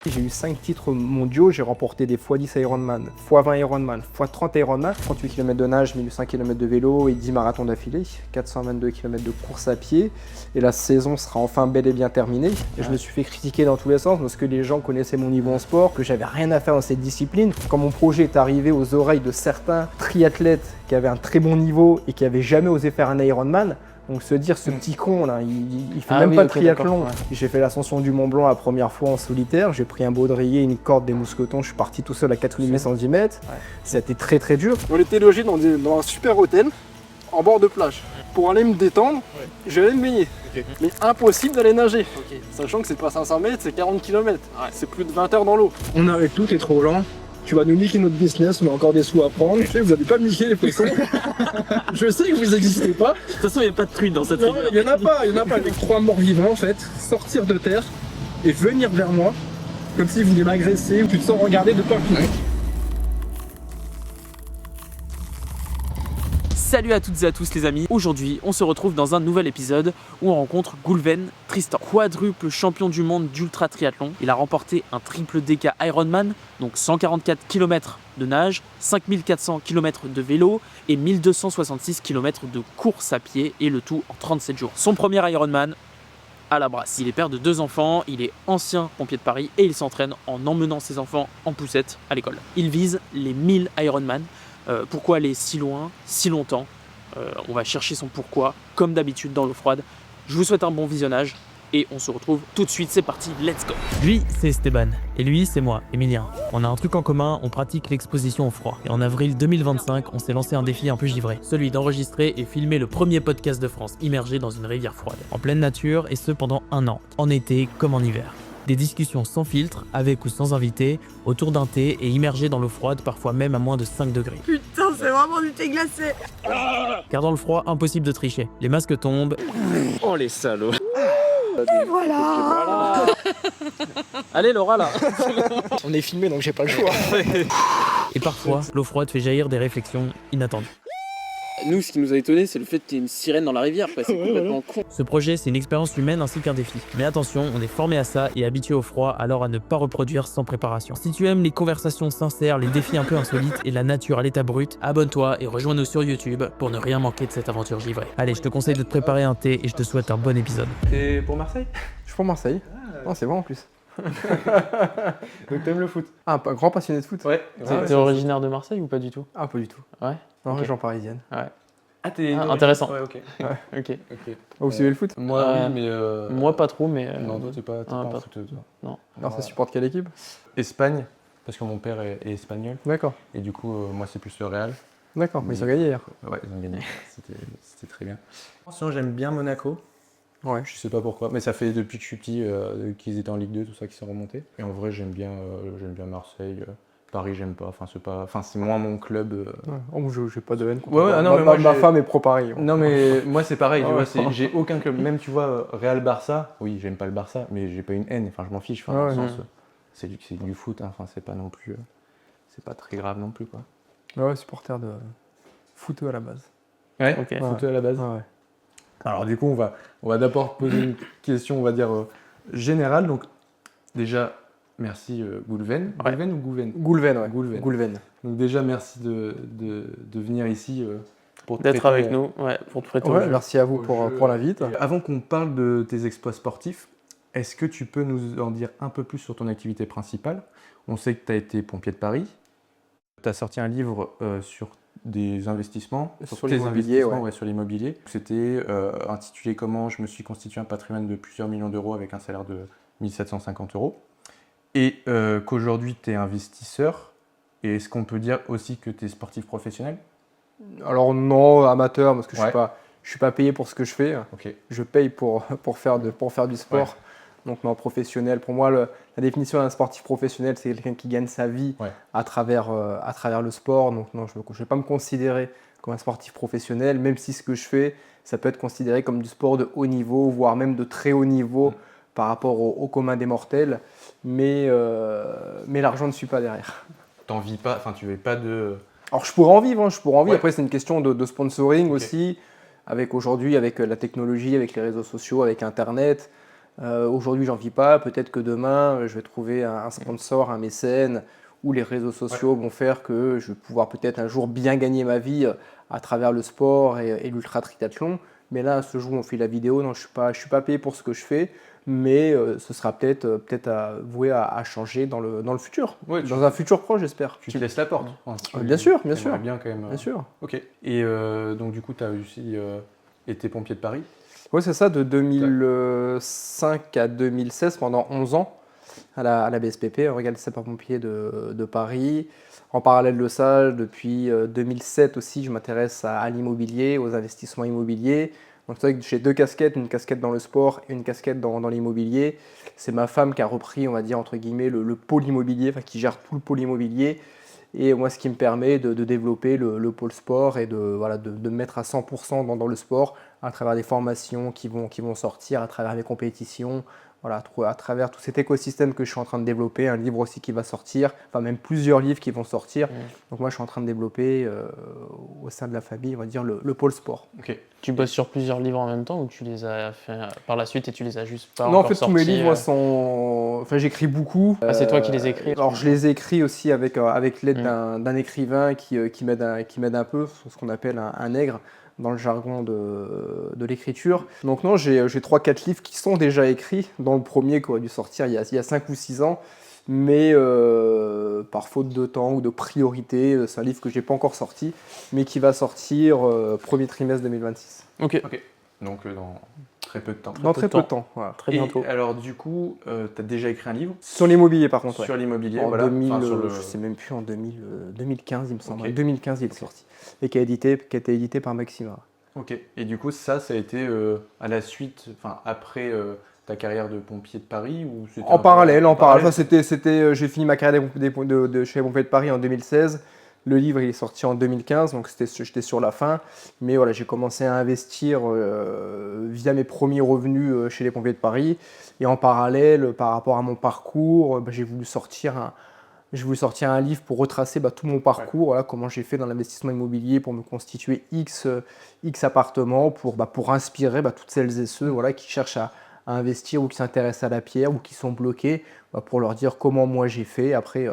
J'ai eu 5 titres mondiaux, j'ai remporté des x10 Ironman, x20 Ironman, x30 Ironman, 38 km de nage, 1500 km de vélo et 10 marathons d'affilée, 422 km de course à pied. Et la saison sera enfin bel et bien terminée. Et je me suis fait critiquer dans tous les sens parce que les gens connaissaient mon niveau en sport, que j'avais rien à faire dans cette discipline. Quand mon projet est arrivé aux oreilles de certains triathlètes qui avaient un très bon niveau et qui n'avaient jamais osé faire un Ironman, donc se dire, ce petit con là, il fait même pas de triathlon. Ouais. J'ai fait l'ascension du Mont Blanc la première fois en solitaire, j'ai pris un baudrier, une corde, des mousquetons, je suis parti tout seul à 4100 mètres. Ouais. Ça a été très très dur. On était logé dans un super hôtel, en bord de plage. Pour aller me détendre, j'allais me baigner. Mais impossible d'aller nager, sachant que c'est pas 500 mètres, c'est 40 km. C'est plus de 20 heures dans l'eau. On est avec tout, t'es trop lent. Tu vas nous niquer notre business, on a encore des sous à prendre. Je sais que vous n'allez pas me niquer les poissons. Je sais que vous n'existez pas. De toute façon, il n'y a pas de truite dans cette rivière. Il n'y en a pas, Avec 3 morts vivants en fait, sortir de terre et venir vers moi, comme s'ils voulaient m'agresser, ou tu te sens regarder de partout. Salut à toutes et à tous les amis, aujourd'hui on se retrouve dans un nouvel épisode où on rencontre Goulven Tristan, quadruple champion du monde d'ultra triathlon. Il a remporté un triple DK Ironman, donc 144 km de nage, 5400 km de vélo et 1266 km de course à pied, et le tout en 37 jours. Son premier Ironman à la brasse. Il est père de 2 enfants, il est ancien pompier de Paris et il s'entraîne en emmenant ses enfants en poussette à l'école. Il vise les 1000 Ironman. Pourquoi aller si loin, si longtemps? On va chercher son pourquoi, comme d'habitude dans l'eau froide. Je vous souhaite un bon visionnage et on se retrouve tout de suite, c'est parti, let's go. Lui, c'est Esteban et lui, c'est moi, Emilien. On a un truc en commun, on pratique l'exposition au froid. Et en avril 2025, on s'est lancé un défi un peu givré, celui d'enregistrer et filmer le premier podcast de France immergé dans une rivière froide, en pleine nature, et ce pendant 1 an, en été comme en hiver. Des discussions sans filtre, avec ou sans invité, autour d'un thé et immergés dans l'eau froide, parfois même à moins de 5 degrés. Putain, c'est vraiment du thé glacé. Car dans le froid, impossible de tricher. Les masques tombent. Oh les salauds. Et voilà. Allez Laura là. On est filmé donc j'ai pas le choix. Et parfois, l'eau froide fait jaillir des réflexions inattendues. Nous, ce qui nous a étonné, c'est le fait qu'il y ait une sirène dans la rivière, quoi. C'est complètement con. Ce projet, c'est une expérience humaine ainsi qu'un défi. Mais attention, on est formé à ça et habitué au froid, alors à ne pas reproduire sans préparation. Si tu aimes les conversations sincères, les défis un peu insolites et la nature à l'état brut, abonne-toi et rejoins-nous sur YouTube pour ne rien manquer de cette aventure givrée. Allez, je te conseille de te préparer un thé et je te souhaite un bon épisode. T'es pour Marseille? Je suis pour Marseille. Non, c'est vrai en plus. Donc t'aimes le foot? Ah, un grand passionné de foot? Ouais. T'es originaire de Marseille ou pas du tout? Ah, pas du tout. Ouais. Non, région parisienne. Ouais. Ah, t'es intéressant. Ouais, ok. Ok. Vous suivez le foot? Moi, oui, mais. Moi, pas trop, mais. Non, toi, t'es pas pas foot, toi. Non. Non, ça supporte quelle équipe? Espagne, parce que mon père est espagnol. D'accord. Et du coup, moi, c'est plus le Real. D'accord, mais ils ont gagné hier. Ouais, ils ont gagné. C'était très bien. Sinon, j'aime bien Monaco. Ouais. Je sais pas pourquoi, mais ça fait depuis que je suis petit qu'ils étaient en Ligue 2, tout ça, qu'ils sont remontés. Et en vrai, j'aime bien Marseille. Paris, j'aime pas. C'est moins mon club. Ouais. Oh, j'ai pas de haine. Ma femme est pro Paris. Non, mais moi, c'est pareil. Tu Ouais. vois, j'ai aucun club. Même, tu vois, Real Barça. Oui, j'aime pas le Barça, mais j'ai pas une haine. Enfin, je m'en fiche. Enfin, Ouais. dans le sens, c'est du foot. Hein. Enfin, c'est pas non plus. C'est pas très grave non plus, quoi. Ouais, supporter de foot à la base. Ouais. Ok. Foot à la base. Ouais. Alors, du coup, on va d'abord poser une question, on va dire générale. Donc, déjà. Merci Goulven. Ouais. Goulven ou Gouven? Goulven, ouais. Goulven. Goulven. Donc déjà, merci de venir ici pour te D'être prêter, avec nous, ouais, pour te prêter au Ouais, jeu. merci à vous au pour jeu. l'invite. Et avant qu'on parle de tes exploits sportifs, est-ce que tu peux nous en dire un peu plus sur ton activité principale? On sait que tu as été pompier de Paris. Tu as sorti un livre sur des investissements, Sur tes l'immobilier, investissements, ouais. sur l'immobilier. C'était intitulé Comment je me suis constitué un patrimoine de plusieurs millions d'euros avec un salaire de 1750 euros. Et qu'aujourd'hui, tu es investisseur. Et est-ce qu'on peut dire aussi que tu es sportif professionnel? Alors non, amateur, parce que Ouais. je suis pas payé pour ce que je fais. Ok. Je paye pour faire du sport. Ouais. Donc non, professionnel. Pour moi, la définition d'un sportif professionnel, c'est quelqu'un qui gagne sa vie Ouais. à travers le sport. Donc non, je ne vais pas me considérer comme un sportif professionnel, même si ce que je fais, ça peut être considéré comme du sport de haut niveau, voire même de très haut niveau par rapport au commun des mortels. Mais l'argent ne suit pas derrière. T'en vis pas, enfin tu veux pas de... Alors je pourrais en vivre, Ouais. Après c'est une question de sponsoring Ok. aussi, avec aujourd'hui, avec la technologie, avec les réseaux sociaux, avec Internet. Aujourd'hui, j'en vis pas. Peut-être que demain, je vais trouver un sponsor, un mécène, ou les réseaux sociaux vont faire que je vais pouvoir peut-être un jour bien gagner ma vie à travers le sport et l'ultra triathlon. Mais là, à ce jour où on fait la vidéo, non, je suis pas payé pour ce que je fais, mais ce sera peut-être voué à changer dans le futur, Ouais, dans un futur proche, j'espère. Tu te laisses la porte. Bien sûr, bien T'aimerais sûr. bien quand même. Bien sûr. Ok. Et donc du coup, tu as aussi été pompier de Paris. Oui, c'est ça, de 2005 à 2016, pendant 11 ans, à la BSPP, Brigade des sapeurs-pompiers de Paris. En parallèle de ça, depuis 2007 aussi, je m'intéresse à l'immobilier, aux investissements immobiliers. Donc c'est vrai que j'ai deux casquettes, une casquette dans le sport et une casquette dans l'immobilier. C'est ma femme qui a repris, on va dire, entre guillemets, le pôle immobilier, enfin qui gère tout le pôle immobilier. Et moi, ce qui me permet de développer le pôle sport et voilà, de me mettre à 100% dans le sport à travers des formations qui vont sortir, à travers mes compétitions, voilà, à travers tout cet écosystème que je suis en train de développer, un livre aussi qui va sortir, enfin même plusieurs livres qui vont sortir. Donc moi, je suis en train de développer au sein de la famille, on va dire, le pôle sport. Ok. Tu bosses sur plusieurs livres en même temps ou tu les as fait par la suite et tu les as juste pas Non, en encore fait, tous mes sortis, livres sont... Enfin, j'écris beaucoup. Ah, c'est toi qui les écris? Alors, je les écris aussi avec l'aide d'un écrivain qui m'aide un peu, ce qu'on appelle un nègre dans le jargon de l'écriture. Donc non, j'ai 3-4 livres qui sont déjà écrits, dont le premier qui aurait dû sortir il y a 5 ou 6 ans. Mais par faute de temps ou de priorité, c'est un livre que je n'ai pas encore sorti, mais qui va sortir premier trimestre 2026. Ok. Donc dans très peu de temps. Dans très peu de temps, voilà. Très bientôt. Et alors du coup, tu as déjà écrit un livre Sur l'immobilier par contre, sur l'immobilier, en voilà. 2000, Enfin, sur le... je sais même plus, en 2015 il me semble. Ok. 2015 il est sorti. Et qui a été édité par Maxima. Ok. Et du coup, ça a été à la suite, enfin après ta carrière de pompier de Paris ou c'était En parallèle. parallèle Enfin, j'ai fini ma carrière chez les pompiers de Paris en 2016. Le livre il est sorti en 2015, donc j'étais sur la fin. Mais voilà, j'ai commencé à investir via mes premiers revenus chez les pompiers de Paris. Et en parallèle, par rapport à mon parcours, j'ai voulu sortir un livre pour retracer tout mon parcours, voilà, comment j'ai fait dans l'investissement immobilier pour me constituer X appartements, pour inspirer toutes celles et ceux voilà, qui cherchent à investir ou qui s'intéressent à la pierre ou qui sont bloqués, pour leur dire comment moi j'ai fait. Après,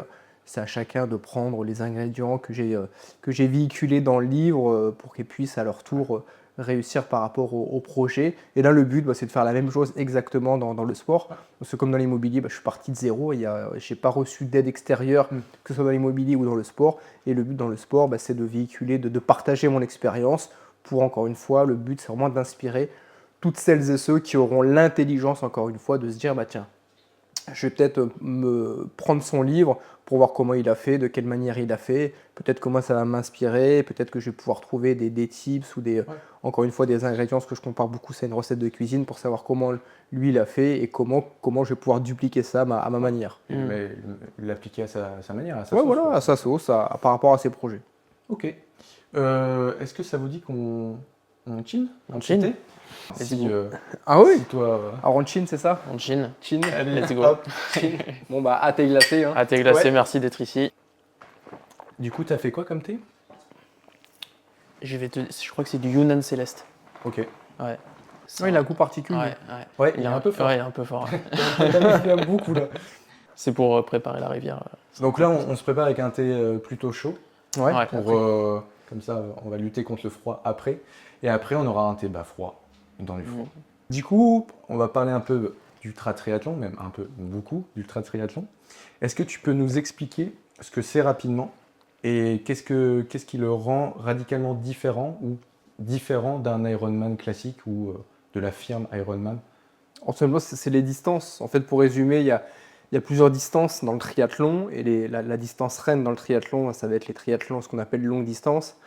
c'est à chacun de prendre les ingrédients que j'ai véhiculés dans le livre pour qu'ils puissent à leur tour réussir par rapport au projet. Et là, le but, c'est de faire la même chose exactement dans le sport. Parce que comme dans l'immobilier, je suis parti de zéro. Je n'ai pas reçu d'aide extérieure, que ce soit dans l'immobilier ou dans le sport. Et le but dans le sport, c'est de véhiculer, de partager mon expérience pour, encore une fois, le but, c'est vraiment d'inspirer toutes celles et ceux qui auront l'intelligence, encore une fois, de se dire, tiens, je vais peut-être me prendre son livre pour voir comment il a fait, de quelle manière il a fait, peut-être comment ça va m'inspirer, peut-être que je vais pouvoir trouver des tips ou encore une fois des ingrédients, parce que je compare beaucoup ça à une recette de cuisine pour savoir comment lui il a fait et comment je vais pouvoir dupliquer ça à ma manière. Mais l'appliquer à sa manière, à sa Ouais, sauce. voilà, quoi. à sa sauce, par rapport à ses projets. Ok. Est-ce que ça vous dit qu'on chine On chine. Si, Ah oui, si toi... alors on chine, c'est ça? On chine. Chine. Allez, Let's go. hop. Bon à thé glacé. Hein. À thé glacé, Ouais. merci d'être ici. Du coup, t'as fait quoi comme thé? Je crois que c'est du Yunnan Céleste. Ok. Ouais. Ouais, il a un goût particulier. Ouais. Ouais, Il est un peu fort. Ouais, il est un peu fort. Il aime beaucoup là. C'est pour préparer la rivière. Donc là, on se prépare avec un thé plutôt chaud. Ouais. Ouais. Pour, comme ça, on va lutter contre le froid après. Et après, on aura un thé froid, dans le froid. Du coup, on va parler un peu d'ultra triathlon, même un peu, beaucoup d'ultra triathlon. Est-ce que tu peux nous expliquer ce que c'est rapidement et qu'est-ce qui le rend radicalement différent ou différent d'un Ironman classique ou de la firme Ironman? En seulement, c'est les distances. En fait, pour résumer, il y a plusieurs distances dans le triathlon. Et la distance reine dans le triathlon, ça va être les triathlons, ce qu'on appelle longue distance,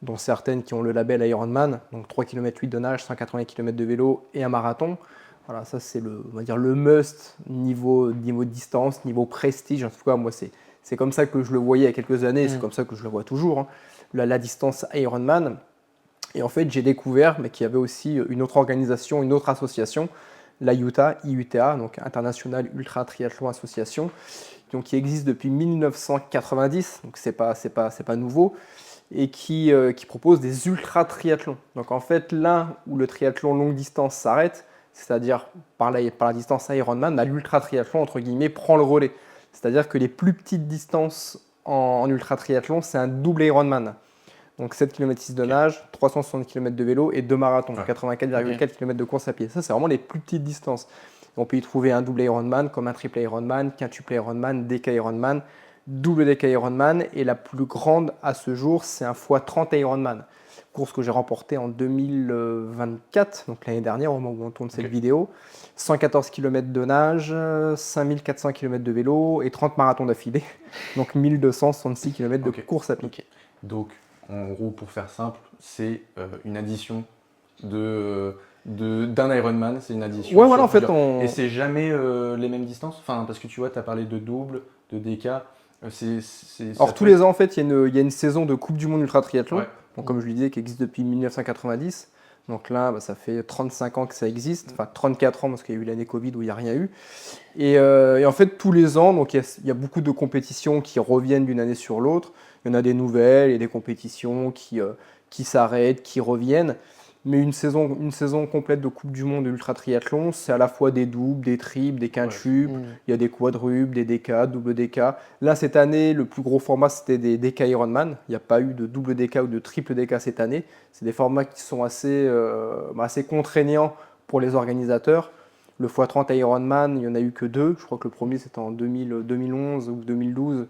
dont certaines qui ont le label Ironman, donc 3 km 8 de nage, 180 km de vélo et un marathon. Voilà, ça c'est on va dire le must niveau distance, niveau prestige. En tout cas, moi, c'est comme ça que je le voyais il y a quelques années, c'est comme ça que je le vois toujours, hein. La distance Ironman. Et en fait, j'ai découvert qu'il y avait aussi une autre organisation, une autre association, l'IUTA, donc International Ultra Triathlon Association, donc qui existe depuis 1990, donc c'est pas nouveau, et qui propose des ultra triathlons. Donc en fait, là où le triathlon longue distance s'arrête, c'est-à-dire par la distance Ironman, bah, l'ultra triathlon entre guillemets prend le relais. C'est-à-dire que les plus petites distances en ultra triathlon, c'est un double Ironman. Donc 7 km 6 de nage, 360 km de vélo et 2 marathons, 84,4 km de course à pied. Ça, c'est vraiment les plus petites distances. On peut y trouver un double Ironman comme un triple Ironman, quintuple Ironman, DK Ironman, double DK Ironman. Et la plus grande à ce jour, c'est un x30 Ironman. Course que j'ai remportée en 2024, donc l'année dernière au moment où on tourne cette vidéo. 114 km de nage, 5400 km de vélo et 30 marathons d'affilée. Donc 1266 km de course à pied. Donc, en gros, pour faire simple, c'est une addition d'un Ironman, c'est une addition. Ouais, voilà, en fait, Et c'est jamais les mêmes distances. Enfin, parce que tu vois, tu as parlé de double, de DK. Alors, tous les ans, en fait, il y a une saison de Coupe du Monde Ultra Triathlon, Ouais. donc, comme je le disais, qui existe depuis 1990. Donc là, bah, ça fait 35 ans que ça existe, enfin 34 ans parce qu'il y a eu l'année Covid où il n'y a rien eu. Et en fait, tous les ans, donc il y a beaucoup de compétitions qui reviennent d'une année sur l'autre. Il y en a des nouvelles et des compétitions qui s'arrêtent, qui reviennent. Mais une saison complète de Coupe du Monde de l'Ultra Triathlon, c'est à la fois des doubles, des triples, des quintuples, il y a des quadruples, des DK, double DK. Là, cette année, le plus gros format, c'était des DK Ironman. Il n'y a pas eu de double DK ou de triple DK cette année. C'est des formats qui sont assez contraignants pour les organisateurs. Le x30 Ironman, il n'y en a eu que 2. Je crois que le premier, c'était en 2011 ou 2012.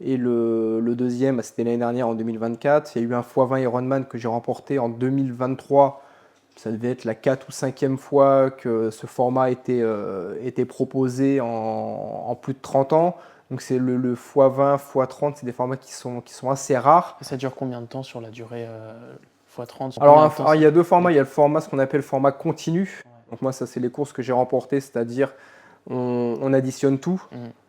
Et le deuxième, c'était l'année dernière en 2024. Il y a eu un x20 Ironman que j'ai remporté en 2023. Ça devait être la 4e ou 5e fois que ce format était proposé en plus de 30 ans. Donc c'est le x20, x30, c'est des formats qui sont assez rares. Et ça dure combien de temps sur la durée x30 Alors il y a 2 formats. Il y a le format, ce qu'on appelle le format continu. Donc moi, ça c'est les courses que j'ai remportées, c'est-à-dire on additionne tout.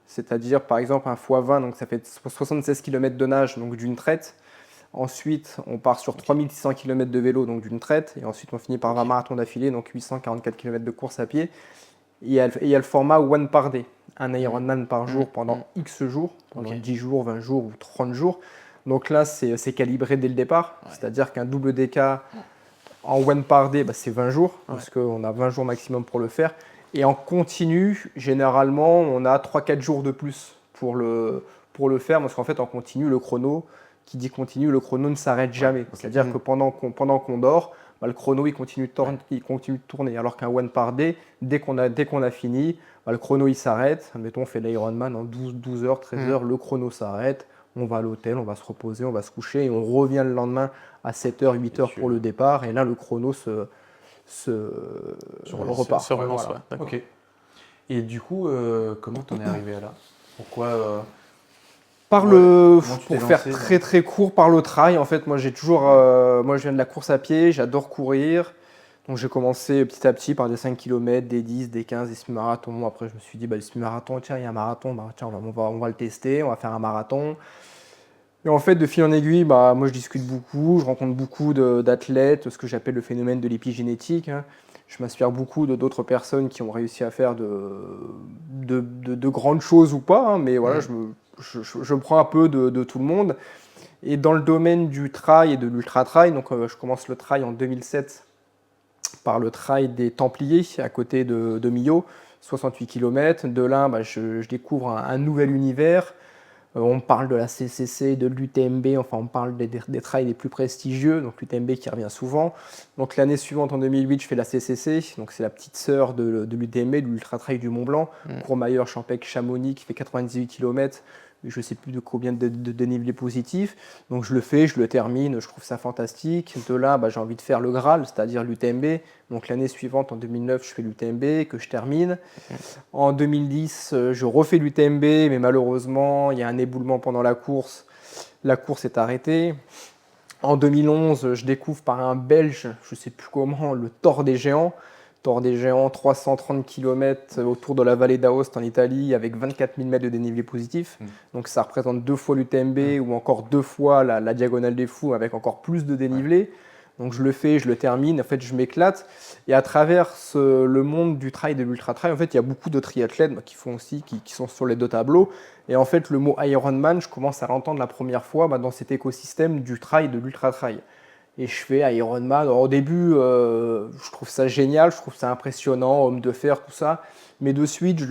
C'est-à-dire, par exemple, un x20, donc ça fait 76 km de nage, donc d'une traite. Ensuite, on part sur 3600 km de vélo, donc d'une traite. Et ensuite, on finit par 20 marathons d'affilée, donc 844 km de course à pied. Et il y a le format one par day, un Ironman par jour pendant X jours, pendant 10 jours, 20 jours ou 30 jours. Donc là, c'est calibré dès le départ. C'est-à-dire qu'un double DK en one par day, c'est 20 jours, parce qu'on a 20 jours maximum pour le faire. Et en continu, généralement, on a 3-4 jours de plus pour le faire, parce qu'en fait, en continu, le chrono, qui dit continu, le chrono ne s'arrête jamais. C'est-à-dire que pendant qu'on dort, le chrono, il continue de tourner. Alors qu'un one par day, dès qu'on a fini, le chrono, il s'arrête. Admettons, on fait l'Ironman en 12 heures, 13 heures, le chrono s'arrête. On va à l'hôtel, on va se reposer, on va se coucher, et on revient le lendemain à 7h, 8h pour le départ. Et là, le chrono se repart. Se relance, Voilà. Ok. Et du coup, comment t'en es arrivé à là? Pourquoi Pour faire très très court, par le trail. En fait, moi je viens de la course à pied, j'adore courir. Donc j'ai commencé petit à petit par des 5 km, des 10, des 15, des semi-marathons. Après je me suis dit, le semi-marathon, tiens, il y a un marathon, tiens, on va le tester, on va faire un marathon. Et en fait, de fil en aiguille, moi je discute beaucoup, je rencontre beaucoup d'athlètes, ce que j'appelle le phénomène de l'épigénétique. Je m'inspire beaucoup d'autres personnes qui ont réussi à faire de grandes choses ou pas, mais voilà, je prends un peu de tout le monde. Et dans le domaine du trail et de l'ultra-trail, donc je commence le trail en 2007 par le trail des Templiers à côté de Millau, 68 km. De là, je découvre un nouvel univers. On parle de la CCC, de l'UTMB, enfin on parle des trails les plus prestigieux, donc l'UTMB qui revient souvent. Donc l'année suivante, en 2008, je fais la CCC, donc c'est la petite sœur de l'UTMB, de l'Ultra Trail du Mont Blanc, Courmayeur, Champec, Chamonix, qui fait 98 km. Je ne sais plus de combien de dénivelé positif. Donc je le fais, je le termine, je trouve ça fantastique. De là, j'ai envie de faire le Graal, c'est-à-dire l'UTMB. Donc l'année suivante, en 2009, je fais l'UTMB, que je termine. En 2010, je refais l'UTMB, mais malheureusement, il y a un éboulement pendant la course. La course est arrêtée. En 2011, je découvre par un Belge, je ne sais plus comment, le Tor des Géants. Tor des Géants, 330 km autour de la vallée d'Aoste en Italie, avec 24 000 mètres de dénivelé positif. Donc ça représente 2 fois l'UTMB ou encore 2 fois la Diagonale des Fous, avec encore plus de dénivelé. Donc je le fais, je le termine, en fait je m'éclate. Et à travers le monde du trail et de l'ultra-trail, en fait il y a beaucoup de triathlètes qui sont sur les 2 tableaux. Et en fait le mot Ironman, je commence à l'entendre la première fois dans cet écosystème du trail et de l'ultra-trail. Et je fais Ironman. Alors, au début, je trouve ça génial, je trouve ça impressionnant, homme de fer, tout ça. Mais de suite,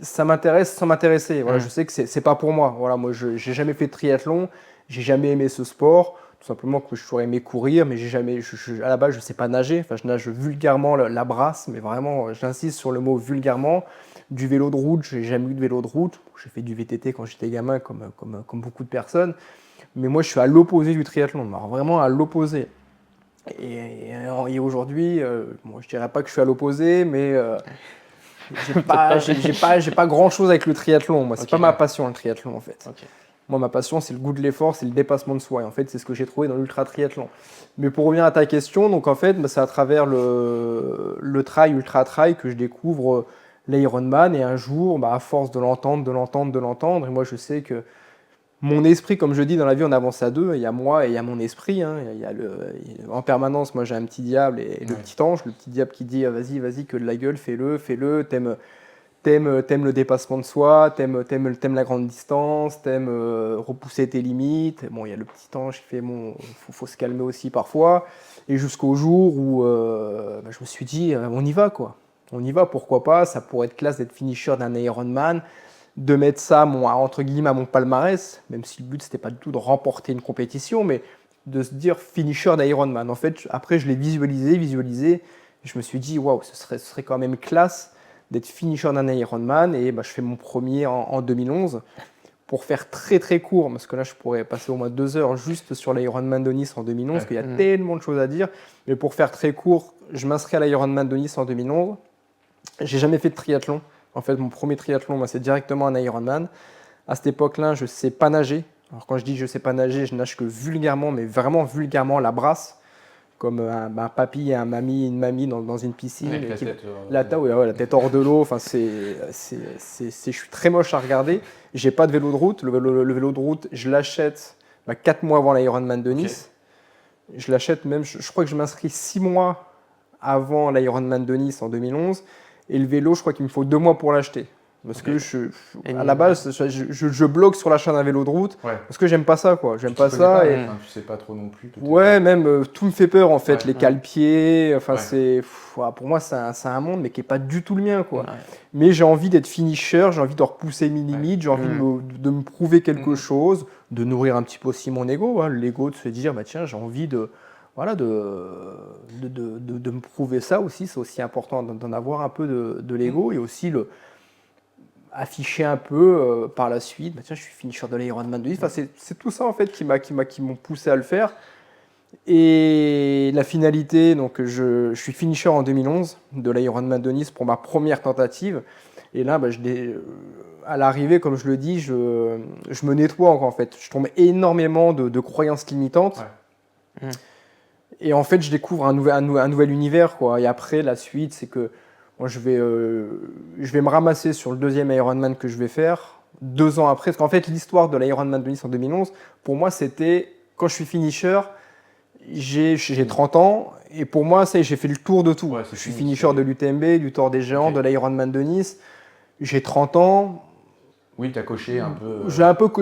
ça m'intéresse sans m'intéresser. Voilà, je sais que c'est pas pour moi. Voilà, moi, j'ai jamais fait de triathlon, j'ai jamais aimé ce sport. Tout simplement que je toujours aimé courir, mais j'ai jamais, à la base, je sais pas nager. Enfin, je nage vulgairement la brasse, mais vraiment, j'insiste sur le mot vulgairement. Du vélo de route, j'ai jamais eu de vélo de route. J'ai fait du VTT quand j'étais gamin, comme beaucoup de personnes. Mais moi, je suis à l'opposé du triathlon, alors vraiment à l'opposé. Et aujourd'hui, bon, je dirais pas que je suis à l'opposé, mais j'ai pas grand chose avec le triathlon. Moi, c'est pas ma passion, le triathlon, en fait. Ok. Moi, ma passion, c'est le goût de l'effort, c'est le dépassement de soi. Et en fait, c'est ce que j'ai trouvé dans l'ultra triathlon. Mais pour revenir à ta question, donc en fait, bah, c'est à travers le trail, ultra trail, que je découvre l'Ironman. Et un jour, bah, à force de l'entendre, et moi, je sais que mon esprit, comme je dis, dans la vie, on avance à deux. Il y a moi et il y a mon esprit. Hein. En permanence, moi, j'ai un petit diable et le petit ange. Le petit diable qui dit vas-y, que de la gueule, fais-le. T'aimes le dépassement de soi, t'aimes la grande distance, t'aimes repousser tes limites. Bon, il y a le petit ange qui fait faut se calmer aussi parfois. Et jusqu'au jour où bah, je me suis dit, on y va, quoi. On y va, pourquoi pas. Ça pourrait être classe d'être finisher d'un Ironman, de mettre ça entre guillemets à mon palmarès, même si le but c'était pas du tout de remporter une compétition, mais de se dire finisher d'Ironman. En fait, après je l'ai visualisé, et je me suis dit waouh, ce serait quand même classe d'être finisher d'un Ironman, et bah, je fais mon premier en 2011. Pour faire très très court, parce que là je pourrais passer au moins 2 heures juste sur l'Ironman de Nice en 2011, parce qu'il y a tellement de choses à dire, mais pour faire très court, je m'inscris à l'Ironman de Nice en 2011. J'ai jamais fait de triathlon. En fait, mon premier triathlon, c'est directement un Ironman. À cette époque-là, je ne sais pas nager. Alors, quand je dis je ne sais pas nager, je nage que vulgairement, mais vraiment vulgairement, la brasse, comme un papy et une mamie dans une piscine. Avec la tête hors de l'eau. Enfin, je suis très moche à regarder. J'ai pas de vélo de route. Le vélo de route, je l'achète 4 mois avant l'Ironman de Nice. Okay. Je l'achète même, je crois que je m'inscris 6 mois avant l'Ironman de Nice en 2011. Et le vélo, je crois qu'il me faut 2 mois pour l'acheter. Parce que à la base, je bloque sur l'achat d'un vélo de route. Ouais. Parce que j'aime pas ça, quoi. J'aime pas ça. Pas, et... tu sais pas trop non plus. Même tout me fait peur, en fait. Les cale-pieds, enfin, pour moi, c'est un monde, mais qui est pas du tout le mien, quoi. Ouais. Mais j'ai envie d'être finisher, j'ai envie de repousser mes limites, j'ai envie de me prouver quelque chose, de nourrir un petit peu aussi mon ego. Hein, l'ego de se dire, bah tiens, j'ai envie de me prouver ça aussi, c'est aussi important d'en avoir un peu de l'ego et aussi afficher un peu par la suite, bah tiens, je suis finisher de l'Ironman de Nice. Enfin, c'est tout ça en fait qui m'ont poussé à le faire. Et la finalité, donc je suis finisher en 2011 de l'Ironman de Nice pour ma première tentative. Et là, bah, à l'arrivée, comme je le dis, je me nettoie en fait. Je tombe énormément de croyances limitantes. Ouais. Et en fait, je découvre un nouvel univers, quoi. Et après, la suite, c'est que moi, je vais me ramasser sur le deuxième Ironman que je vais faire 2 ans après. Parce qu'en fait, l'histoire de l'Ironman de Nice en 2011, pour moi, c'était quand je suis finisher, j'ai 30 ans. Et pour moi, ça, j'ai fait le tour de tout. Ouais, je suis finisher de l'UTMB, du Tour des Géants, de l'Ironman de Nice. J'ai 30 ans. Oui, tu as coché un peu.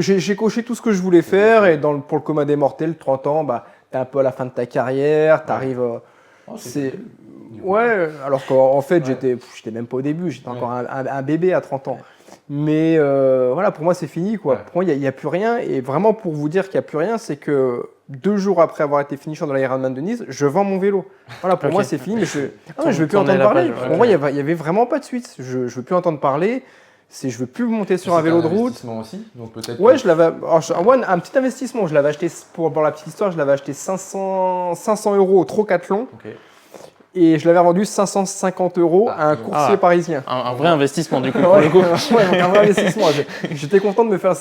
J'ai coché tout ce que je voulais faire. Et pour le commun des mortels, 30 ans, bah, t'es un peu à la fin de ta carrière, t'arrives. Ouais, alors qu'en fait, j'étais même pas au début, j'étais encore un bébé à 30 ans. Mais voilà, pour moi, c'est fini, quoi. Pour moi, il n'y a plus rien. Et vraiment, pour vous dire qu'il n'y a plus rien, c'est que 2 jours après avoir été finisher dans l'Ironman de Nice, je vends mon vélo. Voilà, pour moi, c'est fini, mais je ne veux plus entendre parler. Pour moi, il n'y avait vraiment pas de suite. Je ne veux plus entendre parler. Je veux plus monter sur un vélo de route. Investissement aussi, donc peut-être. Ouais, je l'avais. Un petit investissement. Je l'avais acheté pour la petite histoire. Je l'avais acheté 500 € au Trocathlon. Okay. Et je l'avais vendu 550 € à un coursier parisien. Un vrai investissement du coup pour le coup. Ouais, un vrai investissement. J'étais content de me faire.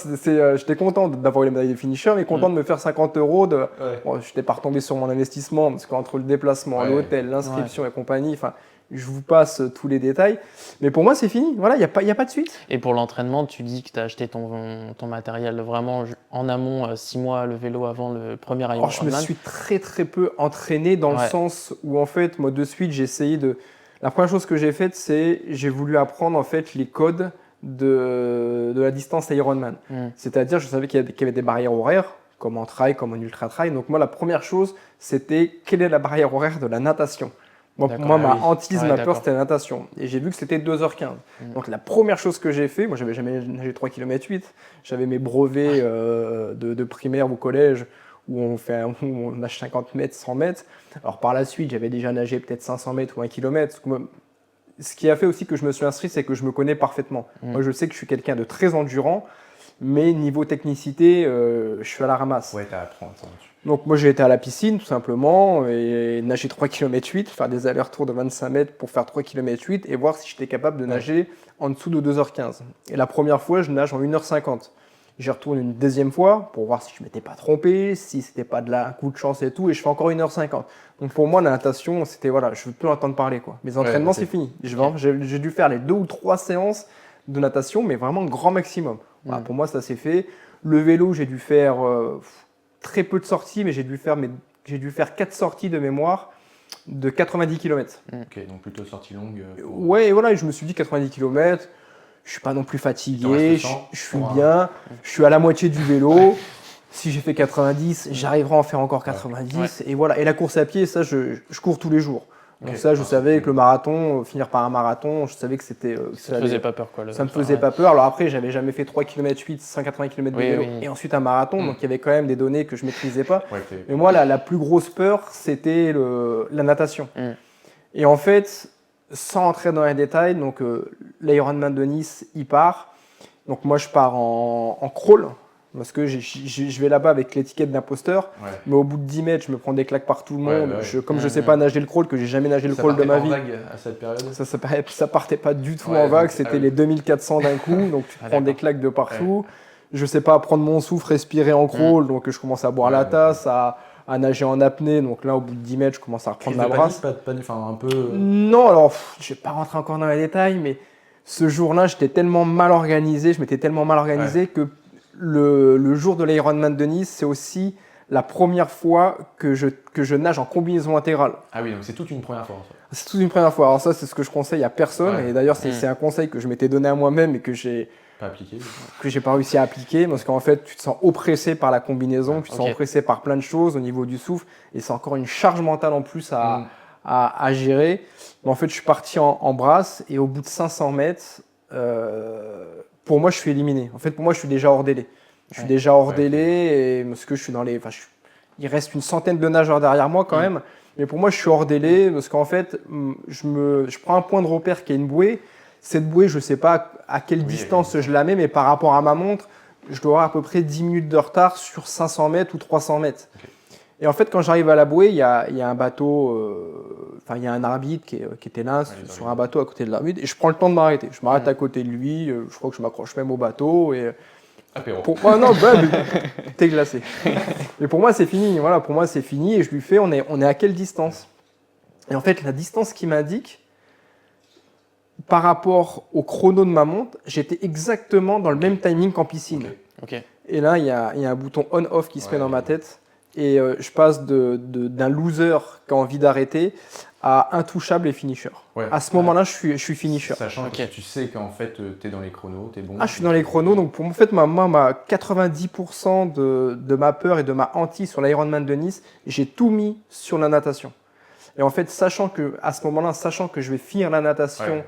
J'étais content d'avoir eu les médailles de finisher, mais content de me faire 50 €. Bon, je n'étais pas retombé sur mon investissement parce qu'entre le déplacement, l'hôtel, l'inscription et compagnie, enfin. Je vous passe tous les détails. Mais pour moi, c'est fini. Voilà, il n'y a pas de suite. Et pour l'entraînement, tu dis que tu as acheté ton matériel vraiment en amont, 6 mois, le vélo avant le premier Ironman. Je me suis très très peu entraîné dans le sens où en fait, moi de suite, j'ai essayé de... La première chose que j'ai faite, c'est j'ai voulu apprendre en fait les codes de la distance Ironman. C'est-à-dire, je savais qu'il y avait des barrières horaires. comme en trail, comme en ultra trail. Donc moi, la première chose, c'était quelle est la barrière horaire de la natation. Pour moi, ma hantise, ma peur, c'était la natation. Et j'ai vu que c'était 2h15. Donc la première chose que j'ai fait, moi j'avais jamais nagé 3 km 8, j'avais mes brevets de primaire ou collège où on nage 50 mètres, 100 mètres. Alors par la suite, j'avais déjà nagé peut-être 500 mètres ou 1 km. Ce qui a fait aussi que je me suis inscrit, c'est que je me connais parfaitement. Moi, je sais que je suis quelqu'un de très endurant, mais niveau technicité, je suis à la ramasse. Ouais, t'as à apprendre. Donc moi, j'ai été à la piscine, tout simplement, et nager 3 km 8, faire des allers-retours de 25 mètres pour faire 3 km 8 et voir si j'étais capable de nager en dessous de 2h15. Et la première fois, je nage en 1h50. J'y retourne une deuxième fois pour voir si je ne m'étais pas trompé, si c'était pas un coup de chance et tout, et je fais encore 1h50. Donc pour moi, la natation, c'était voilà, je veux plus entendre parler, quoi. Mes entraînements, c'est fini. J'ai dû faire les 2 ou 3 séances de natation, mais vraiment grand maximum. Voilà, pour moi, ça s'est fait. Le vélo, j'ai dû faire très peu de sorties, mais j'ai dû faire 4 sorties de mémoire de 90 km. Ok, donc plutôt sortie longue. Ouais, et voilà, et je me suis dit 90 km. Je suis pas non plus fatigué, je suis bien, je suis à la moitié du vélo. Si j'ai fait 90, j'arriverai à en faire encore 90. Et voilà. Et la course à pied, ça, je cours tous les jours. Donc ça, je savais que le marathon, finir par un marathon, je savais que c'était... ça ne faisait pas peur, quoi. Ça me faisait pas peur. Alors après, j'avais jamais fait 3 km 8, 180 km de vélo et ensuite un marathon. Donc il y avait quand même des données que je maîtrisais pas. Mais moi, la plus grosse peur, c'était la natation. Et en fait, sans entrer dans les détails, donc l'Ironman de Nice, il part. Donc moi, je pars en crawl. Parce que je vais là-bas avec l'étiquette d'imposteur, mais au bout de 10 mètres, je me prends des claques par tout le monde. Comme je ne sais pas nager le crawl, que j'ai jamais nagé le crawl de ma vie. Ça partait pas en vague à cette période ? Ça partait pas du tout en vague, c'était les 2400 d'un coup, donc tu te prends des claques de partout. Je ne sais pas prendre mon souffle, respirer en crawl, donc je commence à boire la tasse, à nager en apnée. Donc là, au bout de 10 mètres, je commence à reprendre ma brasse. Un peu... Non, alors, je ne vais pas rentrer encore dans les détails, mais ce jour-là, j'étais tellement mal organisé, que le jour de l'Ironman de Nice, c'est aussi la première fois que je nage en combinaison intégrale. Ah oui, donc c'est toute une première fois. C'est toute une première fois. Alors ça, c'est ce que je conseille à personne. Et d'ailleurs, c'est un conseil que je m'étais donné à moi-même et que j'ai pas réussi à appliquer. Parce qu'en fait, tu te sens oppressé par la combinaison, tu te sens oppressé par plein de choses au niveau du souffle. Et c'est encore une charge mentale en plus à gérer. Mais en fait, je suis parti en brasse et au bout de 500 mètres... pour moi, je suis éliminé. En fait, pour moi, je suis déjà hors délai. Je suis déjà hors délai et parce que je suis dans les. Il reste une centaine de nageurs derrière moi quand même. Mais pour moi, je suis hors délai parce qu'en fait, je prends un point de repère qui est une bouée. Cette bouée, je ne sais pas à quelle distance je la mets, mais par rapport à ma montre, je dois avoir à peu près 10 minutes de retard sur 500 mètres ou 300 mètres. Et en fait, quand j'arrive à la bouée, il y a un bateau, il y a un arbitre qui était là, sur un bateau à côté de l'arbitre, et je prends le temps de m'arrêter. Je m'arrête à côté de lui, je crois que je m'accroche même au bateau. Et apéro. T'es glacé. Mais pour moi, c'est fini. Voilà, pour moi, c'est fini, et je lui fais, on est à quelle distance ? Et en fait, la distance qu'il m'indique, par rapport au chrono de ma montre, j'étais exactement dans le même timing qu'en piscine. Et là, il y a un bouton on-off qui se met dans ma tête. Et je passe d'un loser qui a envie d'arrêter à intouchable et finisher. À ce moment-là, je suis finisher. Sachant que tu sais qu'en fait, tu es dans les chronos, tu es bon. Je suis dans les chronos. Donc, pour moi, en fait, ma 90% de ma peur et de ma hantise sur l'Ironman de Nice, j'ai tout mis sur la natation. Et en fait, à ce moment-là, sachant que je vais finir la natation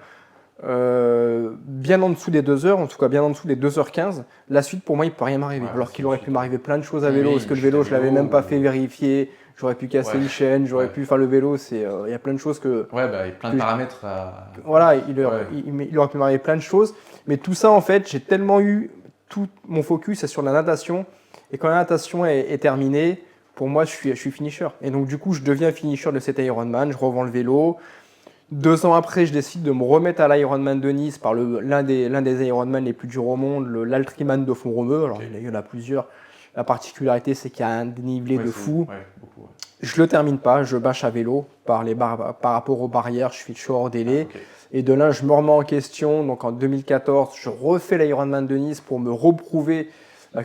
bien en dessous des 2 heures, en tout cas bien en dessous des 2h15, la suite pour moi il ne peut rien m'arriver. Alors qu'il aurait pu m'arriver plein de choses à vélo, parce que le vélo je ne l'avais même pas fait vérifier, j'aurais pu casser une chaîne, j'aurais pu faire le vélo, il y a plein de choses que... il y a plein de paramètres Voilà, il aurait pu m'arriver plein de choses, mais tout ça en fait, j'ai tellement eu tout mon focus sur la natation, et quand la natation est terminée, pour moi je suis finisher. Et donc du coup je deviens finisher de cet Ironman, je revends le vélo. 2 ans après, je décide de me remettre à l'Ironman de Nice par l'un des Ironman les plus durs au monde, l'Altriman de Font-Romeu. Alors, il y en a plusieurs. La particularité, c'est qu'il y a un dénivelé de fou. Je ne le termine pas, je bâche à vélo par rapport aux barrières, je suis hors délai. Et de là, je me remets en question. Donc en 2014, je refais l'Ironman de Nice pour me reprouver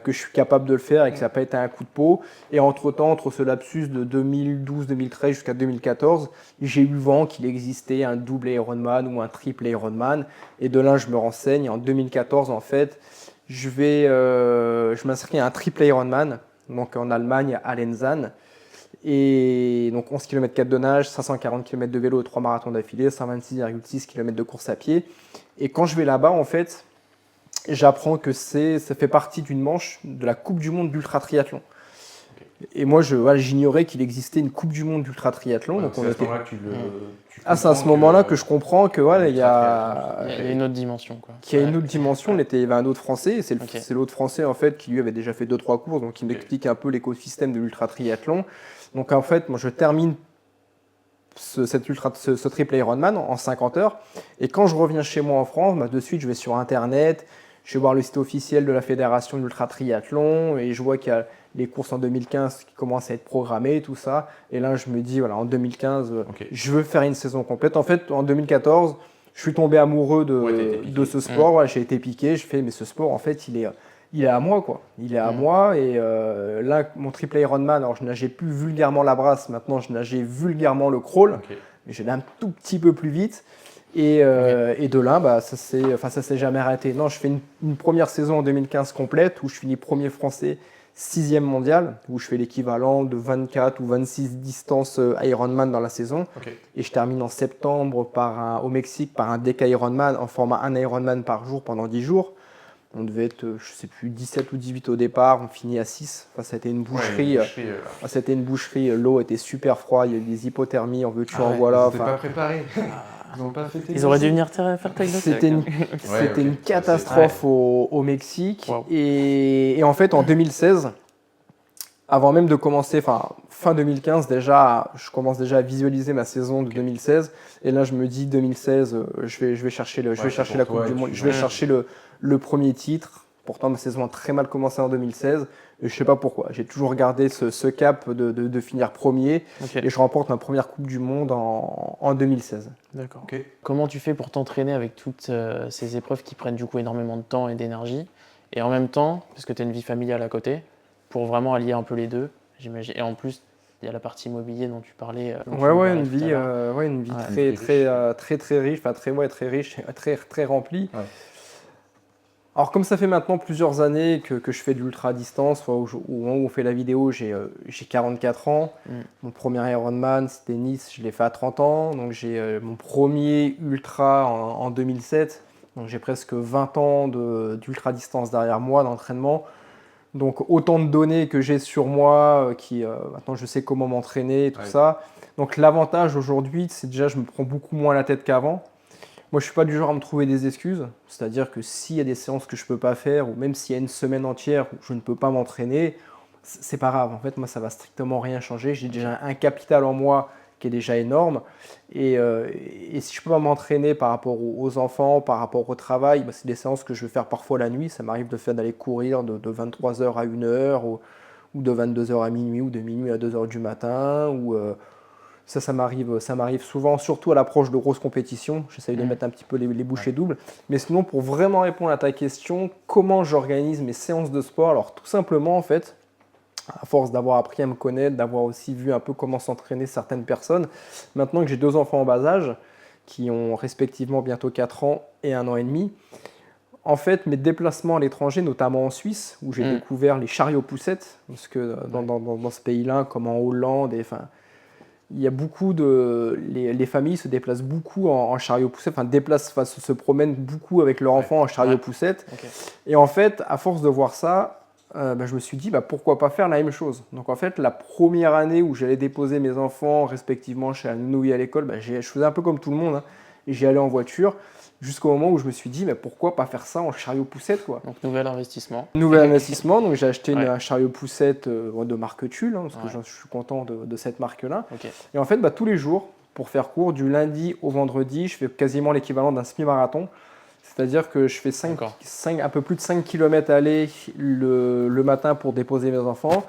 que je suis capable de le faire et que ça n'a pas été un coup de peau. Et entre-temps, entre ce lapsus de 2012-2013 jusqu'à 2014, j'ai eu vent qu'il existait un double Ironman ou un triple Ironman. Et de là, je me renseigne. En 2014, en fait, je m'inscris à un triple Ironman. donc en Allemagne, à Lenzane. Et donc 11 km 4 de nage, 540 km de vélo, 3 marathons d'affilée, 126,6 km de course à pied. Et quand je vais là-bas, en fait, j'apprends que ça fait partie d'une manche de la Coupe du Monde d'ultra triathlon. Et moi, j'ignorais qu'il existait une Coupe du Monde d'ultra triathlon. Ouais, donc c'est à ce moment-là que c'est à ce moment-là que je comprends que il y a une autre dimension, quoi. qu'il y a une autre dimension. Il y avait un autre Français, et c'est Ok. l'autre Français en fait qui lui avait déjà fait 2-3 courses, donc il m'explique un peu l'écosystème de l'ultra triathlon. Donc en fait, moi je termine ce triple Ironman en 50 heures, et quand je reviens chez moi en France, de suite je vais sur internet, je vais voir le site officiel de la fédération d'ultra triathlon, et je vois qu'il y a les courses en 2015 qui commencent à être programmées, tout ça. Et là, je me dis, voilà, en 2015, je veux faire une saison complète. En fait, en 2014, je suis tombé amoureux de ce sport. Ouais, j'ai été piqué. Je fais, mais ce sport, en fait, il est à moi, quoi. Il est à moi. Et là, mon triple Ironman, alors je nageais plus vulgairement la brasse. Maintenant, je nageais vulgairement le crawl. Mais j'allais un tout petit peu plus vite. Et de là, ça s'est jamais arrêté. Non, je fais une première saison en 2015 complète où je finis premier français, 6e mondial, où je fais l'équivalent de 24 ou 26 distances Ironman dans la saison. Et je termine en septembre au Mexique par un Deca Ironman en format 1 Ironman par jour pendant 10 jours. On devait être, je sais plus, 17 ou 18 au départ, on finit à 6. Enfin, ça a été une boucherie. C'était une boucherie, l'eau était super froide, il y a eu des hypothermies, en veux-tu, en voilà. Ils n'étaient pas préparés. Ils n'ont pas fait Ils auraient dû venir faire ta glace. C'était une catastrophe au Mexique. Wow. Et en fait, en 2016, avant même de commencer, fin 2015, je commence déjà à visualiser ma saison de 2016. Et là, je me dis, 2016, je vais chercher la Coupe du Monde, je vais chercher le premier titre. Pourtant, ma saison a très mal commencé en 2016. Et je ne sais pas pourquoi. J'ai toujours gardé ce cap de finir premier. Et je remporte ma première Coupe du Monde en 2016. D'accord. Comment tu fais pour t'entraîner avec toutes ces épreuves qui prennent du coup énormément de temps et d'énergie, et en même temps, parce que tu as une vie familiale à côté, pour vraiment allier un peu les deux, j'imagine. Et en plus, il y a la partie immobilier dont tu parlais. Une vie très riche, très riche, très remplie. Ouais. Alors comme ça fait maintenant plusieurs années que je fais de l'ultra-distance, au moment où on fait la vidéo, j'ai 44 ans. Mon premier Ironman, c'était Nice, je l'ai fait à 30 ans. Donc j'ai mon premier ultra en 2007. Donc j'ai presque 20 ans d'ultra-distance derrière moi, d'entraînement. Donc autant de données que j'ai sur moi, maintenant je sais comment m'entraîner et tout ça. Donc l'avantage aujourd'hui, c'est déjà je me prends beaucoup moins la tête qu'avant. Moi, je ne suis pas du genre à me trouver des excuses. C'est-à-dire que s'il y a des séances que je ne peux pas faire, ou même s'il y a une semaine entière où je ne peux pas m'entraîner, c'est pas grave. En fait, moi, ça ne va strictement rien changer. J'ai déjà un capital en moi qui est déjà énorme. Et si je ne peux pas m'entraîner par rapport aux enfants, par rapport au travail, c'est des séances que je vais faire parfois la nuit. Ça m'arrive d'aller courir de 23h à 1h, ou de 22h à minuit, ou de minuit à 2h du matin, Ça m'arrive souvent, surtout à l'approche de grosses compétitions. J'essaye de mettre un petit peu les bouchées doubles. Mais sinon, pour vraiment répondre à ta question, comment j'organise mes séances de sport? Alors tout simplement, en fait, à force d'avoir appris à me connaître, d'avoir aussi vu un peu comment s'entraîner certaines personnes, maintenant que j'ai 2 enfants en bas âge, qui ont respectivement bientôt 4 ans et 1 an et demi, en fait, mes déplacements à l'étranger, notamment en Suisse, où j'ai découvert les chariots poussettes, parce que dans ce pays-là, comme en Hollande, il y a beaucoup les familles se déplacent beaucoup en chariot poussette, se promènent beaucoup avec leurs enfants en chariot poussette. Et en fait, à force de voir ça, je me suis dit pourquoi pas faire la même chose. Donc en fait, la première année où j'allais déposer mes enfants respectivement chez la nounou à l'école, je faisais un peu comme tout le monde, et j'y allais en voiture. Jusqu'au moment où je me suis dit, pourquoi pas faire ça en chariot poussette, quoi. Donc nouvel investissement. Donc j'ai acheté un chariot poussette de marque Tulle, parce que je suis content de cette marque-là. Et en fait, tous les jours, pour faire court, du lundi au vendredi, je fais quasiment l'équivalent d'un semi-marathon. C'est-à-dire que je fais un peu plus de 5 km aller le matin pour déposer mes enfants.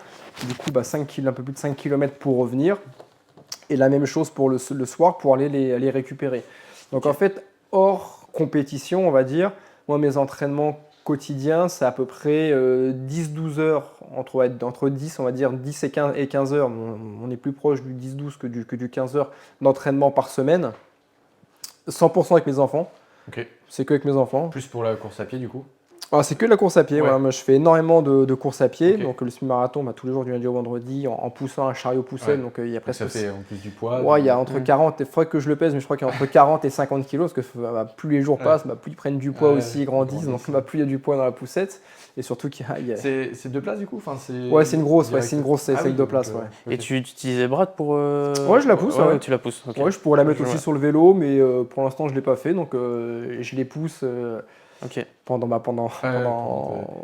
Du coup, un peu plus de 5 km pour revenir. Et la même chose pour le soir pour aller les récupérer. Donc en fait, hors compétition, on va dire, moi mes entraînements quotidiens, c'est à peu près 10-12 heures, entre 10, on va dire 10 et 15 heures. On est plus proche du 10-12 que du 15 heures d'entraînement par semaine. 100% avec mes enfants. C'est que avec mes enfants. Plus pour la course à pied du coup? Alors, c'est que de la course à pied. Ouais. Voilà, moi, je fais énormément de course à pied. Ok. Donc, le semi-marathon, tous les jours du lundi au vendredi, en poussant un chariot poussel. Ouais. Donc, il y a Donc, presque. ça fait en plus du poids. Ouais, il y a entre 40, il faudrait que je le pèse, mais je crois qu'il y a entre 40 et 50 kilos, parce que plus les jours Ouais. passent, plus ils prennent du poids Ouais, aussi, ils ils grandissent, donc grandissent. plus il y a du poids dans la poussette. Et surtout C'est 2 places du coup enfin, Ouais, c'est une grosse, direct. c'est une grosse, c'est Ah celle oui, de donc, place, ouais. ok. Et tu utilisais Brad pour. Ouais, je la pousse, ouais. tu la pousses. Ok. Ouais, je pourrais la mettre Je aussi vois. sur le vélo, mais pour l'instant, je ne l'ai pas fait, donc je les pousse Ok. pendant Pendant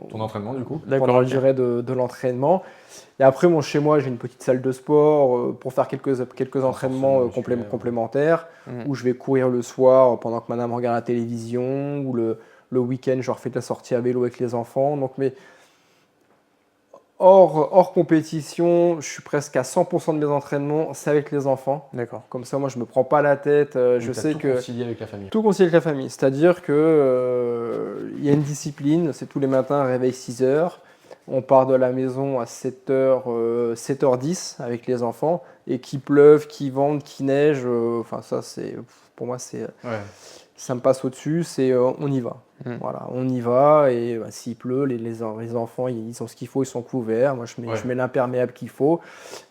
ton entraînement du coup. D'accord. pendant ok. la durée de l'entraînement. Et après, chez moi, j'ai une petite salle de sport pour faire quelques entraînements musculaire, ouais. complémentaires, Mhm. où je vais courir le soir pendant que madame regarde la télévision, ou le week-end, je refais de la sortie à vélo avec les enfants. Donc, mais hors compétition, je suis presque à 100% de mes entraînements, c'est avec les enfants. D'accord. Comme ça, moi, je ne me prends pas la tête. Je Donc, t'as sais tout que concilié avec la famille. tout concilié avec la famille. C'est-à-dire que il y a une discipline, c'est tous les matins, réveil 6h. On part de la maison à 7h10 avec les enfants. Et qu'il pleuve, qu'il vente, qu'il neige, enfin ça, pour moi, Ouais. ça me passe au-dessus, on y va. Mm. Voilà, on y va et s'il pleut, les enfants, ils ont ce qu'il faut, ils sont couverts. Moi, je mets l'imperméable qu'il faut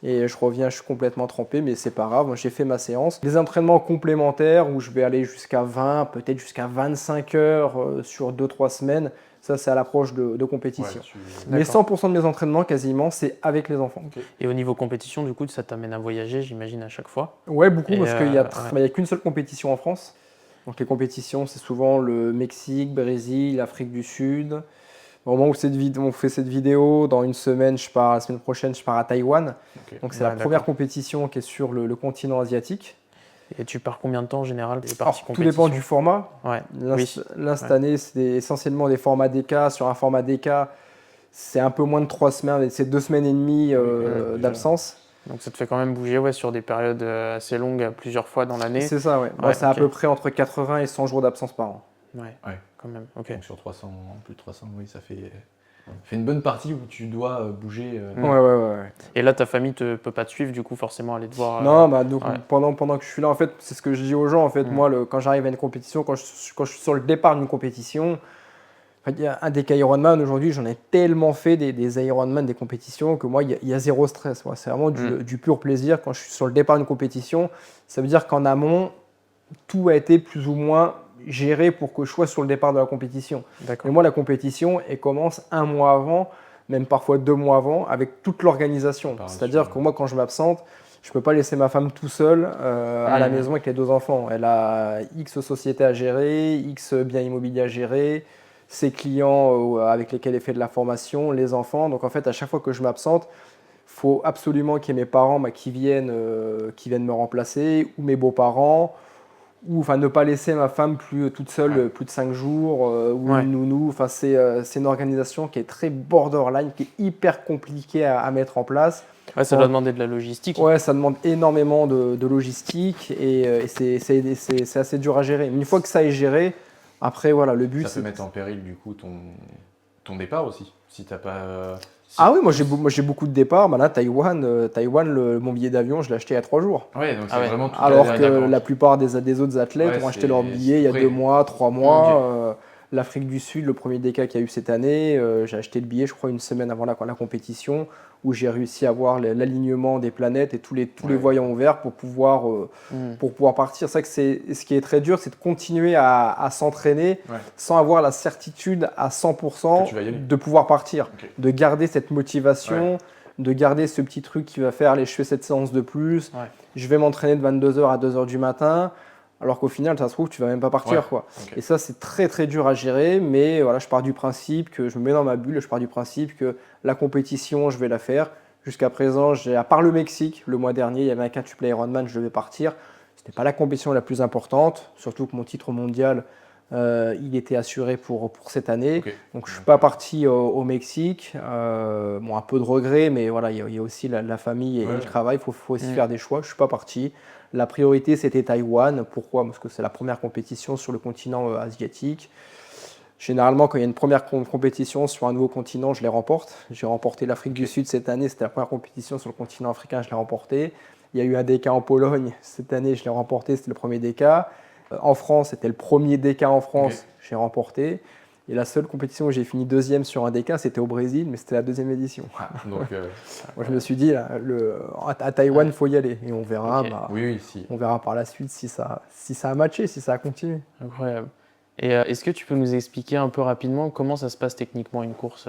et je reviens, je suis complètement trempé, mais c'est pas grave. Moi, j'ai fait ma séance. Des entraînements complémentaires où je vais aller jusqu'à 20, peut-être jusqu'à 25 heures sur 2-3 semaines. Ça, c'est à l'approche de compétition. Mais D'accord. 100% de mes entraînements, quasiment, c'est avec les enfants. Et au niveau compétition, du coup, ça t'amène à voyager, j'imagine, à chaque fois. Ouais, beaucoup, Et parce qu'il n'y ouais. a qu'une seule compétition en France. Donc les compétitions, c'est souvent le Mexique, Brésil, Afrique du Sud. Au moment où on fait cette vidéo, dans une semaine, la semaine prochaine, je pars à Taïwan. Ok. Donc c'est Ouais, la première d'accord. compétition qui est sur le continent asiatique. Et tu pars combien de temps en général des Alors, parties tout dépend du compétition format. Ouais. Là, Oui. cette année, c'est essentiellement des formats DK. Sur un format DK, c'est un peu moins de 3 semaines, c'est 2 semaines et demie déjà. d'absence. Donc ça te fait quand même bouger sur des périodes assez longues, plusieurs fois dans l'année. C'est ça, ouais. Moi, Ouais, c'est à ok. peu près entre 80 et 100 jours d'absence par an. Ouais, Ouais. quand même. Ok. Donc sur 300, plus de 300, oui, ça fait une bonne partie où tu dois bouger. Mm. Ouais. Et là, ta famille peut pas te suivre, du coup, forcément, aller te voir. Non, donc, ouais. pendant que je suis là, en fait, c'est ce que je dis aux gens. En fait, moi, quand j'arrive à une compétition, quand je suis sur le départ d'une compétition, en fait, il y a un DK Ironman aujourd'hui, j'en ai tellement fait des Ironman, des compétitions, que moi, il y a zéro stress. Ouais, c'est vraiment du pur plaisir. Quand je suis sur le départ d'une compétition, ça veut dire qu'en amont, tout a été plus ou moins géré pour que je sois sur le départ de la compétition. D'accord. Mais moi, la compétition, elle commence 1 mois avant, même parfois 2 mois avant, avec toute l'organisation. C'est-à-dire que moi, quand je m'absente, je ne peux pas laisser ma femme tout seul à la maison avec les 2 enfants. Elle a X sociétés à gérer, X biens immobiliers à gérer, ses clients avec lesquels elle fait de la formation, les enfants. Donc en fait, à chaque fois que je m'absente, il faut absolument qu'il y ait mes parents qui viennent me remplacer, ou mes beaux-parents, ou enfin ne pas laisser ma femme toute seule plus de 5 jours, ou une nounou. Enfin, c'est une organisation qui est très borderline, qui est hyper compliquée à mettre en place. Ouais, ça doit demander de la logistique. Ouais, ça demande énormément de logistique et c'est assez dur à gérer. Mais une fois que ça est géré, après, voilà, le but, Ça peut mettre en péril du coup ton départ aussi. Si t'as pas. Ah oui, moi j'ai beaucoup de départs. Là, Taïwan, mon billet d'avion, je l'ai acheté il y a 3 jours. Ouais, donc c'est Ah ouais. vraiment tout. Alors que la plupart des autres athlètes Ouais, ont acheté c'est- leur billet il y a c'est 2 prêt. mois, 3 mois. L'Afrique du Sud, le premier DK qu'il y a eu cette année, j'ai acheté le billet, je crois, une semaine avant la compétition, où j'ai réussi à voir l'alignement des planètes et tous les voyants ouverts pour pouvoir partir. C'est vrai que ce qui est très dur, c'est de continuer à s'entraîner sans avoir la certitude à 100% Que tu vas y aller. de pouvoir partir, Ok. de garder cette motivation, de garder ce petit truc qui va faire, allez, je fais cette séance de plus, je vais m'entraîner de 22h à 2h du matin. Alors qu'au final, ça se trouve, tu vas même pas partir. Quoi. Ok. Et ça, c'est très très dur à gérer, mais voilà, je pars du principe que je me mets dans ma bulle, je pars du principe que la compétition, je vais la faire. Jusqu'à présent, à part le Mexique, le mois dernier, il y avait un quintuple Ironman, je devais partir. Ce n'était pas la compétition la plus importante, surtout que mon titre mondial, il était assuré pour cette année. Ok. Donc je ne suis pas parti au Mexique. Un peu de regret, mais voilà, il y a aussi la famille et le travail, il faut aussi faire des choix. Je ne suis pas parti. La priorité, c'était Taïwan. Pourquoi ? Parce que c'est la première compétition sur le continent asiatique. Généralement, quand il y a une première compétition sur un nouveau continent, je les remporte. J'ai remporté l'Afrique du Sud cette année. C'était la première compétition sur le continent africain, je l'ai remporté. Il y a eu un DK en Pologne. Cette année, je l'ai remporté. C'était le premier DK. En France, c'était le premier DK en France. J'ai remporté. Et la seule compétition où j'ai fini deuxième sur un DK, c'était au Brésil, mais c'était la deuxième édition. Ah, donc, Moi, je me suis dit, là, à Taïwan, il faut y aller. Et on verra, Ok. oui, si. on verra par la suite si ça a matché, si ça a continué. Incroyable. Et est-ce que tu peux nous expliquer un peu rapidement comment ça se passe techniquement une course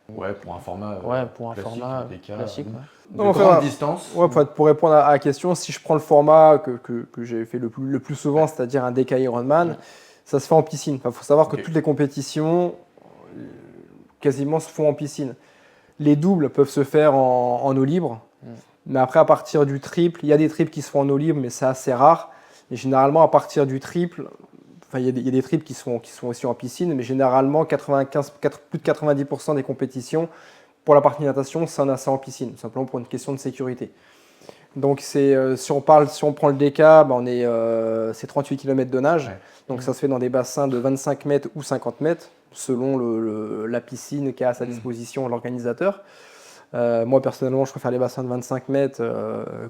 Ouais, pour un format pour un classique, format des cas, classique, ouais. de Non, grande enfin, distance. Ouais, pour répondre à la question, si je prends le format que j'ai fait le plus souvent, c'est-à-dire un DK Ironman, ça se fait en piscine. Il faut savoir que Ok. toutes les compétitions, quasiment, se font en piscine. Les doubles peuvent se faire en eau libre, mais après, à partir du triple, il y a des triples qui se font en eau libre, mais c'est assez rare. Et généralement, à partir du triple, enfin, il y a des triples qui sont aussi en piscine, mais généralement, plus de 90% des compétitions, pour la partie natation, c'est en piscine, tout simplement pour une question de sécurité. Donc, si on prend le DK, c'est 38 km de nage. Ouais. Donc, ça se fait dans des bassins de 25 mètres ou 50 mètres, selon la piscine qu'a à sa disposition l'organisateur. Moi, personnellement, je préfère les bassins de 25 mètres.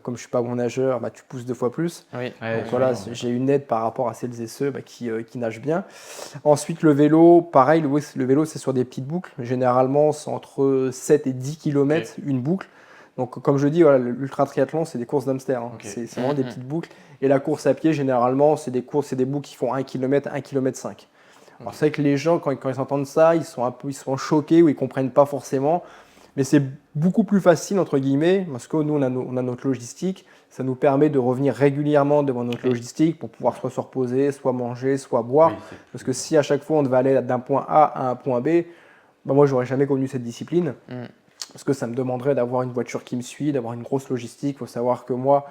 Comme je ne suis pas bon nageur, tu pousses 2 fois plus. Oui. Ouais, Donc voilà, ouais. j'ai une aide par rapport à celles et ceux qui nagent bien. Ensuite, le vélo, pareil, le vélo, c'est sur des petites boucles. Généralement, c'est entre 7 et 10 km une boucle. Donc, comme je dis, voilà, l'ultra-triathlon, c'est des courses d'hamster. Hein. Ok. C'est vraiment des petites boucles. Et la course à pied, généralement, c'est des boucles qui font 1 km, 1 km 5. Alors, c'est vrai que les gens, quand ils entendent ça, ils sont choqués ou ils ne comprennent pas forcément. Mais c'est beaucoup plus facile, entre guillemets, parce que nous, on a notre logistique. Ça nous permet de revenir régulièrement devant notre logistique pour pouvoir soit se reposer, soit manger, soit boire. Oui, Parce que si à chaque fois, on devait aller d'un point A à un point B, moi, je n'aurais jamais connu cette discipline. Parce que ça me demanderait d'avoir une voiture qui me suit, d'avoir une grosse logistique. Il faut savoir que moi,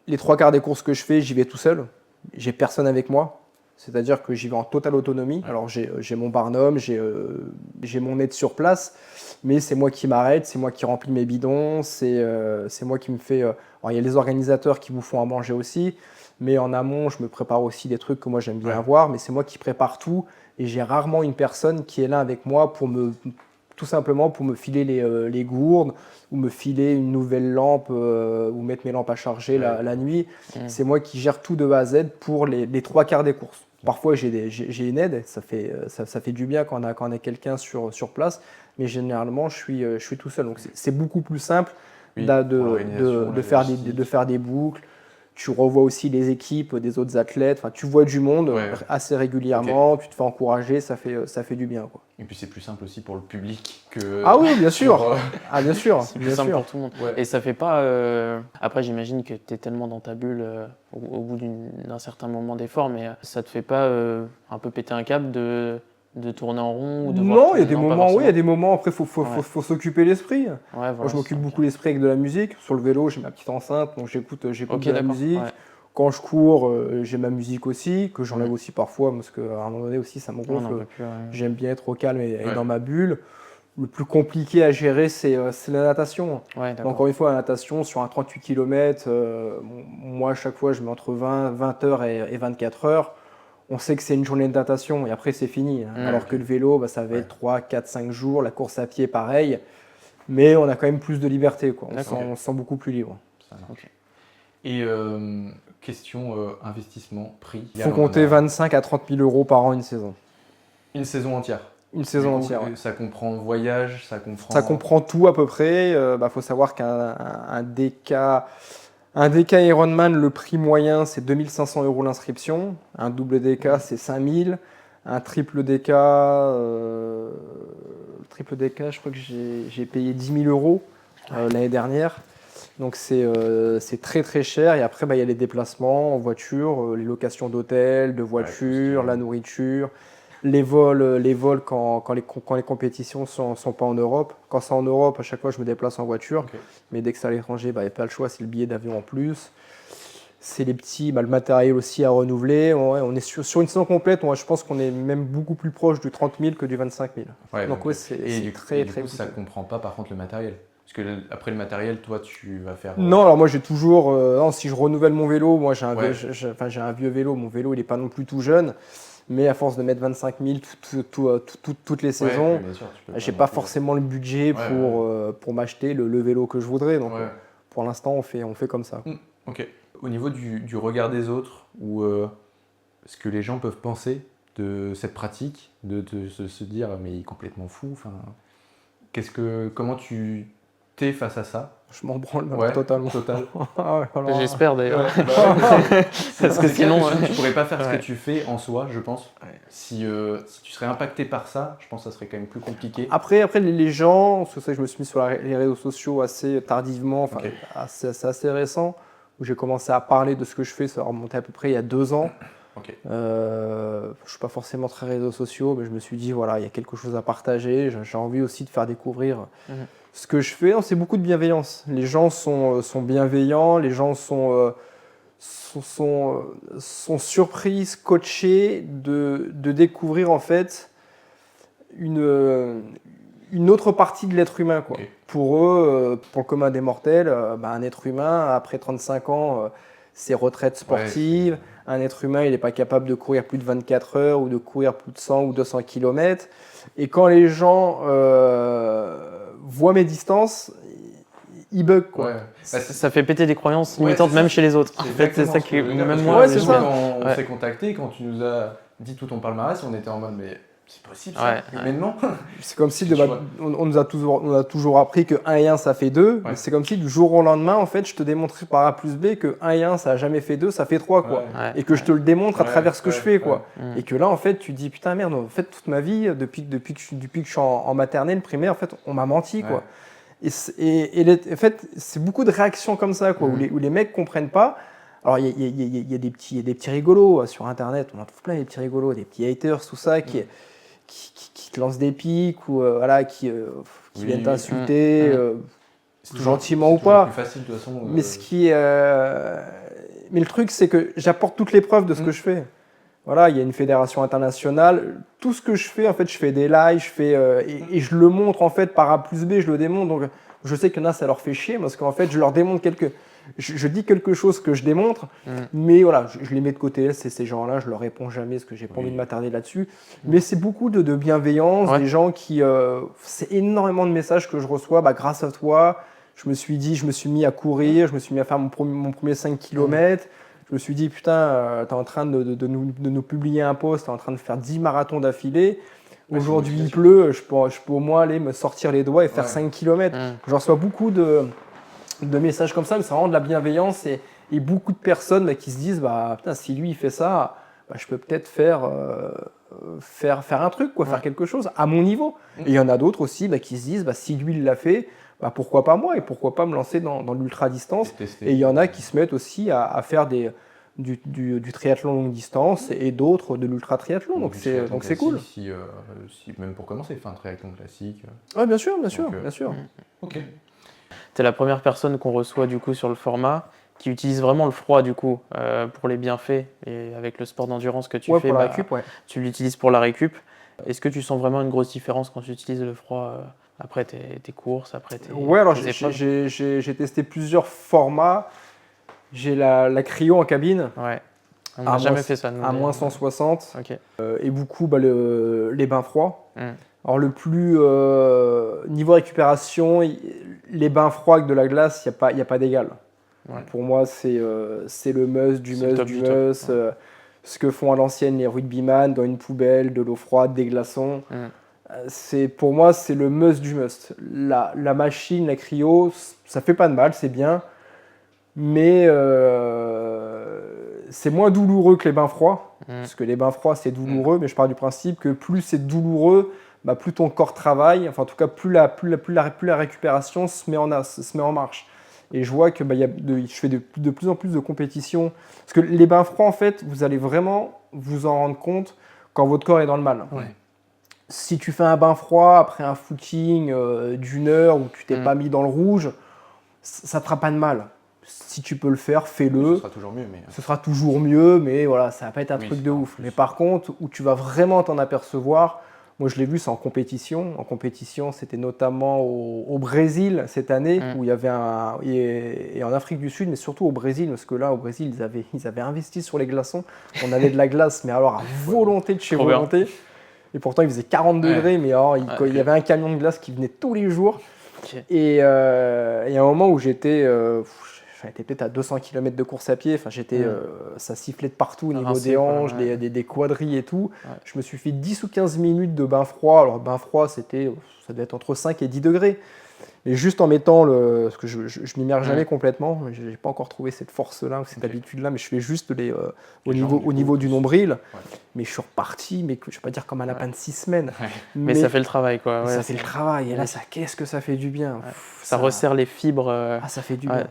les 3/4 des courses que je fais, j'y vais tout seul. J'ai personne avec moi. C'est-à-dire que j'y vais en totale autonomie. Alors j'ai mon barnum, j'ai mon aide sur place, mais c'est moi qui m'arrête, c'est moi qui remplis mes bidons, c'est moi qui me fais... Alors il y a les organisateurs qui vous font à manger aussi, mais en amont, je me prépare aussi des trucs que moi j'aime bien avoir, mais c'est moi qui prépare tout, et j'ai rarement une personne qui est là avec moi tout simplement pour me filer les gourdes, ou me filer une nouvelle lampe, ou mettre mes lampes à charger la nuit. C'est moi qui gère tout de A à Z pour les 3/4 des courses. Parfois, j'ai une aide, ça fait du bien quand on a quelqu'un sur place, mais généralement, je suis tout seul. Donc, c'est beaucoup plus simple de faire des boucles. Tu revois aussi les équipes des autres athlètes, enfin, tu vois du monde assez régulièrement, tu te fais encourager, ça fait du bien, quoi. Et puis c'est plus simple aussi pour le public que... Ah oui, bien sûr. sur, Ah bien sûr, C'est plus bien simple sûr. pour tout le monde. Ouais. Et ça fait pas. Après, j'imagine que tu es tellement dans ta bulle au bout d'un certain moment d'effort, mais ça te fait pas un peu péter un câble de tourner en rond ou de voir Non, tout- il y a des pas moments, forcément. oui, il y a des moments, après, il Ouais. faut s'occuper l'esprit. Ouais, voilà, Moi, je m'occupe c'est beaucoup l'esprit avec de la musique. Sur le vélo, j'ai ma petite enceinte, donc j'écoute Ok, de la d'accord. musique. Ouais. Quand je cours, j'ai ma musique aussi, que j'enlève aussi parfois, parce qu'à un moment donné aussi, ça me On en gonfle. peut plus, ouais. J'aime bien être au calme et Ouais. dans ma bulle. Le plus compliqué à gérer, c'est la natation. Ouais, d'accord. Encore une fois, la natation, sur un 38 km, moi, à chaque fois, je mets entre 20 heures et 24 heures. On sait que c'est une journée de natation et après, c'est fini. Alors que le vélo, ça va être 3, 4, 5 jours. La course à pied, pareil. Mais on a quand même plus de liberté, quoi. On se sent beaucoup plus libre. Ça marche. Ok. Et question investissement, prix. Il faut compter 25 à 30 000 euros par an une saison. Une saison entière. Une saison Du coup, entière. Ouais. Ça comprend voyage, ça comprend... Ça comprend tout à peu près. Faut savoir qu'un DK Ironman, le prix moyen, c'est 2500 euros l'inscription. Un double DK, c'est 5000. Un triple DK, je crois que j'ai payé 10 000 euros l'année dernière. Donc c'est très très cher. Et après, il y a les déplacements en voiture, les locations d'hôtels, de voitures, la nourriture. Les vols quand les compétitions sont pas en Europe. Quand c'est en Europe, à chaque fois, je me déplace en voiture. Ok. Mais dès que c'est à l'étranger, il n'y a pas le choix, c'est le billet d'avion en plus. C'est les petits, le matériel aussi à renouveler. Ouais, on est sur une saison complète, je pense qu'on est même beaucoup plus proche du 30 000 que du 25 000. Ouais, Donc, c'est très, du très coup, ça compliqué. comprend pas par contre le matériel. Parce que après le matériel, toi, tu vas faire... Non, alors moi j'ai toujours. Non, si je renouvelle mon vélo, moi j'ai un, Ouais. j'ai un vieux vélo. Mon vélo, il n'est pas non plus tout jeune. Mais à force de mettre 25 000 toutes les saisons, Ouais, bien sûr, tu peux j'ai non pas plus- forcément le budget pour m'acheter le vélo que je voudrais. Donc Ouais. pour l'instant, on fait comme ça. Ok. Au niveau du regard des autres, ou ce que les gens peuvent penser, de cette pratique, de se dire mais il est complètement fou. Enfin, comment tu t'es face à ça? Je m'en branle Ouais, totalement. total. Ah ouais, alors, J'espère d'ailleurs. Ouais, bah ouais. Parce que sinon. tu pourrais pas faire ce Ouais. que tu fais en soi, je pense. Ouais. Si tu serais impacté par ça, je pense que ça serait quand même plus compliqué. Après les gens, parce que ça, je me suis mis sur les réseaux sociaux assez tardivement, enfin Ok. c'est assez récent, où j'ai commencé à parler de ce que je fais, ça a remonté à peu près il y a 2 ans. Ok. Je suis pas forcément très réseaux sociaux, mais je me suis dit voilà, il y a quelque chose à partager. J'ai envie aussi de faire découvrir ce que je fais. Non, c'est beaucoup de bienveillance. Les gens sont bienveillants, les gens sont surpris, scotchés de découvrir en fait une autre partie de l'être humain, quoi. Ok. Pour eux, pour le commun des mortels, un être humain, après 35 ans, c'est retraite sportive. Un être humain, il n'est pas capable de courir plus de 24 heures ou de courir plus de 100 ou 200 km. Et quand les gens voient mes distances, ils bug, quoi. Ouais. Ça fait péter des croyances Ouais, limitantes c'est même ça. chez les autres. En C'est fait, c'est exactement ça ce qui que je veux dire, même parce moi. que Ouais, c'est nous, ça. quand on Ouais. s'est contacté, quand tu nous as dit tout ton palmarès, on était en mode mais c'est possible ça, Ouais, humainement. C'est comme si Tu vois. on nous a toujours appris que 1 et 1 ça fait 2. Ouais. C'est comme si du jour au lendemain, en fait, je te démontrais par A plus B que 1 et 1 ça n'a jamais fait 2, ça fait 3, quoi. Ouais. Ouais. Et que je te le démontre à Ouais, travers ce que ouais, je fais, quoi. ouais. Et que là, en fait, tu te dis putain, merde, en fait, toute ma vie, depuis que je suis en maternelle, primaire, en fait, on m'a menti, quoi. Ouais. En fait, c'est beaucoup de réactions comme ça, quoi, où les mecs comprennent pas. Alors, il y a des petits rigolos sur Internet, on en trouve plein, des petits rigolos, des petits haters, tout ça, qui te lancent des pics ou voilà, qui Oui, viennent oui. t'insulter, C'est toujours- gentiment c'est ou toujours pas. plus facile de toute façon. Mais le truc, c'est que j'apporte toutes les preuves de ce que je fais. Voilà, il y a une fédération internationale. Tout ce que je fais, en fait, je fais des lives, et je le montre en fait par A plus B, je le démontre. Donc, je sais qu'il y en a, ça leur fait chier parce qu'en fait, je leur démontre je dis quelque chose que je démontre, mais voilà, je les mets de côté. Ces gens-là, je leur réponds jamais parce que j'ai pas envie de m'attarder là-dessus. Mais c'est beaucoup de bienveillance, Ouais. des gens qui, c'est énormément de messages que je reçois. Bah, grâce à toi, je me suis mis à courir, je me suis mis à faire mon premier 5 km. Je me suis dit, putain, t'es en train de nous publier un post, t'es en train de faire 10 marathons d'affilée. Ouais, Aujourd'hui, c'est une il pleut, je peux au moins aller me sortir les doigts et faire Ouais. 5 km. Je reçois beaucoup de messages comme ça, mais c'est vraiment de la bienveillance et beaucoup de personnes qui se disent, bah, putain, si lui, il fait ça, bah, je peux peut-être faire un truc, quoi, faire quelque chose à mon niveau. Et il y en a d'autres aussi qui se disent, bah, si lui, il l'a fait, bah, pourquoi pas moi et pourquoi pas me lancer dans l'ultra-distance. Et il y en a qui se mettent aussi à faire du triathlon longue distance et d'autres de l'ultra-triathlon. Donc c'est cool. Si, même pour commencer, un triathlon classique. Ouais, bien sûr, bien sûr, Donc, bien sûr. Ok. Tu es la première personne qu'on reçoit du coup sur le format qui utilise vraiment le froid du coup pour les bienfaits et avec le sport d'endurance que tu Ouais, fais, pour la bah, récup, ouais. tu l'utilises pour la récup. Est-ce que tu sens vraiment une grosse différence quand tu utilises le froid après tes courses, après tes Ouais, alors tes épreuves j'ai testé plusieurs formats. J'ai la cryo en cabine Ouais. On à n'a moins- jamais fait ça. Nous, à mais- moins 160 Ok. et beaucoup les bains froids. Mm. Alors le plus niveau récupération, les bains froids avec de la glace, il n'y a pas d'égal. Ouais. Pour moi, c'est le must du C'est le must top du du top. must. Ce que font à l'ancienne les rugbyman dans une poubelle, de l'eau froide, des glaçons. Pour moi, c'est le must du must. La machine, la cryo, ça fait pas de mal, c'est bien. Mais c'est moins douloureux que les bains froids. Parce que les bains froids, c'est douloureux. Mais je pars du principe que plus c'est douloureux, bah, plus ton corps travaille. Enfin, en tout cas, plus la récupération se met en marche. Et je vois que je fais de plus en plus de compétitions. Parce que les bains froids, en fait, vous allez vraiment vous en rendre compte quand votre corps est dans le mal. Ouais. Si tu fais un bain froid après un footing d'1 heure où tu t'es pas mis dans le rouge, ça ne te fera pas de mal. Si tu peux le faire, fais-le. Ce sera toujours mieux, mais. Ce sera toujours mieux, mais voilà, ça va pas être un Oui, truc c'est de pas en ouf. plus. Mais par contre, où tu vas vraiment t'en apercevoir, moi je l'ai vu, c'est en compétition. En compétition, c'était notamment au Brésil cette année, où il y avait et en Afrique du Sud, mais surtout au Brésil, parce que là, au Brésil, ils avaient investi sur les glaçons. On avait de la glace, mais alors à volonté de chez Trop bien. volonté. Et pourtant, il faisait 40 degrés, mais alors, il y avait un camion de glace qui venait tous les jours. Ok. Et il y a un moment où j'étais j'étais peut-être à 200 km de course à pied. Enfin, ça sifflait de partout au niveau Rincé, des quoi, hanches, ouais. des quadrilles et tout. Ouais. Je me suis fait 10 ou 15 minutes de bain froid. Alors, bain froid, ça devait être entre 5 et 10 degrés. Et juste en mettant parce que je m'immerge jamais complètement, j'ai pas encore trouvé cette force-là ou cette habitude-là, mais je fais juste au niveau du nombril. Ouais. Mais je suis reparti, mais je vais pas dire comme un lapin de 6 semaines. Ouais. Mais ça fait le travail, quoi. mais Ouais, ça fait le travail. Et là, qu'est-ce que ça fait du bien. ça resserre les fibres. Ah, ça fait du Ouais.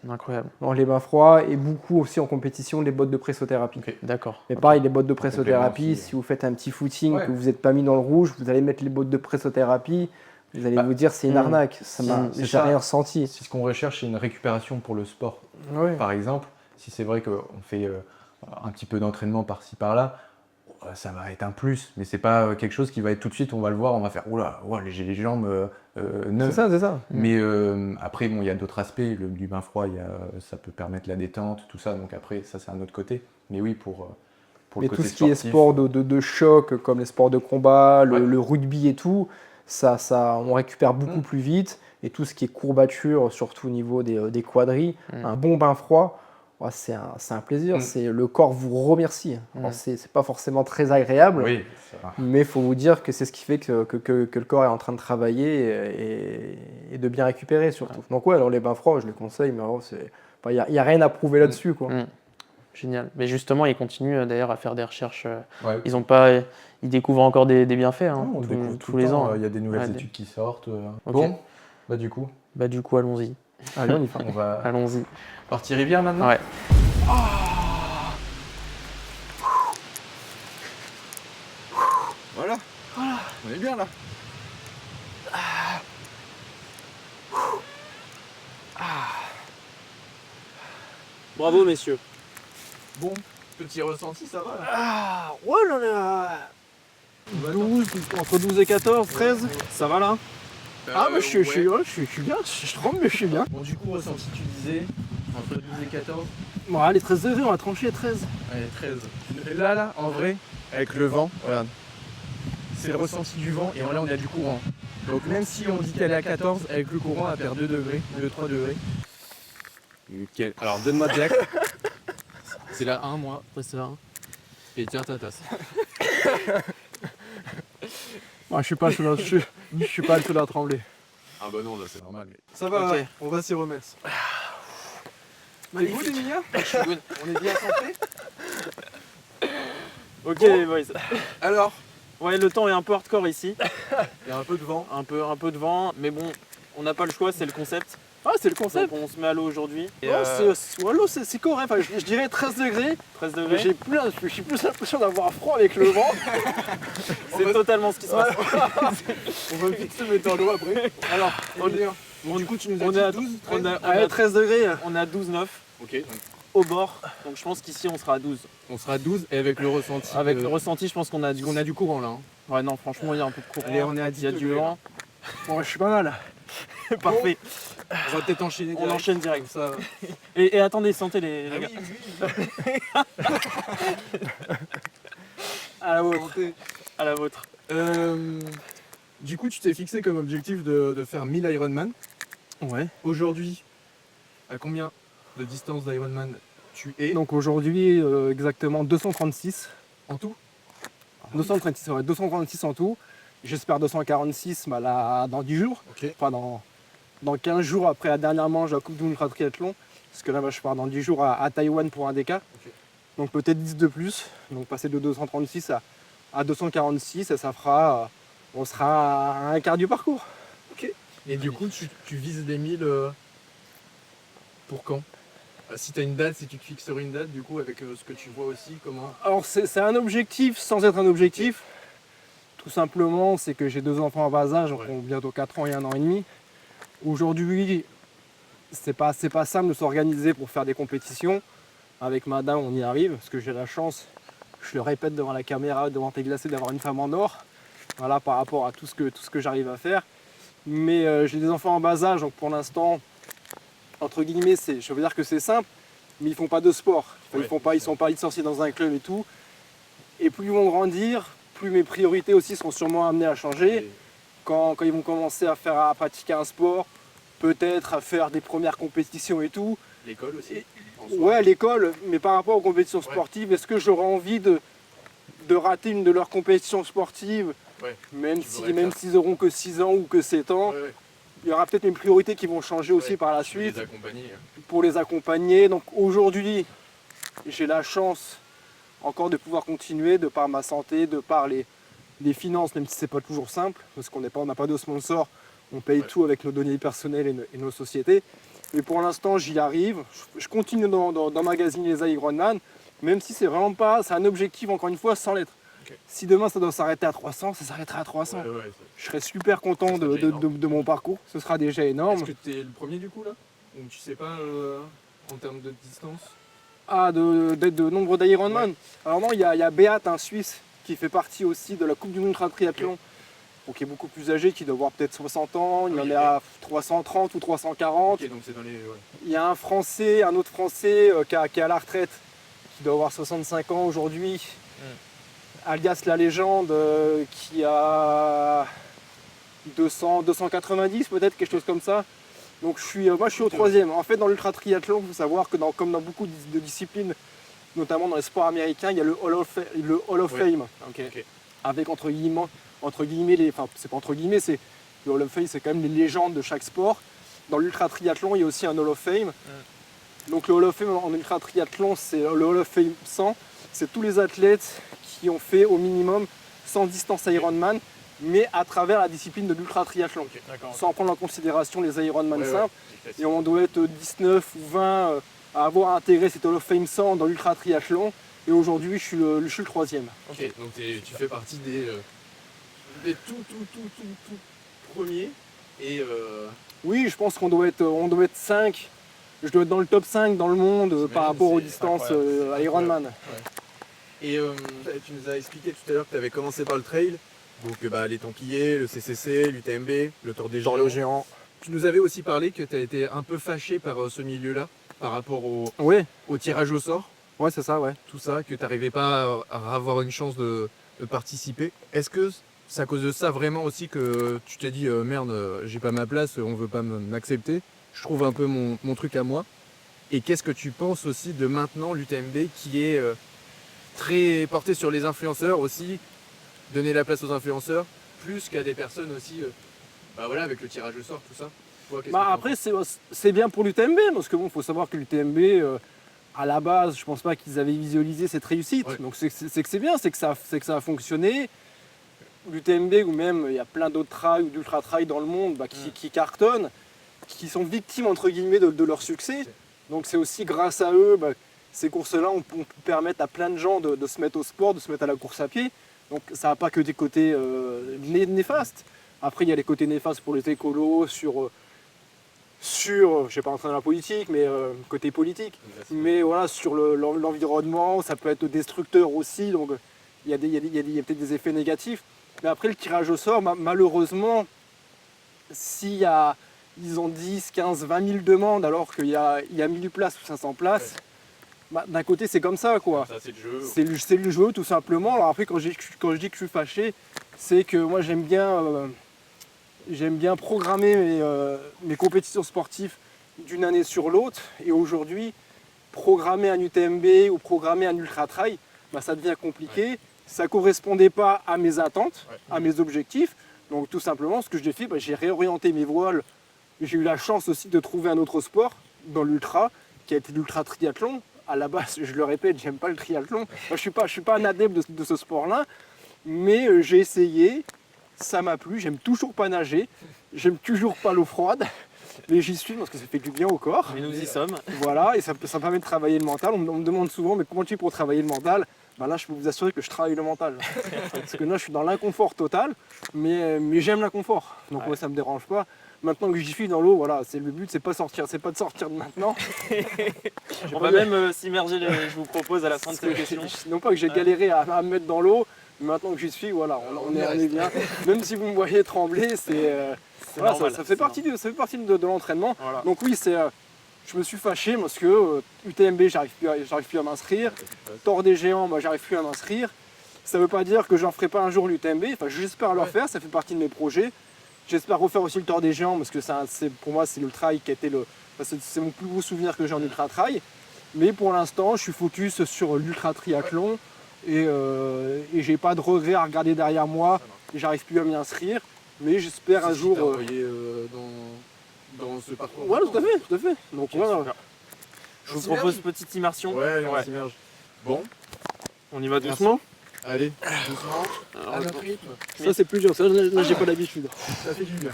bien. Incroyable. Dans les bains froids et beaucoup aussi en compétition, les bottes de pressothérapie. Ok. D'accord. Mais pareil, les bottes de pressothérapie, complément aussi. si vous faites un petit footing, Ouais. que vous n'êtes pas mis dans le rouge, vous allez mettre les bottes de pressothérapie, vous allez vous dire c'est une arnaque. c'est J'ai ça. rien ressenti. Si ce qu'on recherche, c'est une récupération pour le sport. Ouais. Par exemple, si c'est vrai qu'on fait un petit peu d'entraînement par-ci par-là, ça va être un plus, mais c'est pas quelque chose qui va être tout de suite, on va le voir, on va faire oula, j'ai les jambes neuves. C'est ça. Mais après, bon, il y a d'autres aspects, du bain froid, ça peut permettre la détente, tout ça, donc après, ça c'est un autre côté. Mais oui, pour Mais le tout côté ce qui est sportif, sport de choc, comme les sports de combat, Ouais. le rugby et tout, on récupère beaucoup plus vite. Et tout ce qui est courbature, surtout au niveau des quadrilles, un bon bain froid, ouais, c'est un plaisir. Le corps vous remercie. Alors, c'est pas forcément très agréable, oui, ça va. mais il faut vous dire que c'est ce qui fait que le corps est en train de travailler et de bien récupérer surtout. Donc ouais, alors les bains froids, je les conseille, mais il n'y a rien à prouver là-dessus, quoi. Génial. Mais justement, ils continuent d'ailleurs à faire des recherches. Ouais. Ils découvrent encore des bienfaits, hein, On le découvre tout tous le les temps, ans. il y a des nouvelles Ouais, études qui sortent. Ok. Bon, bah du coup, Du coup, allons-y. Allez, on y va. on va Allons-y. partir rivière maintenant. Ouais. Voilà. On est bien là. Bravo, messieurs. Bon, petit ressenti, ça va là. Ah, ouais, on est à 12, entre 12 et 14, 13, ça va là? Ah, mais je suis bien, je tremble, mais je suis bien. Bon, du coup, ressenti, tu disais, entre 12 et 14. Bon, allez, 13 degrés, on va trancher 13. Allez, 13. Et là, en vrai, avec le vent, regarde. C'est le ressenti du vent et là, on a du courant. Donc, même si on dit qu'elle est à 14, avec le courant, elle perd 2 degrés, 2-3 degrés. Nickel. Alors donne-moi direct. C'est la 1, moi, c'est la 1. Et tiens ta tasse. Ah, je suis pas le seul à trembler. Ah bah non, là c'est normal. Mais... Ça va, Ok. on va s'y remettre. Et vous, les miens On est bien centrés? Ok, les boys. Alors, Ouais, le temps est un peu hardcore ici. il y a un peu de vent. Un peu de vent. Mais bon, on n'a pas le choix, c'est le concept. Ah, c'est le concept. Donc on se met à l'eau aujourd'hui. Et, L'eau, c'est correct. Enfin, je dirais 13 degrés. 13 Mais degrés. j'ai plus l'impression d'avoir froid avec le vent. C'est totalement ce qui se passe. On va vite se mettre dans l'eau après. Alors, Du coup, tu nous on est à 12, Ouais, 13 degrés. on est à 12,9 Ok, donc au bord. Donc je pense qu'ici on sera à 12. on sera à 12 et avec le ressenti. Avec le ressenti, je pense qu'on a du. On a du courant là. Hein. Ouais, non, franchement, il y a un peu de courant. Allez, on est à 10 Il y a du degrés, vent. Bon, je suis pas mal. Parfait. On va peut-être enchaîner On direct. enchaîne direct. Ça... Et attendez, sentez les gars. À la vôtre. À la vôtre. Du coup, tu t'es fixé comme objectif de faire 1000 Ironman. Ouais. Aujourd'hui, à combien de distance d'Ironman tu es Donc aujourd'hui, exactement 236 en tout? 236, ouais, 236 en tout. J'espère 246 là, dans 10 jours. Ok. Enfin, dans 15 jours après la dernière manche de la Coupe du Monde Ultra Triathlon. Parce que là, je pars dans 10 jours à Taïwan pour un DK. Donc peut-être 10 de plus. Donc passer de 236 à 246, et ça fera. On sera à un quart du parcours. Et du coup, tu vises les 1000 pour quand? Si tu as une date, si tu te fixes sur une date, du coup, avec ce que tu vois aussi, comment? Alors c'est un objectif sans être un objectif. Tout simplement, c'est que j'ai 2 enfants en bas âge, donc ont bientôt 4 ans et 1 an et demi. Aujourd'hui, c'est pas simple de s'organiser pour faire des compétitions. Avec madame, on y arrive, parce que j'ai la chance, je le répète devant la caméra, devant tes glacés, d'avoir une femme en or. Voilà, par rapport à tout ce que j'arrive à faire. Mais j'ai des enfants en bas âge, donc pour l'instant, entre guillemets, je veux dire que c'est simple, mais ils font pas de sport. Enfin, ils sont pas licenciés dans un club et tout. Et plus ils vont grandir, plus mes priorités aussi seront sûrement amenées à changer. Quand ils vont commencer à pratiquer un sport, peut-être à faire des premières compétitions et tout, l'école aussi. Ouais, à l'école, mais par rapport aux compétitions sportives, est-ce que j'aurais envie de rater une de leurs compétitions sportives, même s'ils auront que 6 ans ou que 7 ans? Il y aura peut-être mes priorités qui vont changer aussi par la suite. Pour les accompagner. Donc aujourd'hui, j'ai la chance encore de pouvoir continuer de par ma santé, de par les finances, même si c'est pas toujours simple, parce qu'on n'a pas de sponsor, on paye tout avec nos données personnelles et nos sociétés. Mais pour l'instant, j'y arrive. Je continue d'emmagasiner les Ironman, même si c'est vraiment pas, c'est un objectif encore une fois sans l'être. Si demain ça doit s'arrêter à 300, ça s'arrêtera à 300. Je serai super content de mon parcours, ce sera déjà énorme. Est-ce que tu es le premier du coup là? Ou tu sais pas en termes de distance? Ah, de nombre d'Ironman. Alors non, il y a Beat, un Suisse, qui fait partie aussi de la Coupe du Monde ultra triathlon, qui est beaucoup plus âgé, qui doit avoir peut-être 60 ans, il en est à 330 ou 340. Donc c'est dans les... Il y a un autre Français qui est à la retraite, qui doit avoir 65 ans aujourd'hui, alias la légende, qui a 290 peut-être, quelque chose comme ça. Donc moi je suis au 3e. En fait, dans l'ultra triathlon, il faut savoir que comme dans beaucoup de disciplines, notamment dans les sports américains, il y a le Hall of Fame. Avec entre guillemets c'est pas entre guillemets, c'est le Hall of Fame, c'est quand même les légendes de chaque sport. Dans l'ultra triathlon, il y a aussi un Hall of Fame. Donc le Hall of Fame en ultra triathlon, c'est le Hall of Fame 100. C'est tous les athlètes qui ont fait au minimum 100 distances Ironman, mais à travers la discipline de l'ultra triathlon, sans prendre en considération les Ironman simples. Et on doit être 19 ou 20 à avoir intégré cet Hall of Fame 100 dans l'ultra triathlon. Et aujourd'hui, je suis le 3e. Ok, donc tu fais partie des tout premiers. Et oui, je pense qu'on doit être 5. Je dois être dans le top 5 dans le monde par rapport aux distances Ironman. Et tu nous as expliqué tout à l'heure que tu avais commencé par le trail, donc les Templiers, le CCC, l'UTMB, le Tour des Géants. Tu nous avais aussi parlé que tu as été un peu fâché par ce milieu-là, par rapport au tirage au sort. Ouais, c'est ça, ouais. Tout ça, que tu n'arrivais pas à avoir une chance de participer. Est-ce que c'est à cause de ça vraiment aussi que tu t'es dit merde, j'ai pas ma place, on veut pas m'accepter, je trouve un peu mon truc à moi. Et qu'est-ce que tu penses aussi de maintenant l'UTMB qui est très porté sur les influenceurs aussi, donner la place aux influenceurs, plus qu'à des personnes aussi, avec le tirage au sort, tout ça. Après, c'est bien pour l'UTMB, parce que faut savoir que l'UTMB, à la base, je pense pas qu'ils avaient visualisé cette réussite. Donc c'est que c'est bien, c'est que ça a fonctionné. L'UTMB, ou même il y a plein d'autres trails ou d'ultra trails dans le monde qui cartonnent, qui sont victimes entre guillemets de leur succès. Donc c'est aussi grâce à eux, ces courses-là on peut permettre à plein de gens de se mettre au sport, de se mettre à la course à pied. Donc ça n'a pas que des côtés néfastes. Après il y a les côtés néfastes pour les écolos, je ne vais pas rentrer dans la politique, mais côté politique. Mais voilà, sur l'environnement, ça peut être destructeur aussi. Donc il y a peut-être des effets négatifs. Mais après le tirage au sort, malheureusement, ils ont 10, 15, 20 000 demandes alors qu'il y a 1000 places ou 500 places, d'un côté c'est comme ça quoi. Ça, c'est le jeu. C'est le jeu tout simplement. Alors après quand je dis que je suis fâché, c'est que moi j'aime bien programmer mes compétitions sportives d'une année sur l'autre. Et aujourd'hui, programmer un UTMB ou programmer un ultra trail, ça devient compliqué. Ça ne correspondait pas à mes attentes, à mes objectifs. Donc tout simplement, ce que j'ai fait, j'ai réorienté mes voiles. J'ai eu la chance aussi de trouver un autre sport dans l'ultra, qui a été l'ultra triathlon. À la base, je le répète, j'aime pas le triathlon. Je ne suis pas un adepte de ce sport-là. Mais j'ai essayé, ça m'a plu. J'aime toujours pas nager, j'aime toujours pas l'eau froide. Mais j'y suis parce que ça fait du bien au corps. Mais nous y sommes. Voilà, et ça me permet de travailler le mental. On me demande souvent, mais comment tu fais pour travailler le mental ? Là, je peux vous assurer que je travaille le mental. Parce que là, je suis dans l'inconfort total, mais j'aime l'inconfort. Donc moi, ça me dérange pas. Maintenant que j'y suis dans l'eau, voilà, le but, c'est pas de sortir de maintenant. On va même s'immerger, je vous propose à la fin de cette question. Non pas que j'ai galéré à me mettre dans l'eau, mais maintenant que j'y suis, voilà, on est bien. Même si vous me voyez trembler, ça fait partie de l'entraînement. Voilà. Donc oui, je me suis fâché parce que UTMB, j'arrive plus à m'inscrire. Tour des Géants, j'arrive plus à m'inscrire. Ça ne veut pas dire que j'en ferai pas un jour l'UTMB. Enfin, j'espère le faire, ça fait partie de mes projets. J'espère refaire aussi le Tour des Géants parce que pour moi c'est le trail qui a été c'est mon plus beau souvenir que j'ai en ultra trail. Mais pour l'instant je suis focus sur l'ultra triathlon et j'ai pas de regrets à regarder derrière moi. J'arrive plus à m'y inscrire, mais j'espère un jour. Dans ce parcours. Ouais, tout à fait. Donc voilà. super. Je vous propose petite immersion. Ouais, on s'immerge. Bon, On y va doucement. allez, doucement, à notre rythme. Ça c'est plus dur, ça là j'ai pas l'habitude. Ça fait du bien.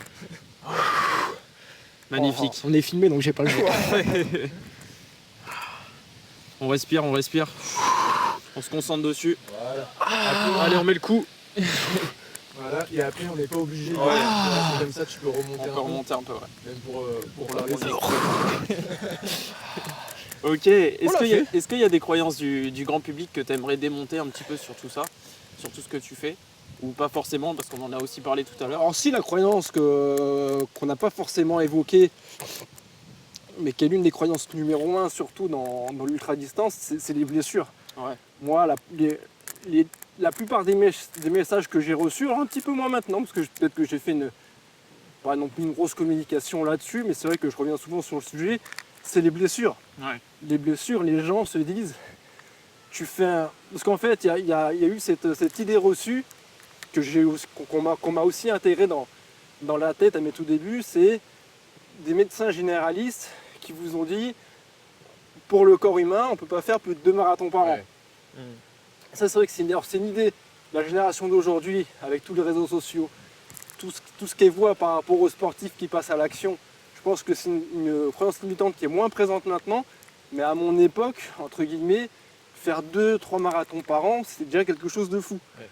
Magnifique. On est filmé donc j'ai pas le choix. On respire. On se concentre dessus. Voilà. Allez, on met le coup. Voilà, et après on n'est pas obligé. Ouais. C'est comme ça, tu peux remonter On peut remonter un peu, ouais. même pour la raison. Ok, est-ce qu'il y a des croyances du grand public que tu aimerais démonter un petit peu sur tout ça, sur tout ce que tu fais? Ou pas forcément, parce qu'on en a aussi parlé tout à l'heure. Alors si la croyance qu'on n'a pas forcément évoquée, mais qui est l'une des croyances numéro 1, surtout dans l'ultra-distance, c'est les blessures. Ouais. Moi, la plupart des messages que j'ai reçus, alors un petit peu moins maintenant, parce que peut-être que j'ai fait pas non plus une grosse communication là-dessus, mais c'est vrai que je reviens souvent sur le sujet, c'est les blessures. Ouais. Les blessures, les gens se disent, parce qu'en fait, il y a eu cette idée reçue qu'on m'a aussi intégrée dans la tête à mes tout débuts, c'est des médecins généralistes qui vous ont dit, pour le corps humain, on ne peut pas faire plus de 2 marathons par an. Ouais. Ça, c'est vrai que c'est une idée de la génération d'aujourd'hui, avec tous les réseaux sociaux, tout ce qu'elle voit par rapport aux sportifs qui passent à l'action. Je pense que c'est une croyance limitante qui est moins présente maintenant, mais à mon époque, entre guillemets, faire 2-3 marathons par an, c'est déjà quelque chose de fou. Ouais.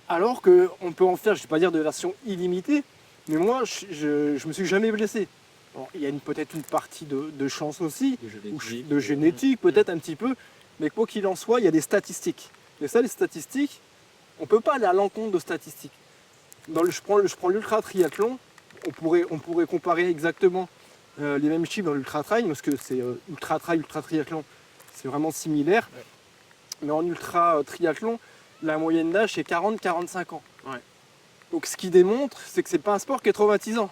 Alors qu'on peut en faire, je ne vais pas dire de version illimitée, mais moi, je me suis jamais blessé. Bon, il y a peut-être une partie de chance aussi, de génétique peut-être un petit peu, mais quoi qu'il en soit, il y a des statistiques. Et ça, les statistiques, on ne peut pas aller à l'encontre de statistiques. Je prends l'ultra triathlon, on pourrait comparer exactement les mêmes chiffres dans l'ultra trail, parce que c'est ultra trail, ultra triathlon, c'est vraiment similaire. Ouais. Mais en ultra triathlon, la moyenne d'âge c'est 40-45 ans. Ouais. Donc ce qui démontre, c'est que c'est pas un sport qui est traumatisant.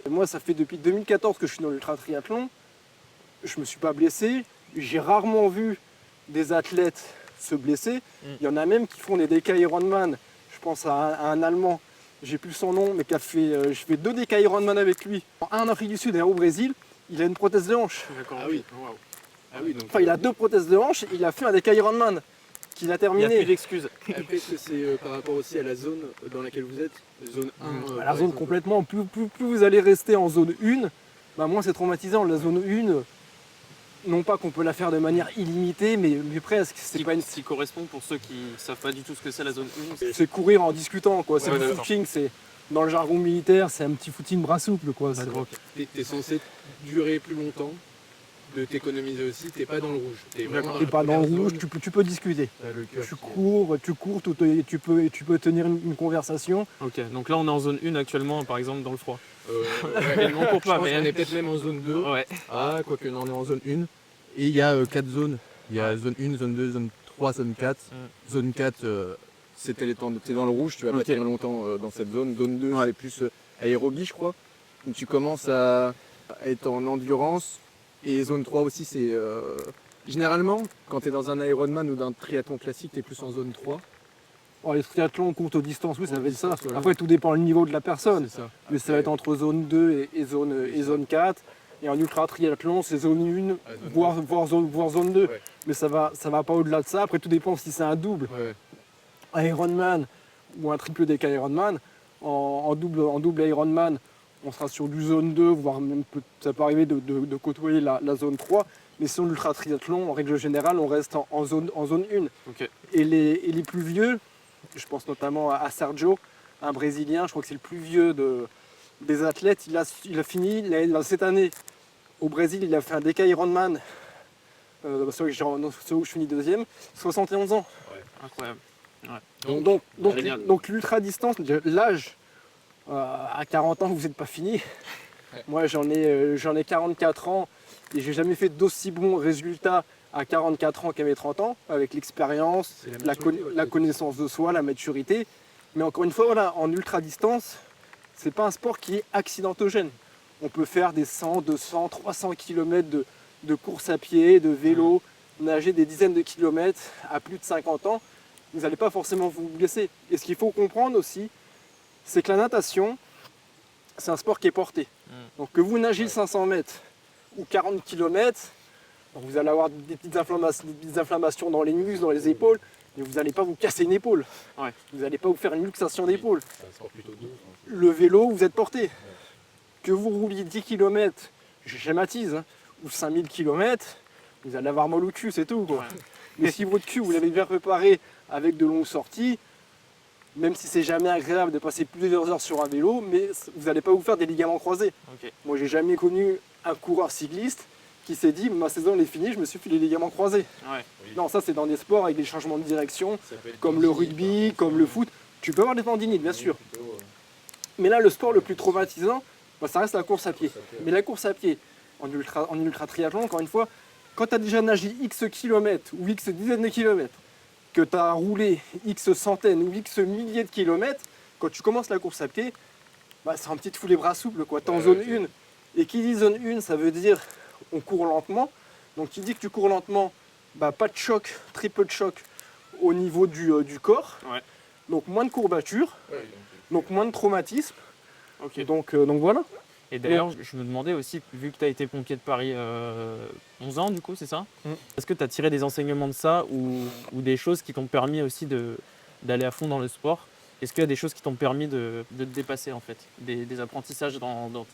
Et moi, ça fait depuis 2014 que je suis dans l'ultra triathlon. Je me suis pas blessé. J'ai rarement vu des athlètes se blesser. Il y en a même qui font des DK Ironman. Je pense à un Allemand, j'ai plus son nom, mais qui a fait, je fais 2 DK Ironman avec lui. Un en Afrique du Sud et un au Brésil. Il a une prothèse de hanche. D'accord. Ah oui, waouh. Ah oui, donc. Enfin, il a 2 prothèses de hanche. Il a fait un DK Ironman qu'il a Il n'y a plus terminé. d'excuses. Après, est-ce que c'est par rapport aussi à la zone dans laquelle vous êtes? Zone 1 La zone complètement. Plus vous allez rester en zone 1, bah moins c'est traumatisant. La zone 1, non pas qu'on peut la faire de manière illimitée, mais presque. C'est pas Qui correspond pour ceux qui ne savent pas du tout ce que c'est la zone 1. c'est courir en discutant, quoi. C'est Ouais, du d'accord. footing, c'est dans le jargon militaire, c'est un petit footing bras souple, quoi. C'est- D'accord. T'es censé durer plus longtemps, de t'économiser aussi, t'es pas dans le rouge. T'es vraiment T'es la pas dans le première rouge, zone, tu peux discuter. t'as le cœur Tu qui- cours, tu peux tenir une conversation. Ok, donc là on est en zone 1 actuellement, par exemple, dans le froid. Ouais, non, pour je pas, pense mais- qu'on est peut-être même en zone 2. Ouais. Ah, quoique, non, on est en zone 1. Et il y a 4 zones. Il y a zone 1, zone 2, zone 3, zone 4. Zone 4, c'était les temps t'es dans le rouge, tu vas pas Ok. tenir longtemps dans cette zone. Zone 2, c'est plus aérobie, je crois. Donc tu commences à être en endurance. Et zone 3 aussi, c'est... Généralement, quand tu es dans un Ironman ou d'un triathlon classique, tu es plus en zone 3. Oh, les triathlons courtes distances, oui, ça va être ça. Voilà. Après, tout dépend du niveau de la personne. C'est ça. Mais ça va être entre zone 2 et zone 4. Et en ultra triathlon, c'est zone 1, Ah, zone voire zone 2. Ouais. Mais ça va pas au-delà de ça. Après, tout dépend si c'est un double Ouais. Ironman ou un triple DK Ironman. En double Ironman, on sera sur du zone 2, voire même ça peut arriver de côtoyer la zone 3. Mais sur l'ultra triathlon, en règle générale, on reste en zone 1. Ok. Et les plus vieux, je pense notamment à Sergio, un Brésilien, je crois que c'est le plus vieux des athlètes. Il a fini cette année au Brésil, il a fait un DK Ironman, celui où je finis deuxième, 71 ans. Incroyable. Donc l'ultra distance, l'âge, à 40 ans, vous n'êtes pas fini. Moi j'en ai 44 ans et j'ai jamais fait d'aussi bons résultats à 44 ans qu'à mes 30 ans, avec l'expérience, C'est la la maturité, ouais, connaissance de soi, la maturité. Mais encore une fois, voilà, en ultra distance, c'est pas un sport qui est accidentogène. On peut faire des 100, 200, 300 km de course à pied, de vélo, nager des dizaines de kilomètres à plus de 50 ans. Vous n'allez pas forcément vous blesser. Et ce qu'il faut comprendre aussi, c'est que la natation, c'est un sport qui est porté. Donc que vous nagez 500 mètres ou 40 km, vous allez avoir des petites inflammations dans les muscles, dans les épaules, mais vous n'allez pas vous casser une épaule. Ouais. Vous n'allez pas vous faire une luxation d'épaule. C'est un sport plutôt doux. Le vélo, vous êtes porté. Que vous rouliez 10 km, je schématise, hein, ou 5000 km, vous allez avoir mal au cul, c'est tout, quoi. Ouais. Mais si votre cul, vous l'avez bien préparé avec de longues sorties, même si c'est jamais agréable de passer plusieurs heures sur un vélo, mais vous n'allez pas vous faire des ligaments croisés. Ok. Moi, j'ai jamais connu un coureur cycliste qui s'est dit ma saison elle est finie, je me suis fait les ligaments croisés. Ouais. Non, ça c'est dans des sports avec des changements de direction, Ça peut être comme le tendinite, rugby, par comme le foot. Tu peux avoir des tendinites, bien sûr. plutôt, Mais là, le sport le plus traumatisant, bah, ça reste la course à pied. course à pied. Mais la course à pied, en ultra triathlon, encore une fois, quand tu as déjà nagé X kilomètres ou X dizaines de kilomètres, que tu as roulé X centaines ou X milliers de kilomètres, quand tu commences la course à pied, bah, c'est un petit fou les bras souples, quoi. Tu es en zone 1. Et qui dit zone 1, ça veut dire on court lentement. Donc qui dit que tu cours lentement, bah, pas de choc, très peu de choc au niveau du corps. Ouais. Donc moins de courbatures, donc moins de traumatisme. Ok. Donc voilà. Et d'ailleurs, je me demandais aussi, vu que tu as été pompier de Paris 11 ans, du coup, c'est ça? Est-ce que tu as tiré des enseignements de ça ou des choses qui t'ont permis aussi d'aller à fond dans le sport? Est-ce qu'il y a des choses qui t'ont permis de te dépasser, en fait? Des apprentissages dans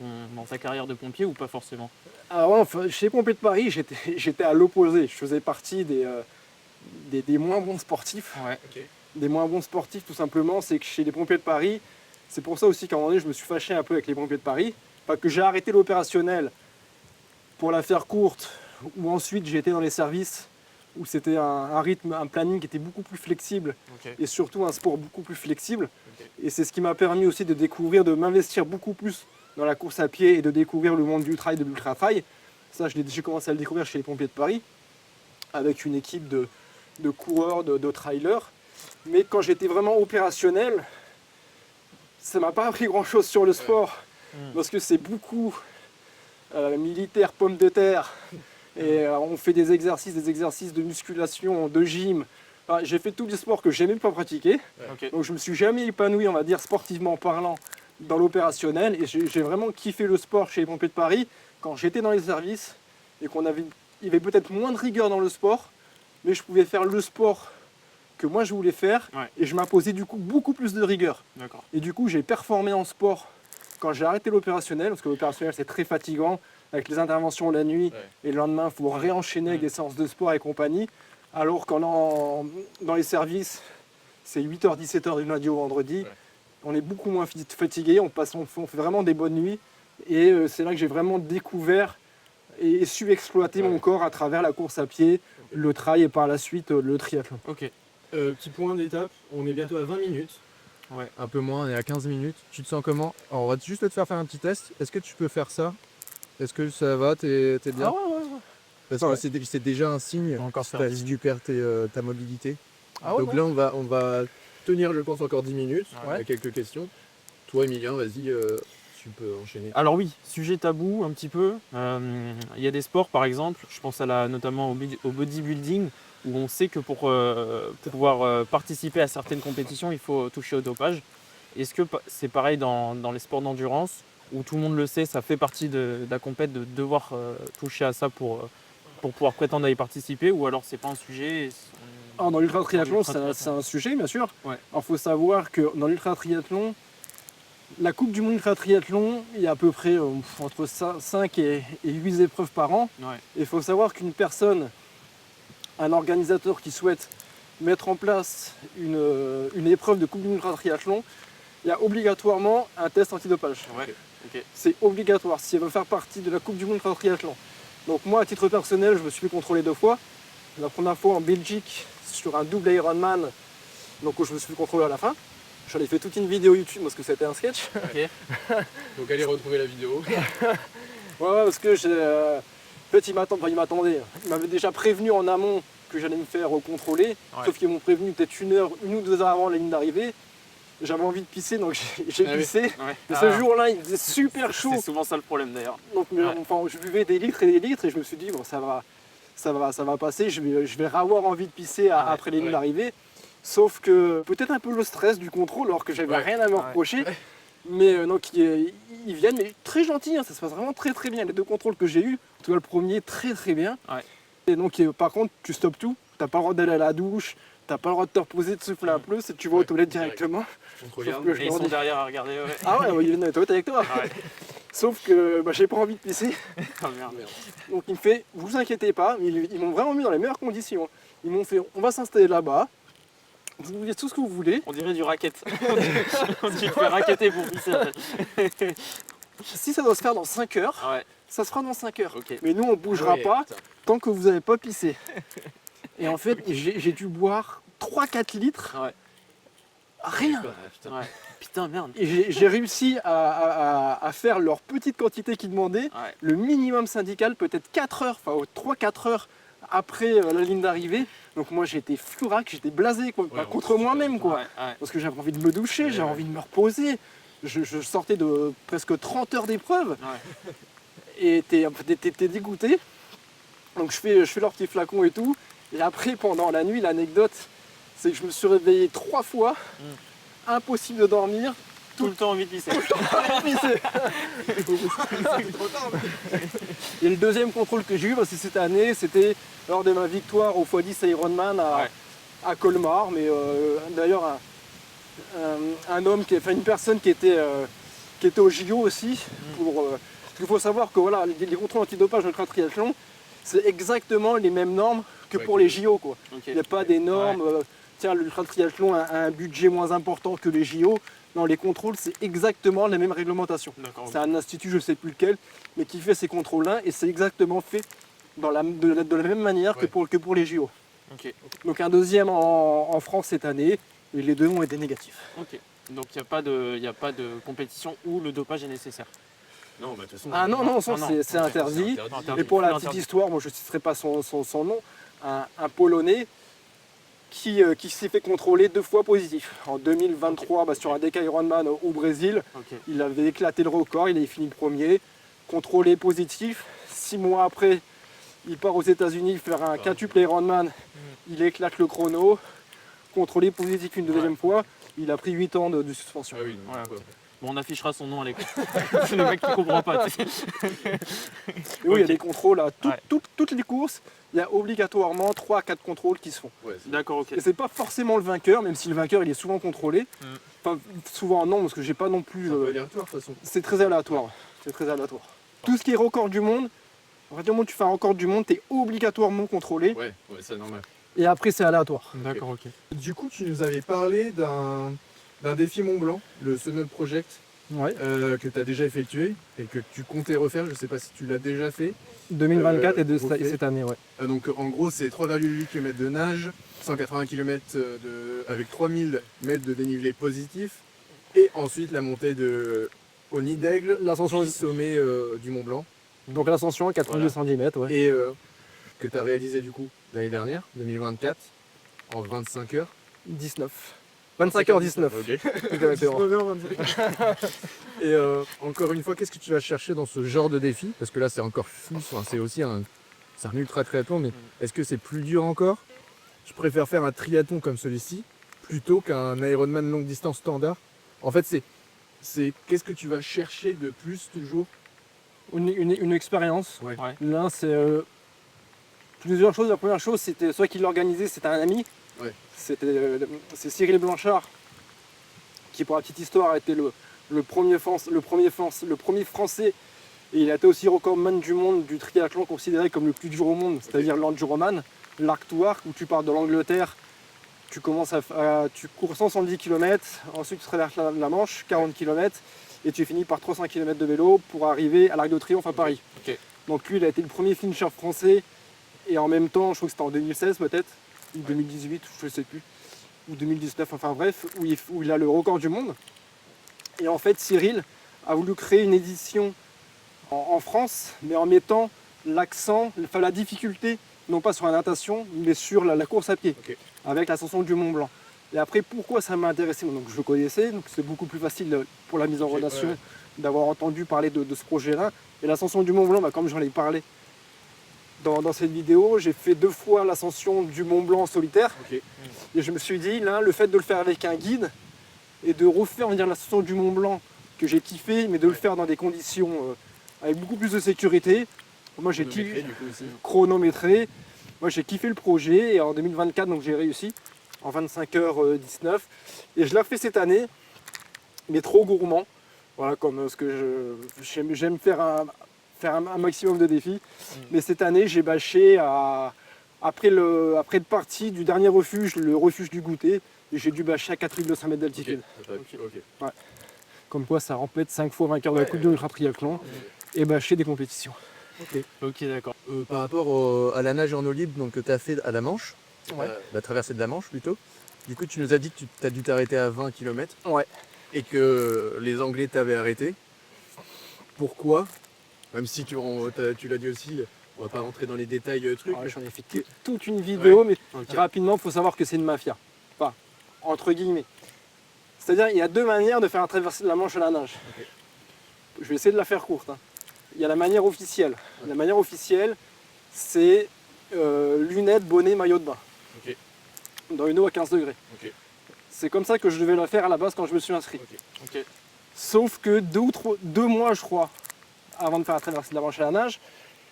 ta carrière de pompier ou pas forcément? Alors ouais, enfin, chez les pompiers de Paris, j'étais à l'opposé. Je faisais partie des moins bons sportifs. Ouais. Des moins bons sportifs, tout simplement, c'est que chez les pompiers de Paris, c'est pour ça aussi qu'à un moment donné, je me suis fâché un peu avec les pompiers de Paris. Pas que j'ai arrêté l'opérationnel pour la faire courte, ou ensuite j'ai été dans les services où c'était un rythme, un planning qui était beaucoup plus flexible Ok. et surtout un sport beaucoup plus flexible. Et c'est ce qui m'a permis aussi de découvrir, de m'investir beaucoup plus dans la course à pied et de découvrir le monde du trail, de l'ultra-trail. Ça, j'ai commencé à le découvrir chez les pompiers de Paris, avec une équipe de coureurs, de trailers. Mais quand j'étais vraiment opérationnel, ça m'a pas appris grand-chose sur le sport, parce que c'est beaucoup militaire, pomme de terre, et on fait des exercices de musculation, de gym. Enfin, j'ai fait tous les sports que j'aimais pas pratiquer, Ok. donc je me suis jamais épanoui, on va dire, sportivement parlant, dans l'opérationnel, et j'ai vraiment kiffé le sport chez les pompiers de Paris quand j'étais dans les services, et il y avait peut-être moins de rigueur dans le sport, mais je pouvais faire le sport que moi je voulais faire, Ouais. et je m'imposais du coup beaucoup plus de rigueur. D'accord. Et du coup, j'ai performé en sport quand j'ai arrêté l'opérationnel, parce que l'opérationnel c'est très fatigant, avec les interventions la nuit, et le lendemain il faut réenchaîner avec des séances de sport et compagnie, alors qu'en dans les services, c'est 8h, 17h du lundi au vendredi, on est beaucoup moins fatigué, on fait vraiment des bonnes nuits, et c'est là que j'ai vraiment découvert et su exploiter mon corps à travers la course à pied, le trail et par la suite le triathlon. Ok. Petit point d'étape, on est bientôt à 20 minutes. Ouais. Un peu moins, on est à 15 minutes. Tu te sens comment? Alors, on va juste te faire un petit test. Est-ce que tu peux faire ça? Est-ce que ça va? T'es bien? Ah ouais. Parce que c'est déjà un signe. Encore faire. T'as dû perdre ta mobilité. Ah ouais, Donc là, on va tenir, je pense, encore 10 minutes. Ouais. Il y a quelques questions. Toi, Emilien, vas-y, tu peux enchaîner. Alors oui, sujet tabou un petit peu. Il y a des sports par exemple, je pense notamment au bodybuilding, où on sait que pour pouvoir participer à certaines compétitions, il faut toucher au dopage. Est-ce que c'est pareil dans les sports d'endurance, où tout le monde le sait, ça fait partie de la compète de devoir toucher à ça pour pouvoir prétendre à y participer, ou alors c'est pas un sujet Dans l'ultra-triathlon, Dans c'est l'ultra-triathlon. un sujet, bien sûr. Ouais. Il faut savoir que dans l'ultra-triathlon, la Coupe du monde ultra-triathlon, il y a à peu près entre 5 et 8 épreuves par an. Ouais. Et il faut savoir qu'une personne, un organisateur qui souhaite mettre en place une épreuve de Coupe du monde ultra-triathlon, il y a obligatoirement un test antidopage. Ouais. Ok. C'est obligatoire si elle veut faire partie de la Coupe du monde ultra-triathlon. Donc moi, à titre personnel, je me suis fait contrôler 2 fois. La première fois en Belgique, sur un double Ironman, donc où je me suis fait contrôler à la fin. J'en ai fait toute une vidéo YouTube parce que c'était un sketch. Ok. Donc allez retrouver la vidéo. Ouais, parce que en fait, il m'attendait. Il m'avait déjà prévenu en amont que j'allais me faire contrôler. Ouais. Sauf qu'ils m'ont prévenu peut-être 1 ou 2 heures avant la ligne d'arrivée. j'avais envie de pisser, donc j'ai Ah oui. pissé. Ouais. Mais ce jour-là, il faisait super chaud. C'est souvent ça le problème d'ailleurs. Donc, enfin, je buvais des litres et des litres, et je me suis dit, bon, ça va passer, je vais avoir envie de pisser après les nuits d'arrivée. Sauf que peut-être un peu le stress du contrôle, alors que j'avais rien à me reprocher. Mais donc ils viennent, mais très gentils, hein, ça se passe vraiment très très bien. Les 2 contrôles que j'ai eu, en tout cas le premier très très bien. Ouais. Et donc par contre tu stoppes tout, t'as pas le droit d'aller à la douche, t'as pas le droit de te reposer, de souffler un peu, si tu vas aux toilettes directement. On te Sauf regarde. que je Et ils leur sont dis, derrière à regarder. Ouais. ah ouais, ils viennent dans les toilettes avec toi. Ouais. Sauf que j'ai pas envie de pisser. Ah, merde. Donc il me fait, vous inquiétez pas, ils m'ont vraiment mis dans les meilleures conditions. Ils m'ont fait, on va s'installer là-bas, vous dites tout ce que vous voulez. On dirait du racket. On dit tu te fais racketter pour pisser. Si ça doit se faire dans 5 heures, Ouais, ça se fera dans 5 heures. ok. Mais nous on bougera Ouais, pas putain. tant que vous n'avez pas pissé. Et en fait, j'ai dû boire 3-4 litres, Ouais. rien. Putain. Ouais. Putain, merde. Et j'ai réussi à faire leur petite quantité qu'ils demandaient, Ouais. le minimum syndical, peut-être 4 heures, enfin 3-4 heures après la ligne d'arrivée. Donc moi j'étais furax, j'étais blasé quoi, Ouais, contre moi-même quoi. Ouais, ouais. Parce que j'avais envie de me doucher, Ouais, j'avais ouais. envie de me reposer. Je sortais de presque 30 heures d'épreuve Ouais. et t'es dégoûté. Donc je fais leur petit flacon et tout. Et après, pendant la nuit, l'anecdote, c'est que je me suis réveillé 3 fois. Impossible de dormir. Tout le temps envie de pisser. Et le deuxième contrôle que j'ai eu, c'est cette année, c'était lors de ma victoire au x10 Ironman à Colmar. Mais d'ailleurs, un homme, une personne qui était au JO aussi. Il faut savoir que voilà, les contrôles antidopage de triathlon, c'est exactement les mêmes normes que pour les JO, quoi. Ok. Il n'y a pas des normes. Tiens, l'ultra triathlon a un budget moins important que les JO. Non, les contrôles, c'est exactement la même réglementation. D'accord. C'est un institut, je ne sais plus lequel, mais qui fait ces contrôles-là, et c'est exactement fait de la même manière que pour les JO. Ok. Donc un deuxième en France cette année, et les deux ont été négatifs. Ok. Donc il n'y a pas de compétition où le dopage est nécessaire. Non, bah de toute façon. Ah non, non, Ah non. c'est interdit. Interdit. Et pour la Interdit. petite histoire, moi je ne citerai pas son nom, un Polonais qui s'est fait contrôler 2 fois positif. En 2023, sur un DK Ironman au Brésil, Ok. il avait éclaté le record, il avait fini premier, contrôlé positif. 6 mois après, il part aux États-Unis faire un quintuple Ironman, il éclate le chrono, contrôlé positif une deuxième fois, il a pris 8 ans de suspension. Ah oui, Ouais, ouais. Bon, on affichera son nom à l'écran. C'est le mec qui comprend pas. Tu sais. Et oui, il y a Ok. des contrôles à Ouais. toutes les courses, il y a obligatoirement 3 à 4 contrôles qui se font. Ouais, D'accord, ok. Et c'est pas forcément le vainqueur, même si le vainqueur il est souvent contrôlé. Mm. Enfin, souvent non, parce que j'ai pas non plus. c'est un peu aléatoire de toute façon. C'est très aléatoire. C'est très aléatoire. Tout ce qui est record du monde, à partir du moment où tu fais un record du monde, tu es obligatoirement contrôlé. Ouais, c'est normal. Et après, c'est aléatoire. D'accord, ok. Du coup, tu nous avais parlé d'un défi Mont Blanc, le Summit Project, Ouais. que tu as déjà effectué et que tu comptais refaire. Je sais pas si tu l'as déjà fait. 2024 et ok. cette année, ouais. Donc en gros, c'est 3,8 km de nage, 180 km avec 3000 mètres de dénivelé positif. Et ensuite la montée au nid d'aigle, L'ascension, au sommet du Mont Blanc. donc l'ascension à 82 cm, ouais. Et que tu as réalisé du coup l'année dernière, 2024, en 25 heures. 19. 25h19. Ok. Exactement. Et encore une fois, qu'est-ce que tu vas chercher dans ce genre de défi? Parce que là, c'est encore plus, enfin, c'est aussi un ultra triathlon, mais est-ce que c'est plus dur encore? Je préfère faire un triathlon comme celui-ci plutôt qu'un Ironman longue distance standard. En fait, c'est qu'est-ce que tu vas chercher de plus toujours? Une expérience. Ouais. Ouais. Là, c'est plusieurs choses. La première chose, c'était soit qui l'organisait, c'était un ami. Ouais. C'est Cyril Blanchard, qui pour la petite histoire a été le premier français, et il a été aussi recordman du monde du triathlon considéré comme le plus dur au monde, c'est-à-dire l'enduroman, l'arc to arc, où tu pars de l'Angleterre, tu commences tu cours 170 km, ensuite tu traverses la Manche, 40 km, et tu finis par 300 km de vélo pour arriver à l'Arc de Triomphe à Paris. Ok. Donc lui, il a été le premier finisher français, et en même temps, je crois que c'était en 2016 peut-être, ou 2018, je ne sais plus, ou 2019, enfin bref, où il a le record du monde. Et en fait, Cyril a voulu créer une édition en France, mais en mettant l'accent, enfin la difficulté, non pas sur la natation, mais sur la course à pied, Ok. avec l'ascension du Mont Blanc. Et après, pourquoi ça m'a intéressé? Donc, je le connaissais, donc c'est beaucoup plus facile pour la mise en relation ouais. d'avoir entendu parler de ce projet-là. Et l'ascension du Mont Blanc, comme j'en ai parlé dans cette vidéo, j'ai fait 2 fois l'ascension du Mont Blanc en solitaire. Ok. Et je me suis dit, là, le fait de le faire avec un guide et de refaire, on va dire, l'ascension du Mont Blanc que j'ai kiffé, mais de le faire dans des conditions avec beaucoup plus de sécurité. Moi, j'ai Chronométré, du coup, aussi. chronométré. Moi, j'ai kiffé le projet et en 2024, donc j'ai réussi en 25h19. Et je l'ai fait cette année, mais trop gourmand. Voilà, comme ce que j'aime faire un maximum de défis. Mais cette année, j'ai bâché après le parti du dernier refuge, le refuge du goûter. Et j'ai dû bâcher à 4200 mètres d'altitude. Ok. Comme quoi, ça remplit 5 fois vainqueur de la Coupe de l'Ultra Triathlon et bâcher des compétitions. Ok, d'accord. Par rapport à la nage en eau libre donc, que tu as fait à la Manche, Ouais. la traversée de la Manche plutôt, du coup tu nous as dit que tu as dû t'arrêter à 20 km Ouais. et que les Anglais t'avaient arrêté. Pourquoi? Même si tu l'as dit aussi, on va pas rentrer dans les détails trucs. Ouais, j'en ai fait toute une vidéo, mais Ok. rapidement, il faut savoir que c'est une mafia. Enfin, entre guillemets. C'est-à-dire, il y a 2 manières de faire un traversée de la Manche à la nage. Ok. Je vais essayer de la faire courte. Il y a la manière officielle. La manière officielle, c'est lunettes, bonnet, maillot de bain. Ok. Dans une eau à 15 degrés. Ok. C'est comme ça que je devais la faire à la base quand je me suis inscrit. Ok. Sauf que 2 mois, je crois, avant de faire la traversée de la Manche à la nage,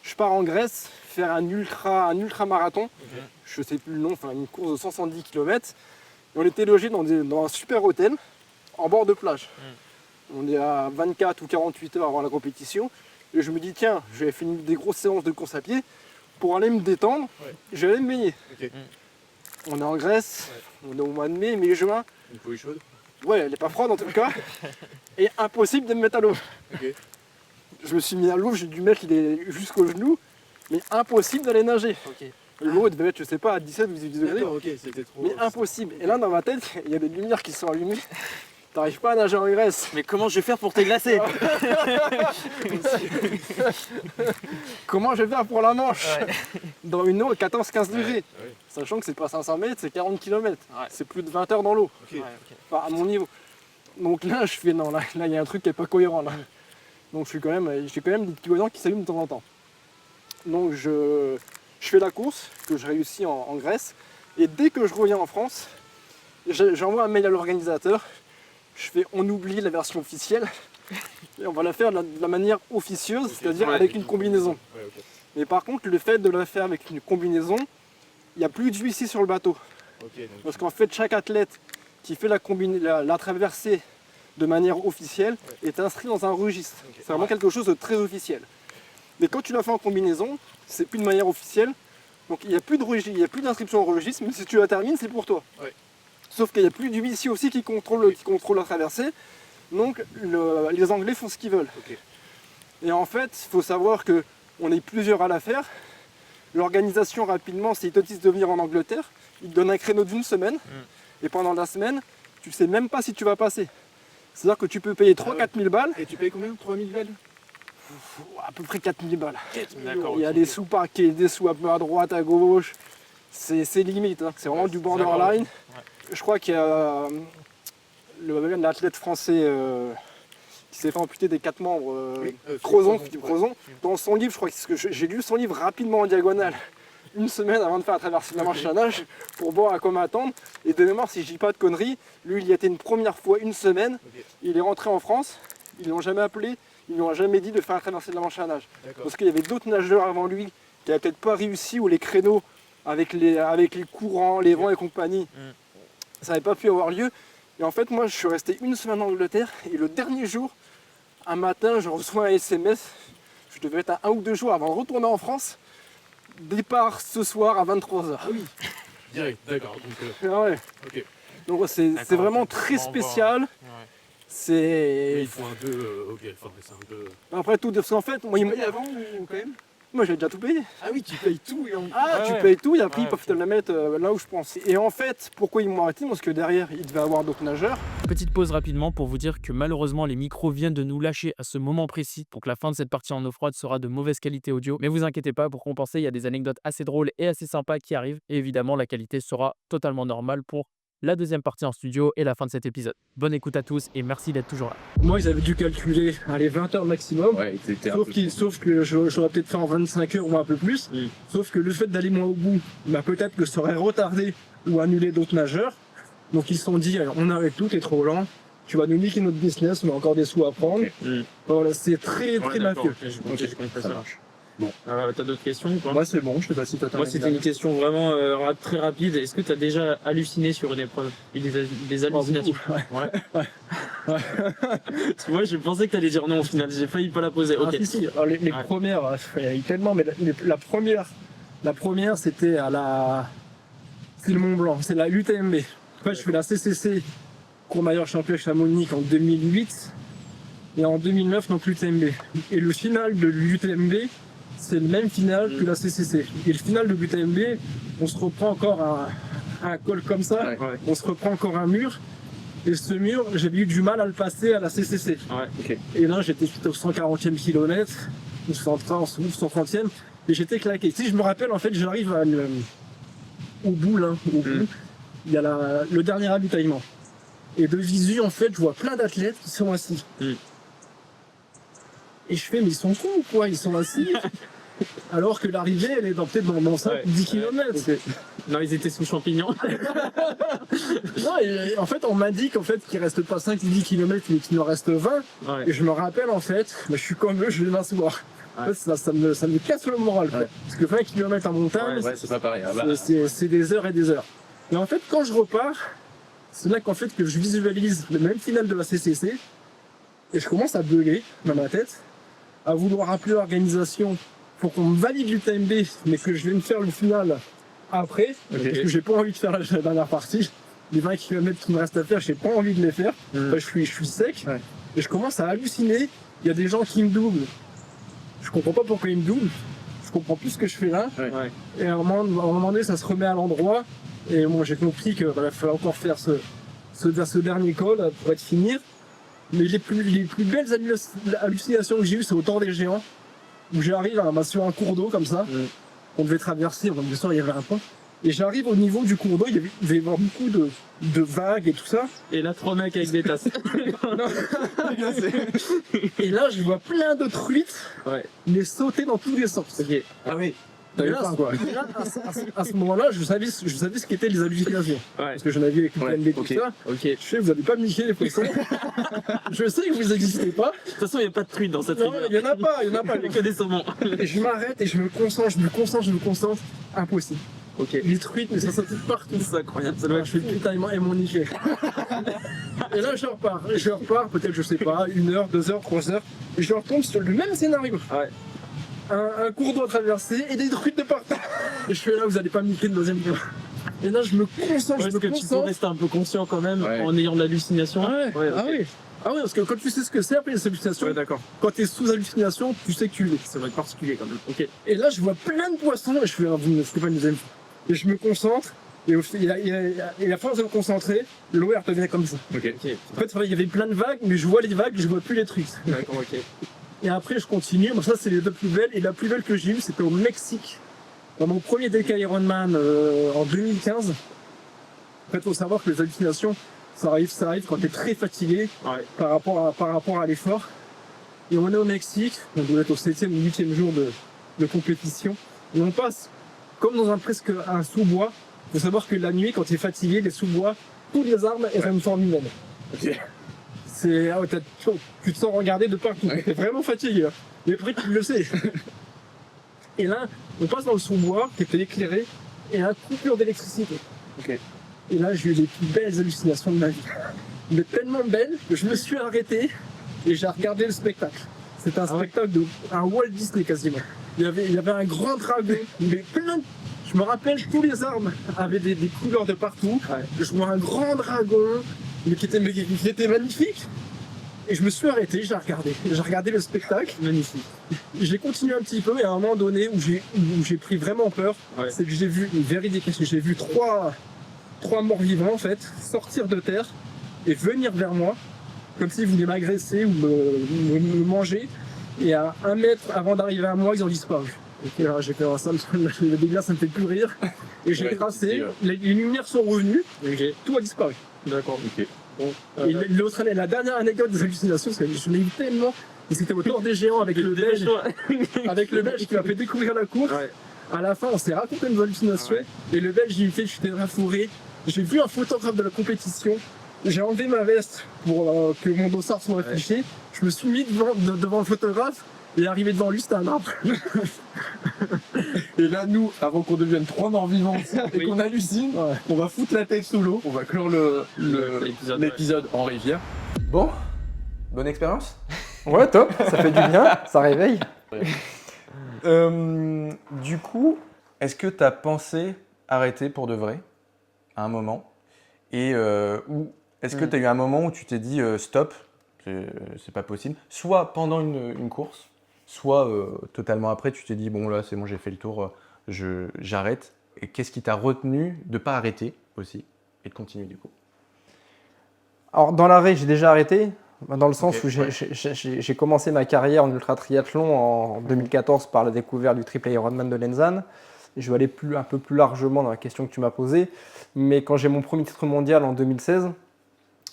je pars en Grèce faire un ultra marathon. Je sais plus le nom, enfin une course de 170 km. Et on était logé dans un super hôtel en bord de plage. On est à 24 ou 48 heures avant la compétition. Et je me dis, tiens, je vais faire des grosses séances de course à pied pour aller me détendre. Ouais. Je vais aller me baigner. Ok. On est en Grèce, on est au mois de mai, juin. Une fouille chaude. Ouais, elle n'est pas froide en tout cas. Et impossible de me mettre à l'eau. Ok. Je me suis mis à l'eau, j'ai dû mettre jusqu'au genou, mais impossible d'aller nager. L'eau devait être, je sais pas, à 17 ou 18 degrés, D'accord, ok, c'était trop. mais impossible. Et là, dans ma tête, il y a des lumières qui sont allumées. T'arrives pas à nager en Grèce. Mais comment je vais faire pour te glacer? Comment je vais faire pour la Manche dans une eau à 14-15 degrés, ouais. sachant que c'est pas 500 mètres, c'est 40 km. Ouais. C'est plus de 20 heures dans l'eau, Ok. enfin, à mon niveau. Donc là, je fais non, là, il y a un truc qui est pas cohérent là. Donc j'ai quand même des petits voyants qui s'allument de temps en temps. Donc je fais la course, que je réussis en Grèce, et dès que je reviens en France, j'envoie un mail à l'organisateur. Je fais on oublie la version officielle et on va la faire de la manière officieuse, c'est-à-dire Ouais, avec une combinaison. Ouais, ok. Mais par contre, le fait de la faire avec une combinaison, il n'y a plus d'huissier sur le bateau. Ok, donc. Parce qu'en fait, chaque athlète qui fait la traversée de manière officielle est inscrit dans un registre. Ok. C'est vraiment quelque chose de très officiel. Mais quand tu l'as fait en combinaison, c'est plus de manière officielle. Donc il n'y a plus d'inscription au registre, même si tu la termines, c'est pour toi. Ouais. Sauf qu'il n'y a plus d'huissier aussi qui contrôle la traversée. Donc les Anglais font ce qu'ils veulent. Ok. Et en fait, il faut savoir qu'on est plusieurs à la faire. L'organisation, rapidement, c'est ils te disent de venir en Angleterre. Ils te donnent un créneau d'1 semaine. Et pendant la semaine, tu ne sais même pas si tu vas passer. C'est-à-dire que tu peux payer 3-4 000 balles, Et tu payes combien? 3000 balles? à peu près 4 000 balles. D'accord. Il y a des sous-parquets, des sous un peu à droite, à gauche. C'est limite, hein. C'est vraiment du borderline. Je crois qu'il y a l'athlète français qui s'est fait amputer des 4 membres, Crozon. Dans son livre, je crois que j'ai lu son livre rapidement en diagonale, une semaine avant de faire la traversée de la Manche à nage, pour voir à quoi m'attendre. Et de mémoire, si je dis pas de conneries, lui, il y était une première fois, une semaine. Ok. Il est rentré en France, ils ne l'ont jamais appelé, ils ne lui ont jamais dit de faire la traversée de la Manche à nage. D'accord. Parce qu'il y avait d'autres nageurs avant lui qui n'avaient peut-être pas réussi, ou les créneaux avec les courants, les vents et compagnie, ça n'avait pas pu avoir lieu. Et en fait, moi, je suis resté une semaine en Angleterre, et le dernier jour, un matin, je reçois un SMS, je devais être à 1 ou 2 jours avant de retourner en France, départ ce soir à 23h. Ah oui. Direct, d'accord. Donc, Ah ouais. ok. Donc ouais, c'est D'accord, vraiment ok. très Bon, spécial. Ouais. C'est Il faut un 2, ok, enfin c'est un 2. après tout, parce qu'en fait, moi, avant ou quand même? moi j'ai déjà tout payé. Ah oui, tu payes tout et on. Ah, Ouais, tu ouais. payes tout et après Ouais, ils peuvent ok. te la mettre là où je pense. Et en fait, pourquoi ils m'ont arrêté? Parce que derrière, il devait avoir d'autres nageurs. Petite pause rapidement pour vous dire que malheureusement les micros viennent de nous lâcher à ce moment précis. Donc la fin de cette partie en eau froide sera de mauvaise qualité audio. Mais vous inquiétez pas, pour compenser, il y a des anecdotes assez drôles et assez sympas qui arrivent. Et évidemment, la qualité sera totalement normale pour la deuxième partie en studio et la fin de cet épisode. Bonne écoute à tous et merci d'être toujours là. Moi, ils avaient dû calculer, allez, 20 heures maximum. Ouais, c'était Sauf que j'aurais peut-être fait en 25 heures ou un peu plus. Sauf que le fait d'aller moins au bout, bah, peut-être que ça aurait retardé ou annulé d'autres nageurs. Donc ils se sont dit, on arrête tout, t'es trop lent. Tu vas nous niquer notre business, on a encore des sous à prendre. Voilà, c'est très mafieux. Je comprends ça. Bon. T'as d'autres questions ou pas? Moi c'est bon, je sais pas si t'as. Moi c'était une question vraiment très rapide. Est-ce que t'as déjà halluciné sur une épreuve? Des hallucinations? Ouais. Moi je pensais que t'allais dire non au final, j'ai failli pas la poser. Ok. Si. Alors, les premières, il y a eu tellement, mais la première c'était c'est le Mont Blanc, c'est la UTMB. Après je fais la CCC, Courmayeur champion Chamonix en 2008 et en 2009 donc l'UTMB. Et le final de l'UTMB, c'est le même final que la CCC. Et le final de l'UTMB, on se reprend encore un col comme ça, on se reprend encore un mur. Et ce mur, j'avais eu du mal à le passer à la CCC. Et là, j'étais au 140e kilomètre, ou 130e, et j'étais claqué. Si je me rappelle, en fait, j'arrive au bout, il y a le dernier ravitaillement. Et de visu, en fait, je vois plein d'athlètes qui sont assis. Et je fais, mais ils sont cons ou quoi? Ils sont assis alors que l'arrivée, elle est peut-être dans 5-10 km. Non, ils étaient sous champignons. Non, et en fait, on m'a dit qu'il reste pas 5-10 km, mais qu'il en reste 20. Et je me rappelle, en fait, je suis comme eux, je vais m'asseoir. En fait, ça me casse le moral. Parce que 20 km en montagne, c'est pas pareil. c'est des heures et des heures. Et en fait, quand je repars, c'est là qu'en fait que je visualise le même final de la CCC. Et je commence à bugger dans ma tête, à vouloir appeler l'organisation pour qu'on me valide l'UTMB, mais que je vais me faire le final après, parce que j'ai pas envie de faire la dernière partie. Les 20 km qui me restent à faire, j'ai pas envie de les faire. Enfin, je suis sec, et je commence à halluciner. Il y a des gens qui me doublent. Je comprends pas pourquoi ils me doublent. Je comprends plus ce que je fais là. Et à un moment donné, ça se remet à l'endroit. Et moi, j'ai compris qu'il fallait encore faire ce dernier col pour être finir. Mais les plus belles hallucinations que j'ai eues, c'est au Tour des Géants, où j'arrive sur un cours d'eau comme ça, on devait traverser, bien sûr il y avait un pont, et j'arrive au niveau du cours d'eau, il devait y avoir beaucoup de vagues et tout ça. Et là, 3 mecs avec des tasses. Et là, je vois plein de truites, les sauter dans tous les sens. Ah oui. Et là, à ce moment-là, je savais ce qu'étaient les hallucinations. Parce que j'en avais vu avec l'UTMB et tout ça. Je sais, vous n'allez pas me niquer les poissons. Je sais que vous n'existez pas. De toute façon, il n'y a pas de truite dans cette rivière. Il n'y en a pas, il n'y a que des saumons. Et je m'arrête et je me concentre. Impossible. Les truites, mais ça saute partout. C'est incroyable. Ça doit Je fais putain, ils m'ont niqué. Et là, je repars, peut-être, je sais pas, 1 heure, 2 heures, 3 heures. Et je retombe sur le même scénario. Un cours d'eau à traverser et des truites de partout. Et je fais là, vous allez pas me niquer le deuxième fois. Et là, je me concentre, Est-ce que tu peux rester un peu conscient quand même en ayant de l'hallucination? Ah oui, parce que quand tu sais ce que c'est après les hallucinations, quand tu es sous hallucination, tu sais que tu l'es. Ça va être particulier quand même. Et là, je vois plein de poissons et je fais, vous ne faites pas une deuxième fois. Et je me concentre, et à force de me concentrer, l'eau elle devenait comme ça. En fait, il y avait plein de vagues, mais je vois les vagues, je vois plus les trucs. Et après, je continue. Bon, ça, c'est les deux plus belles. Et la plus belle que j'ai eue, c'était au Mexique. Dans mon premier DK Ironman en 2015. En fait, il faut savoir que les hallucinations, ça arrive quand tu es très fatigué par rapport à l'effort. Et on est au Mexique, on doit être au 7e ou 8e jour de compétition. Et on passe comme dans presque un sous-bois. Il faut savoir que la nuit, quand tu es fatigué, les sous-bois, tous les arbres, elles ont une forme humaine. Tu te sens regarder de partout. T'es vraiment fatigué là. Mais après tu le sais. Et là, on passe dans le sous-bois qui était éclairé et un coupure d'électricité. Et là, j'ai eu les plus belles hallucinations de ma vie. Mais tellement belles que je me suis arrêté et j'ai regardé le spectacle. C'était un spectacle un Walt Disney quasiment. Il y avait un grand dragon, mais je me rappelle, tous les arbres avaient des couleurs de partout. Je vois un grand dragon, mais qui était magnifique. Et je me suis arrêté, j'ai regardé le spectacle. Magnifique. J'ai continué un petit peu et à un moment donné où j'ai pris vraiment peur, c'est que j'ai vu une véridique, j'ai vu trois morts-vivants en fait sortir de terre et venir vers moi, comme s'ils voulaient m'agresser ou me manger. Et à 1 mètre avant d'arriver à moi, ils ont disparu. Et puis, j'ai fait ça, le dégât, ça me fait plus rire. Et j'ai tracé, les lumières sont revenues, et tout a disparu. D'accord, ok. Et la dernière anecdote des hallucinations, parce que je l'ai eu tellement, et c'était au Tour des Géants avec le Belge, qui m'a fait découvrir la course. Ouais. À la fin, on s'est raconté nos hallucinations, et le Belge, il fait, j'étais dans la forêt, j'ai vu un photographe de la compétition, j'ai enlevé ma veste pour que mon dossard soit affiché, je me suis mis devant le photographe, et arrivé devant lui, c'était un arbre. Et là, nous, avant qu'on devienne 3 morts vivants et qu'on hallucine, on va foutre la tête sous l'eau, on va clore l'épisode en rivière. Bon, bonne expérience. Ouais, top, ça fait du bien, ça réveille. Du coup, est-ce que tu as pensé arrêter pour de vrai à un moment? Et ou est-ce que tu as eu un moment où tu t'es dit stop, c'est pas possible, soit pendant une course, soit totalement après, tu t'es dit bon là c'est bon, j'ai fait le tour, j'arrête. Et qu'est-ce qui t'a retenu de pas arrêter aussi et de continuer du coup? Alors dans l'arrêt, j'ai déjà arrêté, dans le sens où j'ai commencé ma carrière en ultra-triathlon en 2014 par la découverte du triple Ironman de Lenzane. Je vais aller un peu plus largement dans la question que tu m'as posée. Mais quand j'ai mon premier titre mondial en 2016,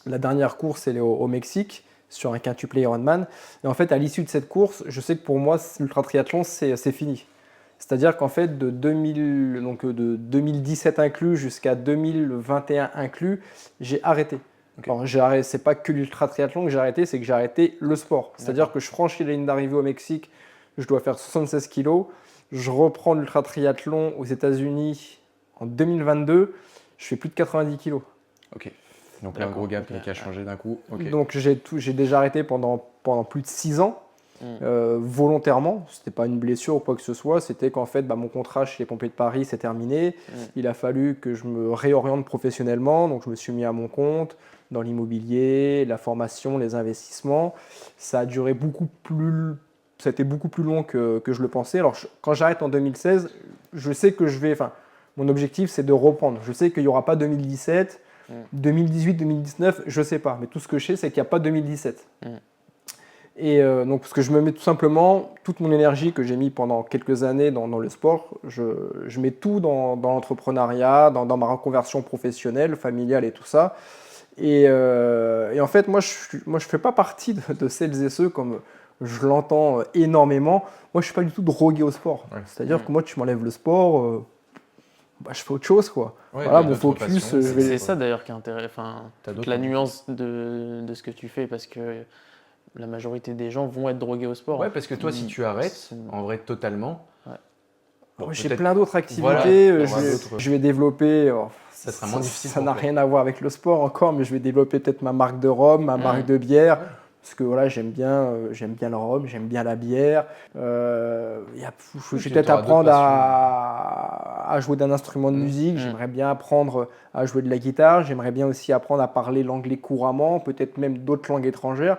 la dernière course, elle est au Mexique, sur un quintuple Ironman. Et en fait, à l'issue de cette course, je sais que pour moi, l'ultra-triathlon, c'est fini. C'est-à-dire qu'en fait, de 2017 inclus jusqu'à 2021 inclus, j'ai arrêté. Okay. Alors, c'est pas que l'ultra-triathlon que j'ai arrêté, c'est que j'ai arrêté le sport. C'est-à-dire que je franchis la ligne d'arrivée au Mexique, je dois faire 76 kilos. Je reprends l'ultra-triathlon aux États-Unis en 2022, je fais plus de 90 kilos. Ok. Donc là, un gros gap qui a changé d'un coup. Okay. Donc j'ai déjà arrêté pendant plus de 6 ans, volontairement. C'était pas une blessure ou quoi que ce soit. C'était qu'en fait, mon contrat chez les pompiers de Paris s'est terminé. Il a fallu que je me réoriente professionnellement. Donc je me suis mis à mon compte dans l'immobilier, la formation, les investissements. Ça a duré ça a été beaucoup plus long que je le pensais. Alors, quand j'arrête en 2016, je sais que mon objectif, c'est de reprendre. Je sais qu'il n'y aura pas 2017, 2018, 2019, je ne sais pas. Mais tout ce que je sais, c'est qu'il n'y a pas 2017. Et donc, parce que je me mets tout simplement, toute mon énergie que j'ai mis pendant quelques années dans le sport, je mets tout dans l'entrepreneuriat, dans ma reconversion professionnelle, familiale et tout ça. Et en fait, moi, je fais pas partie de celles et ceux comme... Je l'entends énormément. Moi, je ne suis pas du tout drogué au sport. Ouais. C'est-à-dire que moi, tu m'enlèves le sport, je fais autre chose, quoi. Ouais, voilà, mon focus. C'est ça d'ailleurs qui est intéressant. La nuance de ce que tu fais, parce que la majorité des gens vont être drogués au sport. Ouais, parce que toi, si tu arrêtes, en vrai, totalement. Ouais. Bon, j'ai plein d'autres activités. Voilà, je vais développer. Ça sera moins difficile. Ça n'a rien à voir avec le sport encore, mais je vais développer peut-être ma marque de rhum, ma marque de bière. Parce que voilà, j'aime bien le rhum, j'aime bien la bière. Je vais peut-être apprendre à jouer d'un instrument de musique. J'aimerais bien apprendre à jouer de la guitare. J'aimerais bien aussi apprendre à parler l'anglais couramment, peut-être même d'autres langues étrangères.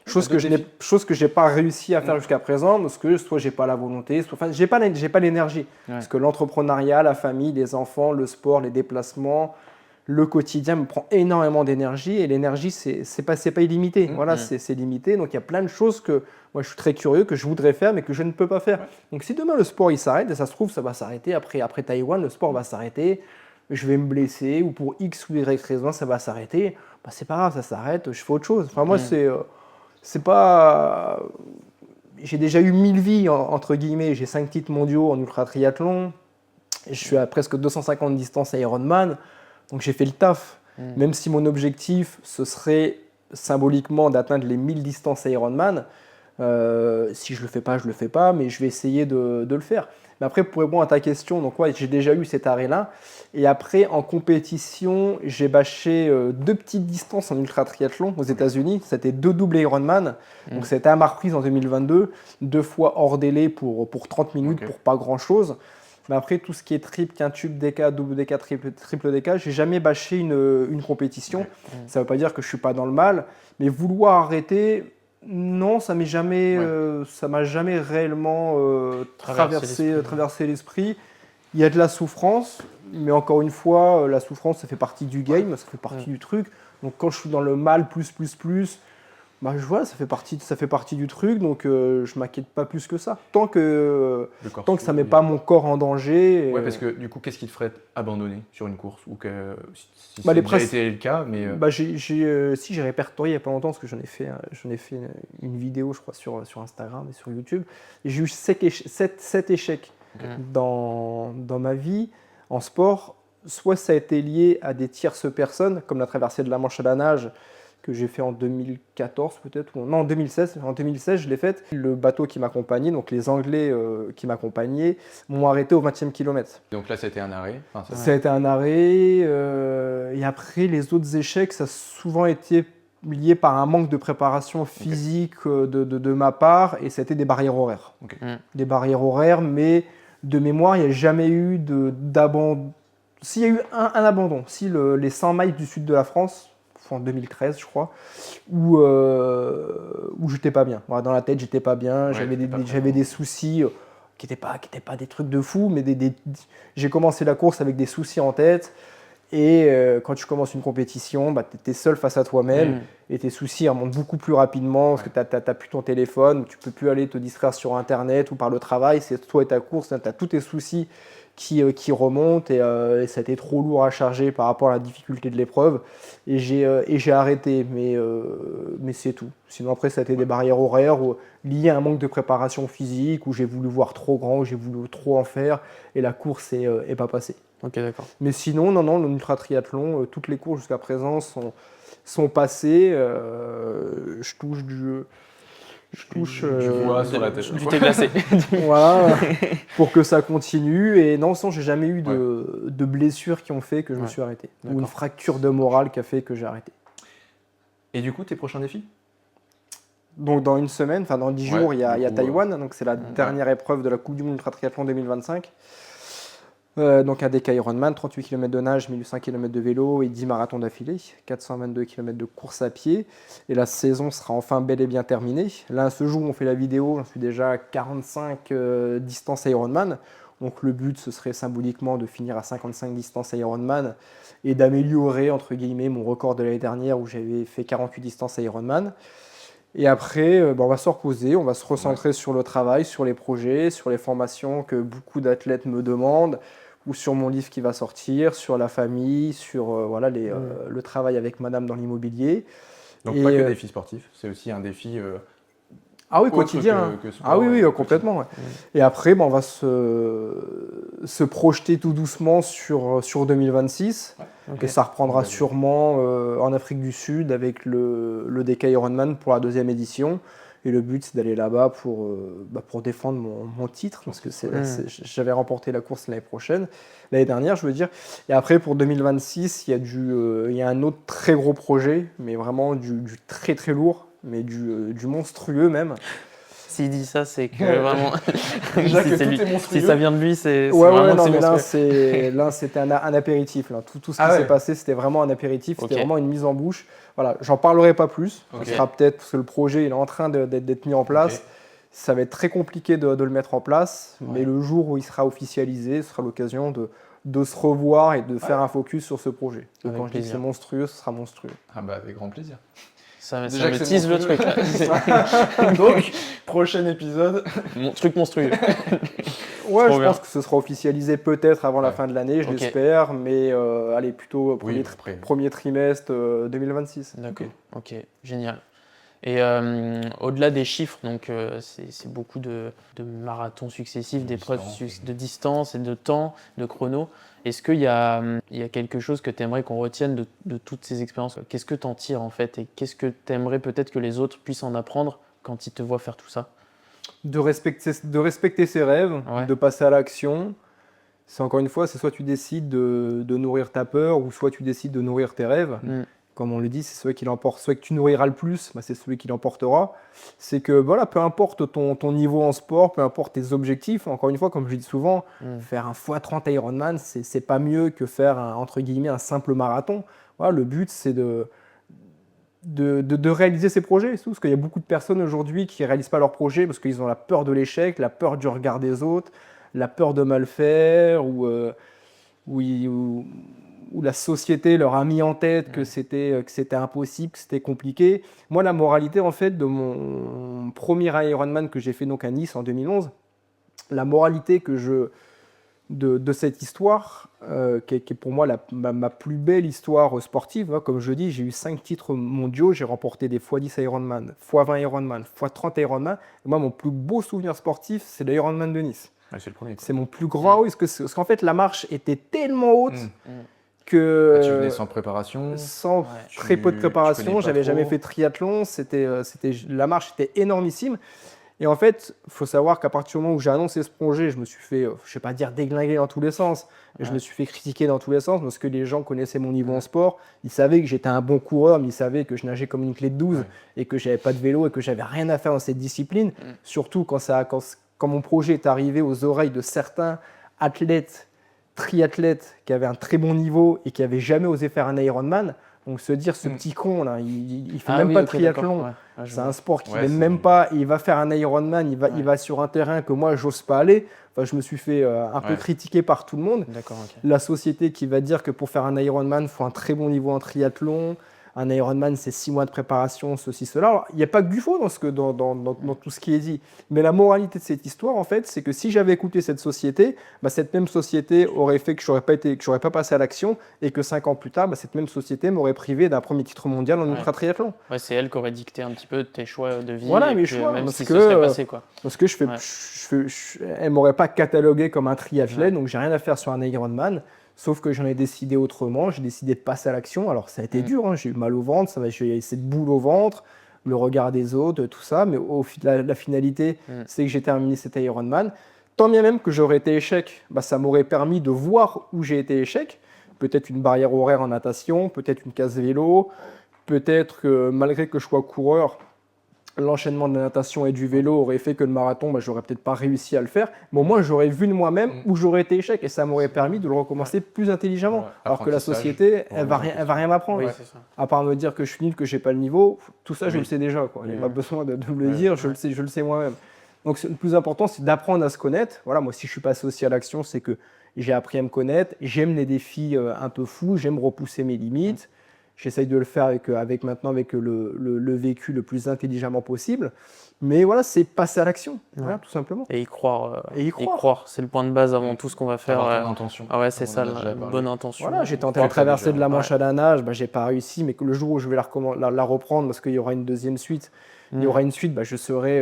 Chose que je n'ai pas réussi à faire jusqu'à présent, parce que soit j'ai pas la volonté, soit j'ai pas l'énergie. Parce que l'entrepreneuriat, la famille, les enfants, le sport, les déplacements, le quotidien me prend énormément d'énergie, et l'énergie, c'est pas illimité. Voilà, c'est limité. Donc il y a plein de choses que moi je suis très curieux, que je voudrais faire, mais que je ne peux pas faire. Donc si demain le sport il s'arrête, et ça se trouve ça va s'arrêter après Taïwan, le sport va s'arrêter, je vais me blesser, ou pour X ou Y raison ça va s'arrêter, c'est pas grave, ça s'arrête, je fais autre chose. Enfin moi c'est pas... J'ai déjà eu 1000 vies entre guillemets, j'ai 5 titres mondiaux en ultra triathlon, je suis à presque 250 distances à Ironman. Donc j'ai fait le taf, même si mon objectif, ce serait symboliquement d'atteindre les 1000 distances à Ironman. Si je le fais pas, mais je vais essayer de le faire. Mais après, pour répondre à ta question, donc j'ai déjà eu cet arrêt-là. Et après, en compétition, j'ai bâché 2 petites distances en ultra-triathlon aux États-Unis. C'était 2 doubles Ironman. Donc c'était à ma reprise en 2022, 2 fois hors délai pour 30 minutes, pour pas grand-chose. Mais après, tout ce qui est triple, quintuple, DK, double DK, triple DK, j'ai jamais bâché une compétition. Ça ne veut pas dire que je ne suis pas dans le mal, mais vouloir arrêter, non, ça m'a jamais réellement traversé l'esprit. Il y a de la souffrance, mais encore une fois, la souffrance, ça fait partie du game, ça fait partie du truc. Donc quand je suis dans le mal, Bah, je vois, ça fait partie du truc, donc je m'inquiète pas plus que ça. Tant que ça met pas mon corps en danger. Ouais, parce que du coup, qu'est-ce qui te ferait abandonner sur une course ou que si Bah, ça a déjà été le cas, mais Bah, j'ai répertorié il y a pas longtemps parce que j'en ai fait une vidéo, je crois, sur Instagram et sur YouTube. Et j'ai eu 7 échecs dans ma vie en sport. Soit ça a été lié à des tierces personnes, comme la traversée de la Manche à la nage, que j'ai fait en 2014 peut-être, ou non en 2016. En 2016, je l'ai faite. Le bateau qui m'accompagnait, donc les Anglais qui m'accompagnaient, m'ont arrêté au 20e kilomètre. donc là, c'était un arrêt. Enfin, Ça a été un arrêt. Et après, les autres échecs, ça a souvent été lié par un manque de préparation physique de ma part, et ça a été des barrières horaires. Des barrières horaires, mais de mémoire, il n'y a jamais eu d'abandon. S'il y a eu un abandon, si les 100 miles du sud de la France, en 2013 je crois, où j'étais pas bien. Voilà, dans la tête j'étais pas bien, j'avais des soucis qui n'étaient pas des trucs de fou, mais j'ai commencé la course avec des soucis en tête, et quand tu commences une compétition, bah, tu es seul face à toi-même, et tes soucis remontent beaucoup plus rapidement, parce que tu n'as plus ton téléphone, tu peux plus aller te distraire sur internet ou par le travail, c'est toi et ta course, tu as tous tes soucis qui remonte, et ça a été trop lourd à charger par rapport à la difficulté de l'épreuve, et j'ai arrêté, mais c'est tout. Sinon après ça a été des barrières horaires liées à un manque de préparation physique, où j'ai voulu voir trop grand, où j'ai voulu trop en faire, et la course est pas passée. Ok, d'accord. Mais sinon, non, l'ultra triathlon, toutes les courses jusqu'à présent sont passées. Je touche du bois sur la tête. Du thé glacé. voilà, pour que ça continue. Et non, j'ai jamais eu de blessures qui ont fait que je me suis arrêté. Ou une fracture de morale qui a fait que j'ai arrêté. Et du coup, tes prochains défis? Donc dans une semaine, enfin dans 10 jours, il y a Taïwan. Donc c'est la dernière épreuve de la Coupe du Monde Ultra Triathlon 2025. Donc un DK Ironman, 38 km de nage, 1800 km de vélo et 10 marathons d'affilée, 422 km de course à pied. Et la saison sera enfin bel et bien terminée. Là, à ce jour où on fait la vidéo, j'en suis déjà à 45 distances Ironman. Donc le but, ce serait symboliquement de finir à 55 distances Ironman et d'améliorer, entre guillemets, mon record de l'année dernière où j'avais fait 48 distances Ironman. Et après, on va se reposer, on va se recentrer sur le travail, sur les projets, sur les formations que beaucoup d'athlètes me demandent, ou sur mon livre qui va sortir, sur la famille, sur le travail avec madame dans l'immobilier. Donc pas que défi sportif, c'est aussi un défi ah oui, quotidien. que sport, ah oui, complètement. Ouais. Et après, on va se projeter tout doucement sur 2026. Et ça reprendra sûrement en Afrique du Sud avec le DK Ironman pour la 2e édition. Et le but, c'est d'aller là-bas pour défendre mon titre, parce que j'avais remporté la course l'année dernière, je veux dire. Et après, pour 2026, il y a un autre très gros projet, mais vraiment du très très lourd, mais du monstrueux même. S'il dit ça, c'est que vraiment. Déjà si que tout est monstrueux. Si ça vient de lui, c'est vraiment non, mais là, c'était un apéritif. Là. Tout ce qui s'est passé, c'était vraiment un apéritif. C'était vraiment une mise en bouche. Voilà, j'en parlerai pas plus. Ça sera peut-être parce que le projet il est en train d'être mis en place. Ça va être très compliqué de le mettre en place. Mais le jour où il sera officialisé, ce sera l'occasion de se revoir et de faire un focus sur ce projet. Donc, quand je dis que c'est monstrueux, ce sera monstrueux. Ah bah avec grand plaisir. Ça me tease le truc là. Donc, prochain épisode. Mon truc monstrueux. Ouais, je pense que ce sera officialisé peut-être avant la fin de l'année, je l'espère, mais allez, plutôt premier trimestre 2026. D'accord, ok, génial. Et au-delà des chiffres, donc c'est beaucoup de marathons successifs, d'épreuves de distance et de temps, de chrono. Est-ce qu'il y a quelque chose que tu aimerais qu'on retienne de toutes ces expériences? Qu'est-ce que tu en tires en fait? Et qu'est-ce que tu aimerais peut-être que les autres puissent en apprendre quand ils te voient faire tout ça? De respecter ses rêves, de passer à l'action. C'est encore une fois, c'est soit tu décides de nourrir ta peur, ou soit tu décides de nourrir tes rêves. Comme on le dit, c'est celui qui l'emporte. Celui que tu nourriras le plus, c'est celui qui l'emportera. C'est que voilà, peu importe ton niveau en sport, peu importe tes objectifs, encore une fois, comme je dis souvent, faire un x30 Ironman, c'est pas mieux que faire entre guillemets un simple marathon. Voilà, le but, c'est de réaliser ses projets, c'est tout. Parce qu'il y a beaucoup de personnes aujourd'hui qui ne réalisent pas leurs projets parce qu'ils ont la peur de l'échec, la peur du regard des autres, la peur de mal faire, ou où la société leur a mis en tête que c'était impossible, que c'était compliqué. Moi, la moralité, en fait, de mon premier Ironman que j'ai fait donc à Nice en 2011, la moralité de cette histoire, qui est pour moi ma plus belle histoire sportive, hein, comme je dis, j'ai eu 5 titres mondiaux, j'ai remporté des x10 Ironman, x20 Ironman, x30 Ironman. Et moi, mon plus beau souvenir sportif, c'est l'Ironman de Nice. Ouais, c'est le premier. C'est mon plus grand, parce qu'en fait, la marche était tellement haute que... Bah, tu venais sans préparation. Sans Ouais. très peu de Tu préparation, connais pas j'avais jamais trop. fait de triathlon, la marche était énormissime. Et en fait, il faut savoir qu'à partir du moment où j'ai annoncé ce projet, je me suis fait, je ne vais pas dire déglinguer dans tous les sens, mais je me suis fait critiquer dans tous les sens parce que les gens connaissaient mon niveau en sport. Ils savaient que j'étais un bon coureur, mais ils savaient que je nageais comme une clé de 12 et que j'avais pas de vélo et que j'avais rien à faire dans cette discipline. Surtout quand mon projet est arrivé aux oreilles de certains athlètes, triathlètes qui avaient un très bon niveau et qui n'avaient jamais osé faire un Ironman. Donc se dire, ce petit con là, il fait même pas de triathlon. C'est un sport qu'il n'aime même pas. Il va faire un Ironman, il va sur un terrain que moi, j'ose pas aller. Enfin, je me suis fait un peu critiquer par tout le monde. D'accord, ok. La société qui va dire que pour faire un Ironman, il faut un très bon niveau en triathlon. Un Ironman, c'est 6 mois de préparation, ceci, cela. Alors, il n'y a pas que du faux dans tout ce qui est dit. Mais la moralité de cette histoire, en fait, c'est que si j'avais écouté cette société, cette même société aurait fait que je n'aurais pas passé à l'action et que 5 ans plus tard, cette même société m'aurait privé d'un premier titre mondial en ultra-triathlon. Ouais, c'est elle qui aurait dicté un petit peu tes choix de vie. Voilà, et mes que choix, même parce si que, ce serait passé, quoi. Parce que elle m'aurait pas catalogué comme un triathlète, donc j'ai rien à faire sur un Ironman. Sauf que j'en ai décidé autrement, j'ai décidé de passer à l'action. Alors ça a été dur, hein, j'ai eu mal au ventre, j'ai eu cette boule au ventre, le regard des autres, tout ça, mais la finalité, c'est que j'ai terminé cet Ironman. Tant bien même que j'aurais été échec, ça m'aurait permis de voir où j'ai été échec. Peut-être une barrière horaire en natation, peut-être une case vélo, peut-être que malgré que je sois coureur, l'enchaînement de la natation et du vélo aurait fait que le marathon, j'aurais peut-être pas réussi à le faire. Mais au moins, j'aurais vu de moi-même où j'aurais été échec et ça m'aurait permis de le recommencer plus intelligemment. Alors que la société, elle va rien m'apprendre. Oui, c'est ça. À part me dire que je suis nul, que j'ai pas le niveau, tout ça, je le sais déjà, quoi. Il n'y a pas besoin de me le dire, je le sais moi-même. Donc, le plus important, c'est d'apprendre à se connaître. Voilà, moi, si je suis passé aussi à l'action, c'est que j'ai appris à me connaître. J'aime les défis un peu fous, j'aime repousser mes limites. J'essaye de le faire avec le vécu le plus intelligemment possible. Mais voilà, c'est passer à l'action, voilà, tout simplement. Et y croire. Et y croire. C'est le point de base avant tout ce qu'on va faire. Avoir ton intention. Ah ouais, c'est Comme ça, on en a déjà la parlé. bonne intention. Voilà, j'ai tenté de traverser de la Manche à la nage, j'ai pas réussi, mais que le jour où je vais la reprendre, parce qu'il y aura une deuxième suite, il y aura une suite, je serai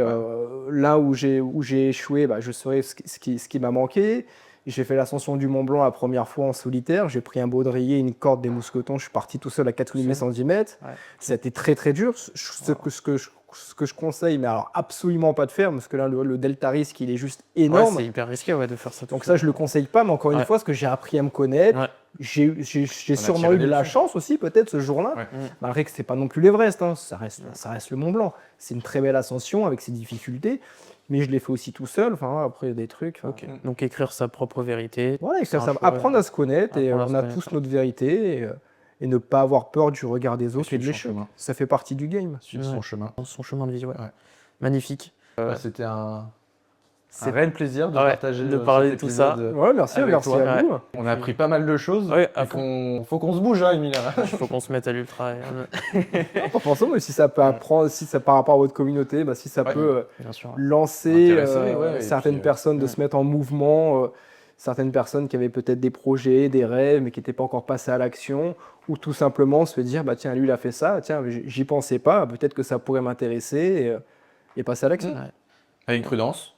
là où j'ai échoué, je serai ce qui m'a manqué. J'ai fait l'ascension du Mont Blanc la première fois en solitaire. J'ai pris un baudrier, une corde, des mousquetons. Je suis parti tout seul à 4110 mètres. Ouais. C'était très très dur. Ce que je conseille, mais alors absolument pas de faire, parce que là, le delta risque, il est juste énorme. Ouais, c'est hyper risqué de faire ça. Donc ça, je le conseille pas, mais encore une fois, parce que j'ai appris à me connaître. Ouais. J'ai sûrement eu de la chance aussi, peut-être, ce jour-là. Ouais. Malgré que c'est pas non plus l'Everest, hein. Ça reste le Mont Blanc. C'est une très belle ascension avec ses difficultés. Mais je l'ai fait aussi tout seul. Enfin, après, il y a des trucs. Okay. Donc, écrire sa propre vérité. Voilà, apprendre à se connaître. Et on a tous notre vérité. Et ne pas avoir peur du regard des autres et de l'échec. Ça fait partie du game. Suivre son chemin. Son chemin de vie, ouais. Magnifique. C'était un réel plaisir de partager de parler de tout ça. Ouais, merci à vous. On a appris pas mal de choses. Ouais, faut qu'on se bouge, hein, Emilia. Il faut qu'on se mette à l'ultra. Pas forcément, mais si ça peut apprendre, si ça par rapport à votre communauté, si ça peut lancer certaines personnes de se mettre en mouvement, certaines personnes qui avaient peut-être des projets, des rêves, mais qui n'étaient pas encore passées à l'action, ou tout simplement se dire, tiens, lui, il a fait ça, tiens, j'y pensais pas, peut-être que ça pourrait m'intéresser, et passer à l'action. Avec prudence.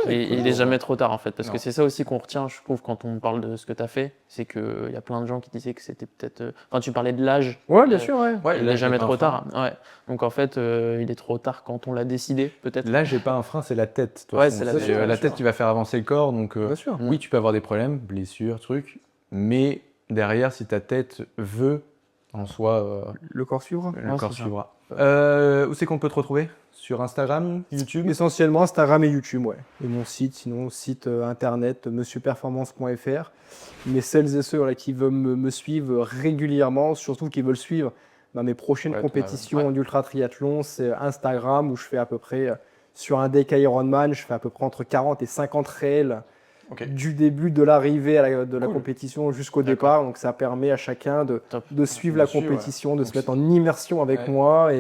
Il n'est jamais trop tard en fait, parce que c'est ça aussi qu'on retient, je trouve, quand on parle de ce que tu as fait, c'est qu'il y a plein de gens qui disaient que c'était peut-être... Quand tu parlais de l'âge, ouais, bien sûr, il n'est jamais trop tard. Ouais. Donc en fait, il est trop tard quand on l'a décidé, peut-être. L'âge n'est pas un frein, c'est la tête. Ouais, c'est la tête qui va faire avancer le corps, donc oui, tu peux avoir des problèmes, blessures, trucs, mais derrière, si ta tête veut, en soi... le corps suivra. Le corps suivra. Où c'est qu'on peut te retrouver ? Sur Instagram, YouTube ? Essentiellement Instagram et YouTube, ouais. Et mon site, sinon site internet monsieurperformance.fr. Mais celles et ceux là, qui veulent me suivre régulièrement, surtout qui veulent suivre mes prochaines compétitions d'ultra triathlon, c'est Instagram où je fais à peu près, sur un deck Ironman, je fais à peu près entre 40 et 50 réels Ok. du début de l'arrivée de la Cool. compétition jusqu'au D'accord. départ. Donc ça permet à chacun Top. de suivre la suivre, ouais. compétition, de Donc se mettre c'est- en immersion avec Ouais. moi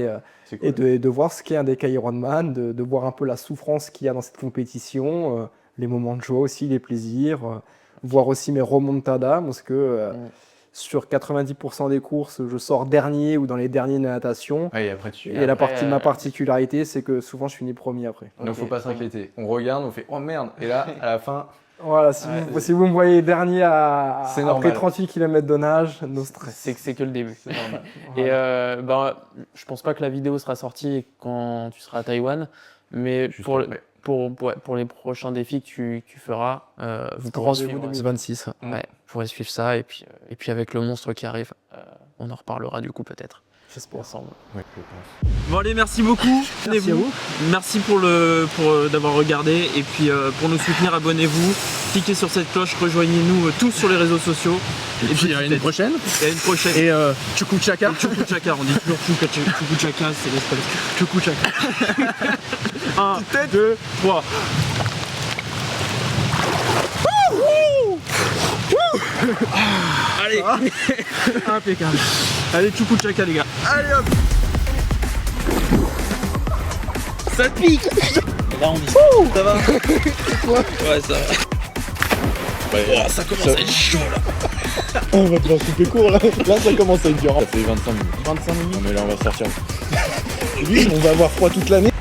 C'est cool. et de voir ce qu'est un DK Ironman, de voir un peu la souffrance qu'il y a dans cette compétition, les moments de joie aussi, les plaisirs, voir aussi mes remontadas, parce que sur 90% des courses, je sors dernier ou dans les derniers de la natation. Ouais, et après, tu... Et après, ma particularité, c'est que souvent je finis premier après. Donc, Ok. faut pas s'inquiéter. On regarde, on fait oh merde. Et là, à la fin, Voilà, Ouais. si vous me voyez dernier C'est après normal. 38 km de nage, no stress. C'est que le début. c'est normal. Et je pense pas que la vidéo sera sortie quand tu seras à Taïwan, mais Juste pour, après. pour les prochains défis que tu feras, vous pourrez Rendez-vous suivre. 2026. Ouais, vous pourrez suivre ça et puis avec le monstre qui arrive, on en reparlera du coup peut-être. J'espère. Ensemble. Ouais, je pense. Bon allez, merci beaucoup. Merci à vous. Merci pour d'avoir regardé et puis pour nous soutenir, abonnez-vous, cliquez sur cette cloche, rejoignez-nous tous sur les réseaux sociaux. Et puis à une prochaine. Et à une prochaine. Et Chuku Chaka. Chuku Chaka, on dit toujours Chuku Chaka, c'est l'espagnol. Chuku Chaka. 1, 2, 3. Allez, impeccable. Allez, Chuku Chaka les gars. Allez hop. Ça pique. Là on dit. Ça va. Ouais, ça va. Ouais, ça commence à être chaud là. On va devoir couper court là. Là ça commence à être dur. Ça fait 25 minutes. 25 minutes. Non, mais là, on va sortir. Oui, on va avoir froid toute l'année.